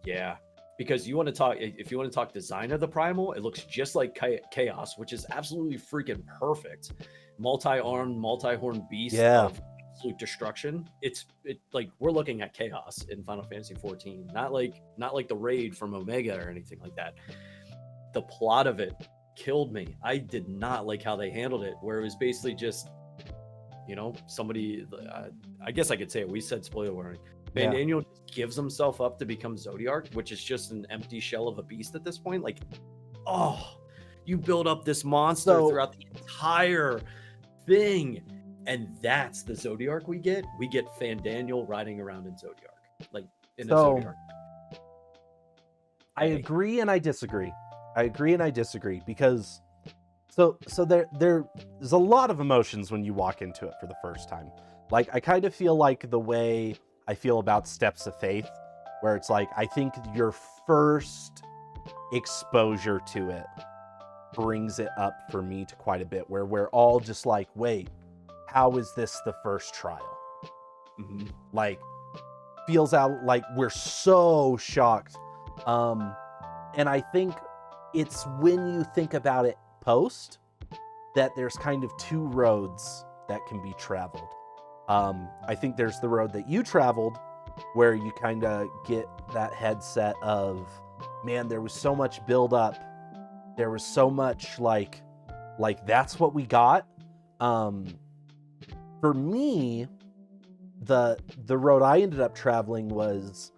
Yeah. Because if you want to talk design of the Primal, it looks just like Chaos, which is absolutely freaking perfect. Multi-armed, multi-horned beast of absolute destruction. It's like we're looking at Chaos in Final Fantasy XIV, not like the raid from Omega or anything like that. The plot of it killed me. I did not like how they handled it, where it was basically just, somebody. I guess I could say it. We said spoiler warning. Van Daniel just gives himself up to become Zodiark, which is just an empty shell of a beast at this point. Like, you build up this monster throughout the entire thing, and that's the Zodiark we get. We get Van Daniel riding around in Zodiark, like in a Zodiark. I agree and I disagree. Because so there's a lot of emotions when you walk into it for the first time. Like, I kind of feel like the way I feel about Steps of Faith, where it's like, I think your first exposure to it brings it up for me to quite a bit, where we're all just like, wait, how is this the first trial? Mm-hmm. Like, feels out like we're so shocked. And I think it's when you think about it post that there's kind of 2 roads that can be traveled. I think there's the road that you traveled, where you kind of get that headset of, man, there was so much build up. There was so much like that's what we got. For me, the road I ended up traveling was,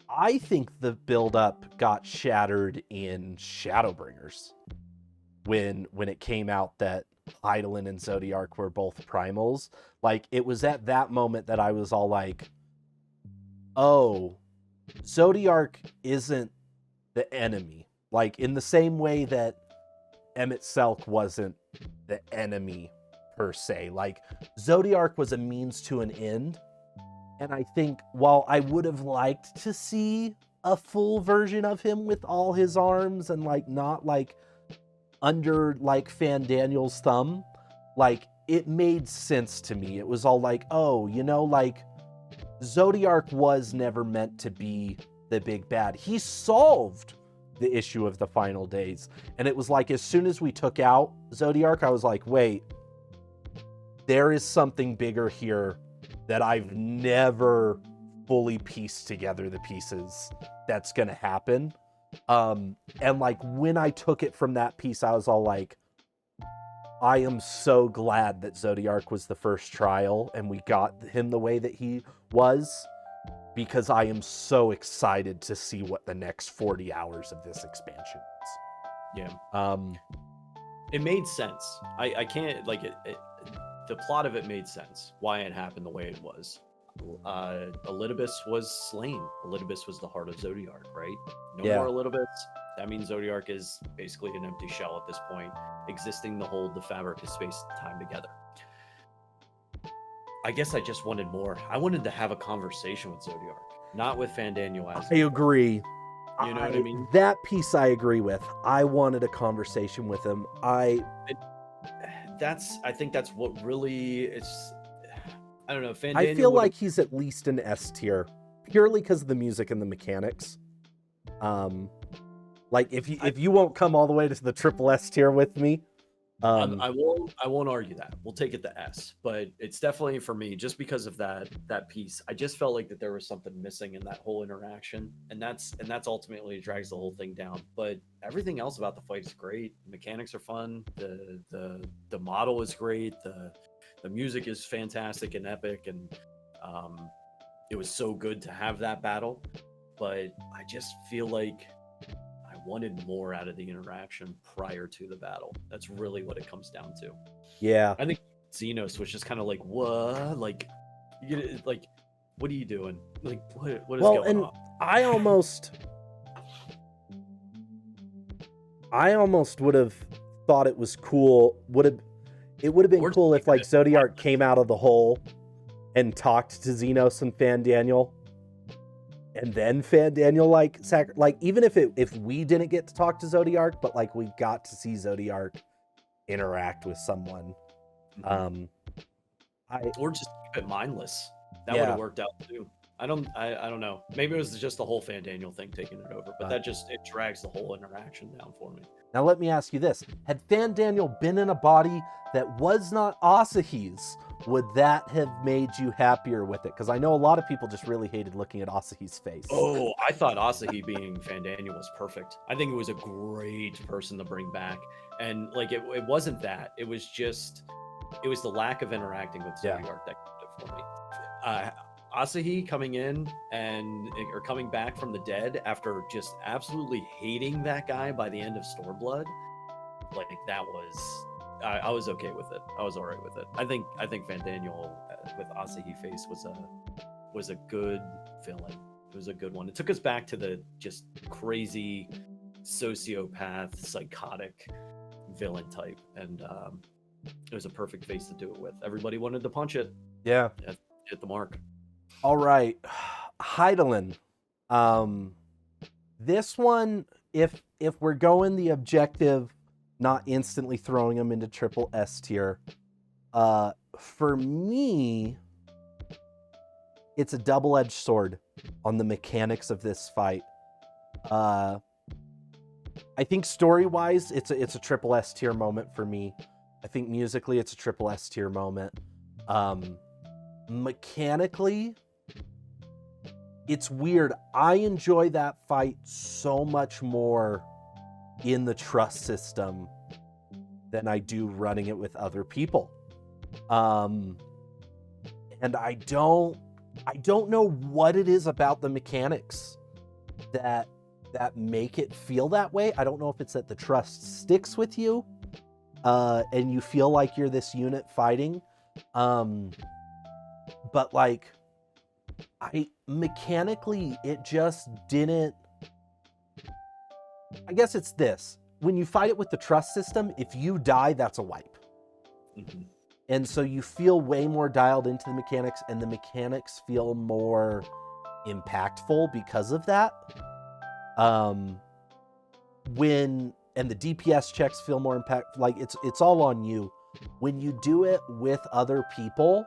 I think the build up got shattered in Shadowbringers. when it came out that Hydaelyn and Zodiark were both primals. Like, it was at that moment that I was all like, oh, Zodiark isn't the enemy. Like, in the same way that Emmett Selk wasn't the enemy per se. Like, Zodiark was a means to an end. And I think while I would have liked to see a full version of him with all his arms and like not like under like Fandaniel's thumb, like it made sense to me. It was all like, oh, you know, like Zodiark was never meant to be the big bad. He solved the issue of the final days. And it was like, as soon as we took out Zodiark, I was like, wait, there is something bigger here that I've never fully pieced together the pieces that's gonna happen. And like when I took it from that piece, I was all like, I am so glad that Zodiark was the first trial and we got him the way that he was, because I am so excited to see what the next 40 hours of this expansion is. Yeah. It made sense. I can't, like, the plot of it made sense, why it happened the way it was. Elidibus was slain. Elidibus was the heart of Zodiark, right? No more Elidibus. That means Zodiark is basically an empty shell at this point, existing to hold the fabric of space and time together. I guess I just wanted more. I wanted to have a conversation with Zodiark, not with Fandaniel as I agree. You know what I mean? That piece I agree with. I wanted a conversation with him. I think that's what really it's. I don't know. Fandaniel I feel like he's at least an S tier, purely because of the music and the mechanics. Like if you won't come all the way to the triple S tier with me, I won't argue that. We'll take it to S, but it's definitely for me just because of that piece. I just felt like that there was something missing in that whole interaction, and that's ultimately drags the whole thing down. But everything else about the fight is great. The mechanics are fun. The model is great. The music is fantastic and epic, and it was so good to have that battle. But I just feel like I wanted more out of the interaction prior to the battle. That's really what it comes down to. Yeah. I think Xenos was just kind of like, what? Like, you get it, like, what are you doing? Like, what is going on? I almost would have thought it was cool. It would have been cool if like Zodiark came out of the hole and talked to Xenos and Fandaniel. And then Fandaniel like even if we didn't get to talk to Zodiark, but like we got to see Zodiark interact with someone. Or just keep it mindless. That would have worked out too. I don't know. Maybe it was just the whole Fandaniel thing taking it over, but it drags the whole interaction down for me. Now let me ask you this. Had Fandaniel been in a body that was not Asahi's, would that have made you happier with it? Because I know a lot of people just really hated looking at Asahi's face. Oh, I thought Asahi being Fandaniel was perfect. I think it was a great person to bring back. And like it wasn't that. It was the lack of interacting with Zodiark that did it for me. Asahi coming in or coming back from the dead after just absolutely hating that guy by the end of Stormblood, like that was, I was okay with it. I was all right with it. I think Fandaniel with Asahi face was a good villain. It was a good one. It took us back to the just crazy sociopath, psychotic villain type, and it was a perfect face to do it with. Everybody wanted to punch it. Yeah, hit the mark. All right, Hydaelyn. This one, if we're going the objective, not instantly throwing them into triple S tier, for me, it's a double-edged sword on the mechanics of this fight. I think story-wise, it's a triple S tier moment for me. I think musically, it's a triple S tier moment. Mechanically, it's weird. I enjoy that fight so much more in the trust system than I do running it with other people. And I don't know what it is about the mechanics that that make it feel that way. I don't know if it's that the trust sticks with you, and you feel like you're this unit fighting. But like, mechanically, it just didn't. I guess it's this. When you fight it with the trust system, if you die, that's a wipe. Mhm. And so you feel way more dialed into the mechanics, and the mechanics feel more impactful because of that. And the DPS checks feel more impact. Like it's all on you. When you do it with other people,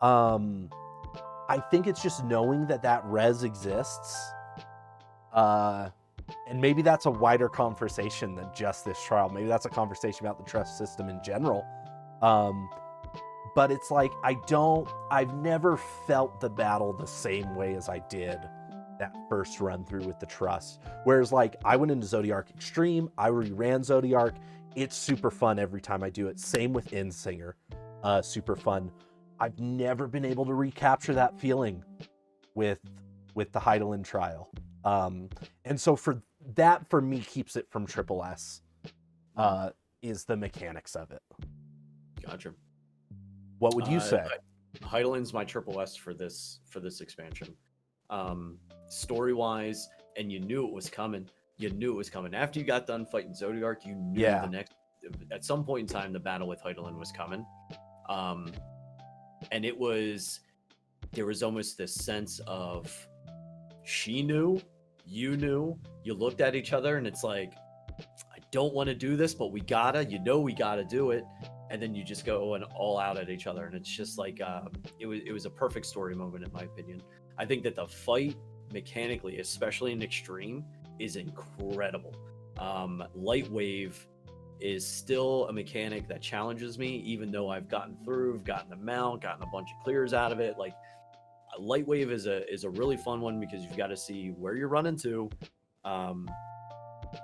I think it's just knowing that res exists. And maybe that's a wider conversation than just this trial. Maybe that's a conversation about the trust system in general. But it's like, I've never felt the battle the same way as I did that first run through with the trust. Whereas like, I went into Zodiark Extreme, I reran Zodiark. It's super fun every time I do it. Same with Insinger, super fun. I've never been able to recapture that feeling with the Hydaelyn trial. And so for me, keeps it from Triple S, is the mechanics of it. Gotcha. What would you say? Hydaelyn's my Triple S for this expansion. Story wise, and you knew it was coming. After you got done fighting Zodiark, you knew at some point in time the battle with Hydaelyn was coming. And there was almost this sense of, she knew, you knew, you looked at each other, and it's like, I don't want to do this, but we gotta do it. And then you just go and all out at each other, and it's just like, it was a perfect story moment in my opinion. I think that the fight mechanically, especially in Extreme, is incredible. Light Wave is still a mechanic that challenges me, even though I've gotten the mount, gotten a bunch of clears out of it. Like, Light Wave is a really fun one because you've got to see where you're running to.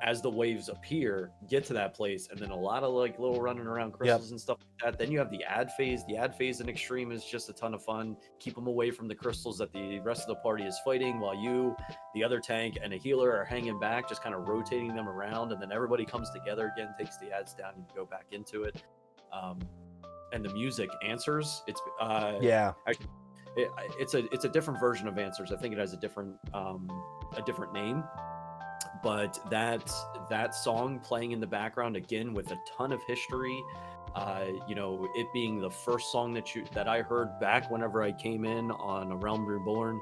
As the waves appear, get to that place, and then a lot of like little running around crystals and stuff like that. Then you have the ad phase. The ad phase in Extreme is just a ton of fun. Keep them away from the crystals that the rest of the party is fighting, while you, the other tank, and a healer are hanging back, just kind of rotating them around, and then everybody comes together again, takes the ads down, and you go back into it. And the music, Answers, it's it's a different version of Answers. I think it has a different name. But that song playing in the background, again with a ton of history, it being the first song that I heard back whenever I came in on A Realm Reborn.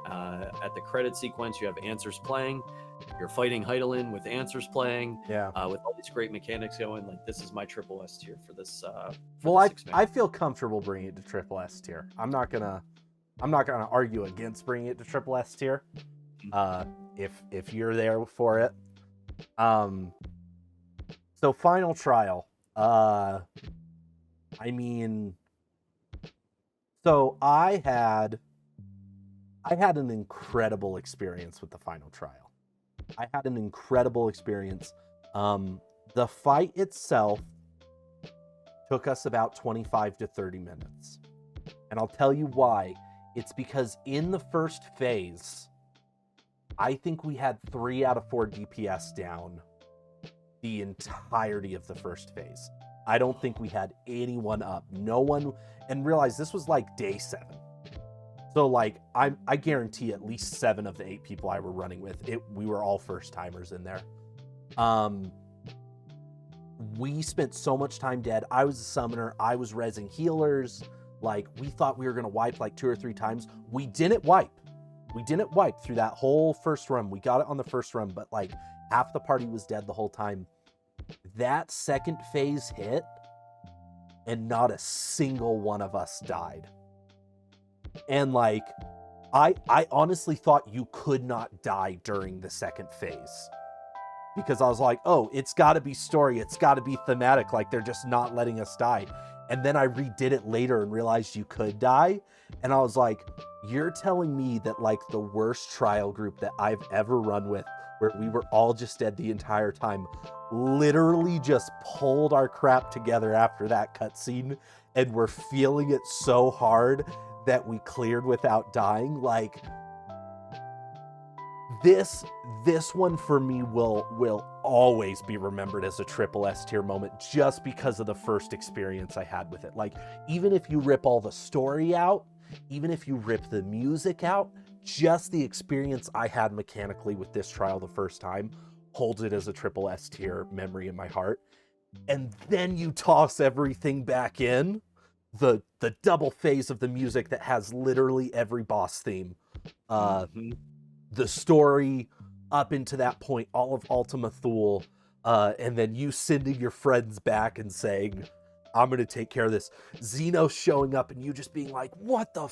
At the credit sequence, you have Answers playing. You're fighting Hydaelyn with Answers playing. Yeah. With all these great mechanics going, like, this is my Triple S tier for this. I feel comfortable bringing it to Triple S tier. I'm not gonna argue against bringing it to Triple S tier. If you're there for it. So final trial. So I had an incredible experience with the final trial. I had an incredible experience. The fight itself took us about 25 to 30 minutes. And I'll tell you why. It's because in the first phase, I think we had 3 out of 4 DPS down the entirety of the first phase. I don't think we had anyone up. No one, and realize this was like day 7. So like, I guarantee at least 7 of the 8 people I were running with, we were all first timers in there. We spent so much time dead. I was a summoner. I was rezzing healers. Like, we thought we were going to wipe like 2 or 3 times. We didn't wipe. We didn't wipe through that whole first run. We got it on the first run, but like half the party was dead the whole time. That second phase hit, and not a single one of us died. And like, I honestly thought you could not die during the second phase. Because I was like, oh, it's got to be story. It's got to be thematic. Like, they're just not letting us die. And then I redid it later and realized you could die. And I was like, you're telling me that like the worst trial group that I've ever run with, where we were all just dead the entire time, literally just pulled our crap together after that cutscene, and we're feeling it so hard that we cleared without dying. Like, this one for me will always be remembered as a triple S tier moment, just because of the first experience I had with it. Like, even if you rip all the story out, even if you rip the music out, just the experience I had mechanically with this trial the first time holds it as a triple S tier memory in my heart. And then you toss everything back in, the double phase of the music that has literally every boss theme, the story up into that point, all of Ultima Thule, and then you sending your friends back and saying, I'm going to take care of this. Xenos showing up and you just being like, what the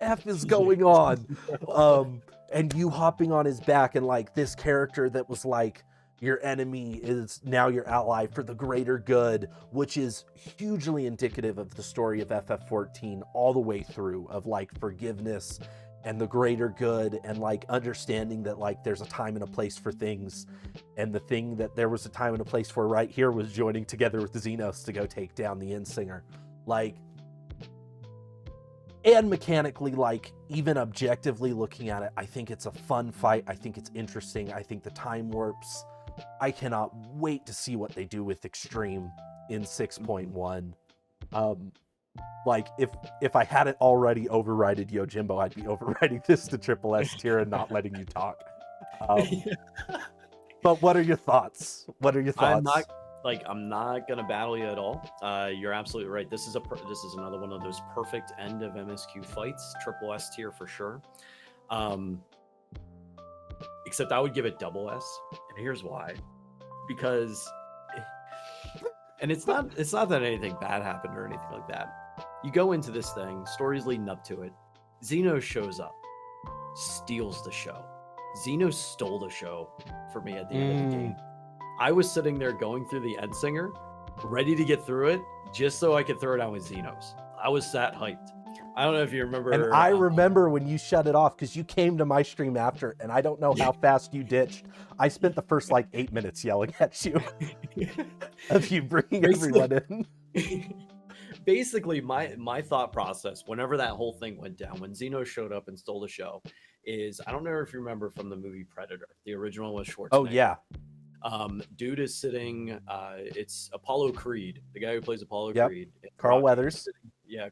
F is going on? And you hopping on his back, and like this character that was like your enemy is now your ally for the greater good, which is hugely indicative of the story of FF14 all the way through, of like forgiveness and the greater good, and like understanding that like there's a time and a place for things. And the thing that there was a time and a place for right here was joining together with the Xenos to go take down the Endsinger. Like, and mechanically, like, even objectively looking at it, I think it's a fun fight. I think it's interesting. I think the time warps, I cannot wait to see what they do with Extreme in 6.1. Like, if I hadn't already overrided Yojimbo, I'd be overriding this to triple S tier and not letting you talk. But what are your thoughts? What are your thoughts? I'm not gonna battle you at all. You're absolutely right. This is another one of those perfect end of MSQ fights. Triple S tier for sure. Except I would give it double S, and here's why. Because, and it's not that anything bad happened or anything like that. You go into this thing, story's leading up to it. Xenos shows up, steals the show. Xenos stole the show for me at the end of the game. I was sitting there going through the Endsinger, ready to get through it, just so I could throw it out with Xenos. I was that hyped. I don't know if you remember. And I remember when you shut it off, because you came to my stream after, and I don't know how fast you ditched. I spent the first like 8 minutes yelling at you of you bringing everyone in. Basically, my thought process, whenever that whole thing went down, when Xenos showed up and stole the show, is, I don't know if you remember from the movie Predator, the original was Schwarzenegger. Oh yeah. Dude is sitting, it's Apollo Creed, the guy who plays Apollo Creed. Carl Weathers.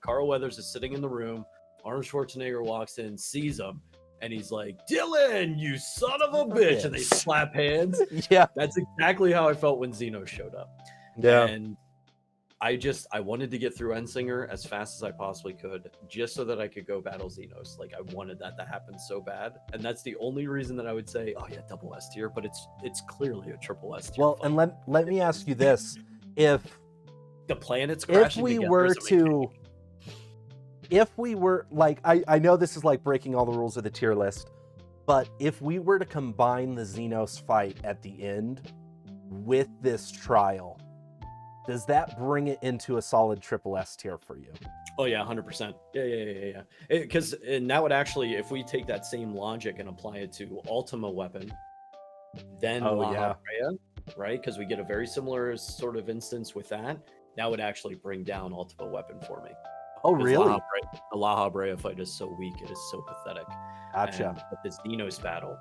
Carl Weathers is sitting in the room. Arnold Schwarzenegger walks in, sees him, and he's like, Dylan, you son of a bitch. And they slap hands. Yeah. That's exactly how I felt when Xenos showed up. Yeah. And I wanted to get through Endsinger as fast as I possibly could, just so that I could go battle Xenos. Like, I wanted that to happen so bad, and that's the only reason that I would say, oh yeah, double S tier. But it's clearly a triple S tier. Well, fight. And let me ask you this: if the planets crashing if we were like, I know this is like breaking all the rules of the tier list, but if we were to combine the Xenos fight at the end with this trial, does that bring it into a solid triple S tier for you? Oh yeah, 100%. Yeah. Because that would actually, if we take that same logic and apply it to Ultima Weapon, then La Habrea, right? Because we get a very similar sort of instance with that. That would actually bring down Ultima Weapon for me. Oh really? The La Habrea fight is so weak; it is so pathetic. Gotcha. But the Xenos battle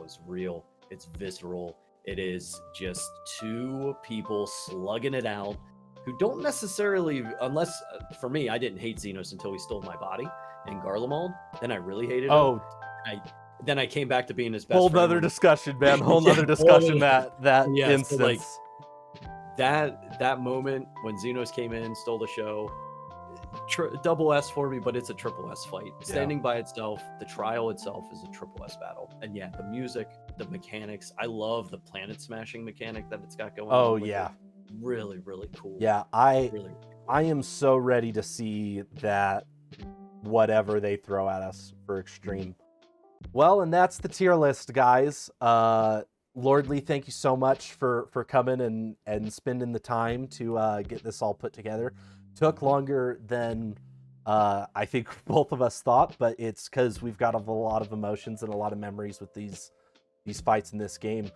is real. It's visceral. It is just two people slugging it out who don't necessarily, unless, for me, I didn't hate Xenos until he stole my body in Garlemald. Then I really hated him. Then I came back to being his best friend. Whole nother discussion, man. Whole nother discussion, that instance. So like, that moment when Xenos came in, stole the show, double S for me, but it's a triple S fight. Standing by itself, the trial itself is a triple S battle. And yeah, the music, the mechanics, I love the planet smashing mechanic that it's got going on. Oh yeah. Really, really cool. Yeah, I am so ready to see that whatever they throw at us for Extreme. Well, and that's the tier list, guys. Lordly, thank you so much for coming and spending the time to get this all put together. Took longer than I think both of us thought, but it's because we've got a lot of emotions and a lot of memories with these fights in this game.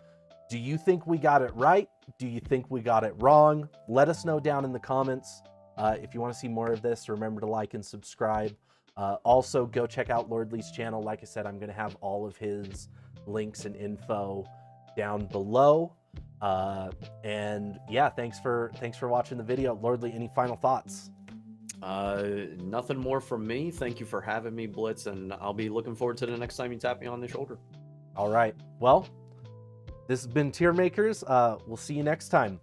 Do you think we got it right? Do you think we got it wrong? Let us know down in the comments. If you want to see more of this, remember to like and subscribe. Also, go check out Lordly's channel. Like I said, I'm going to have all of his links and info down below. And yeah, thanks for watching the video. Lordly, any final thoughts? Nothing more from me. Thank you for having me, Blitz, and I'll be looking forward to the next time you tap me on the shoulder. All right. Well, this has been Tiermakers. We'll see you next time.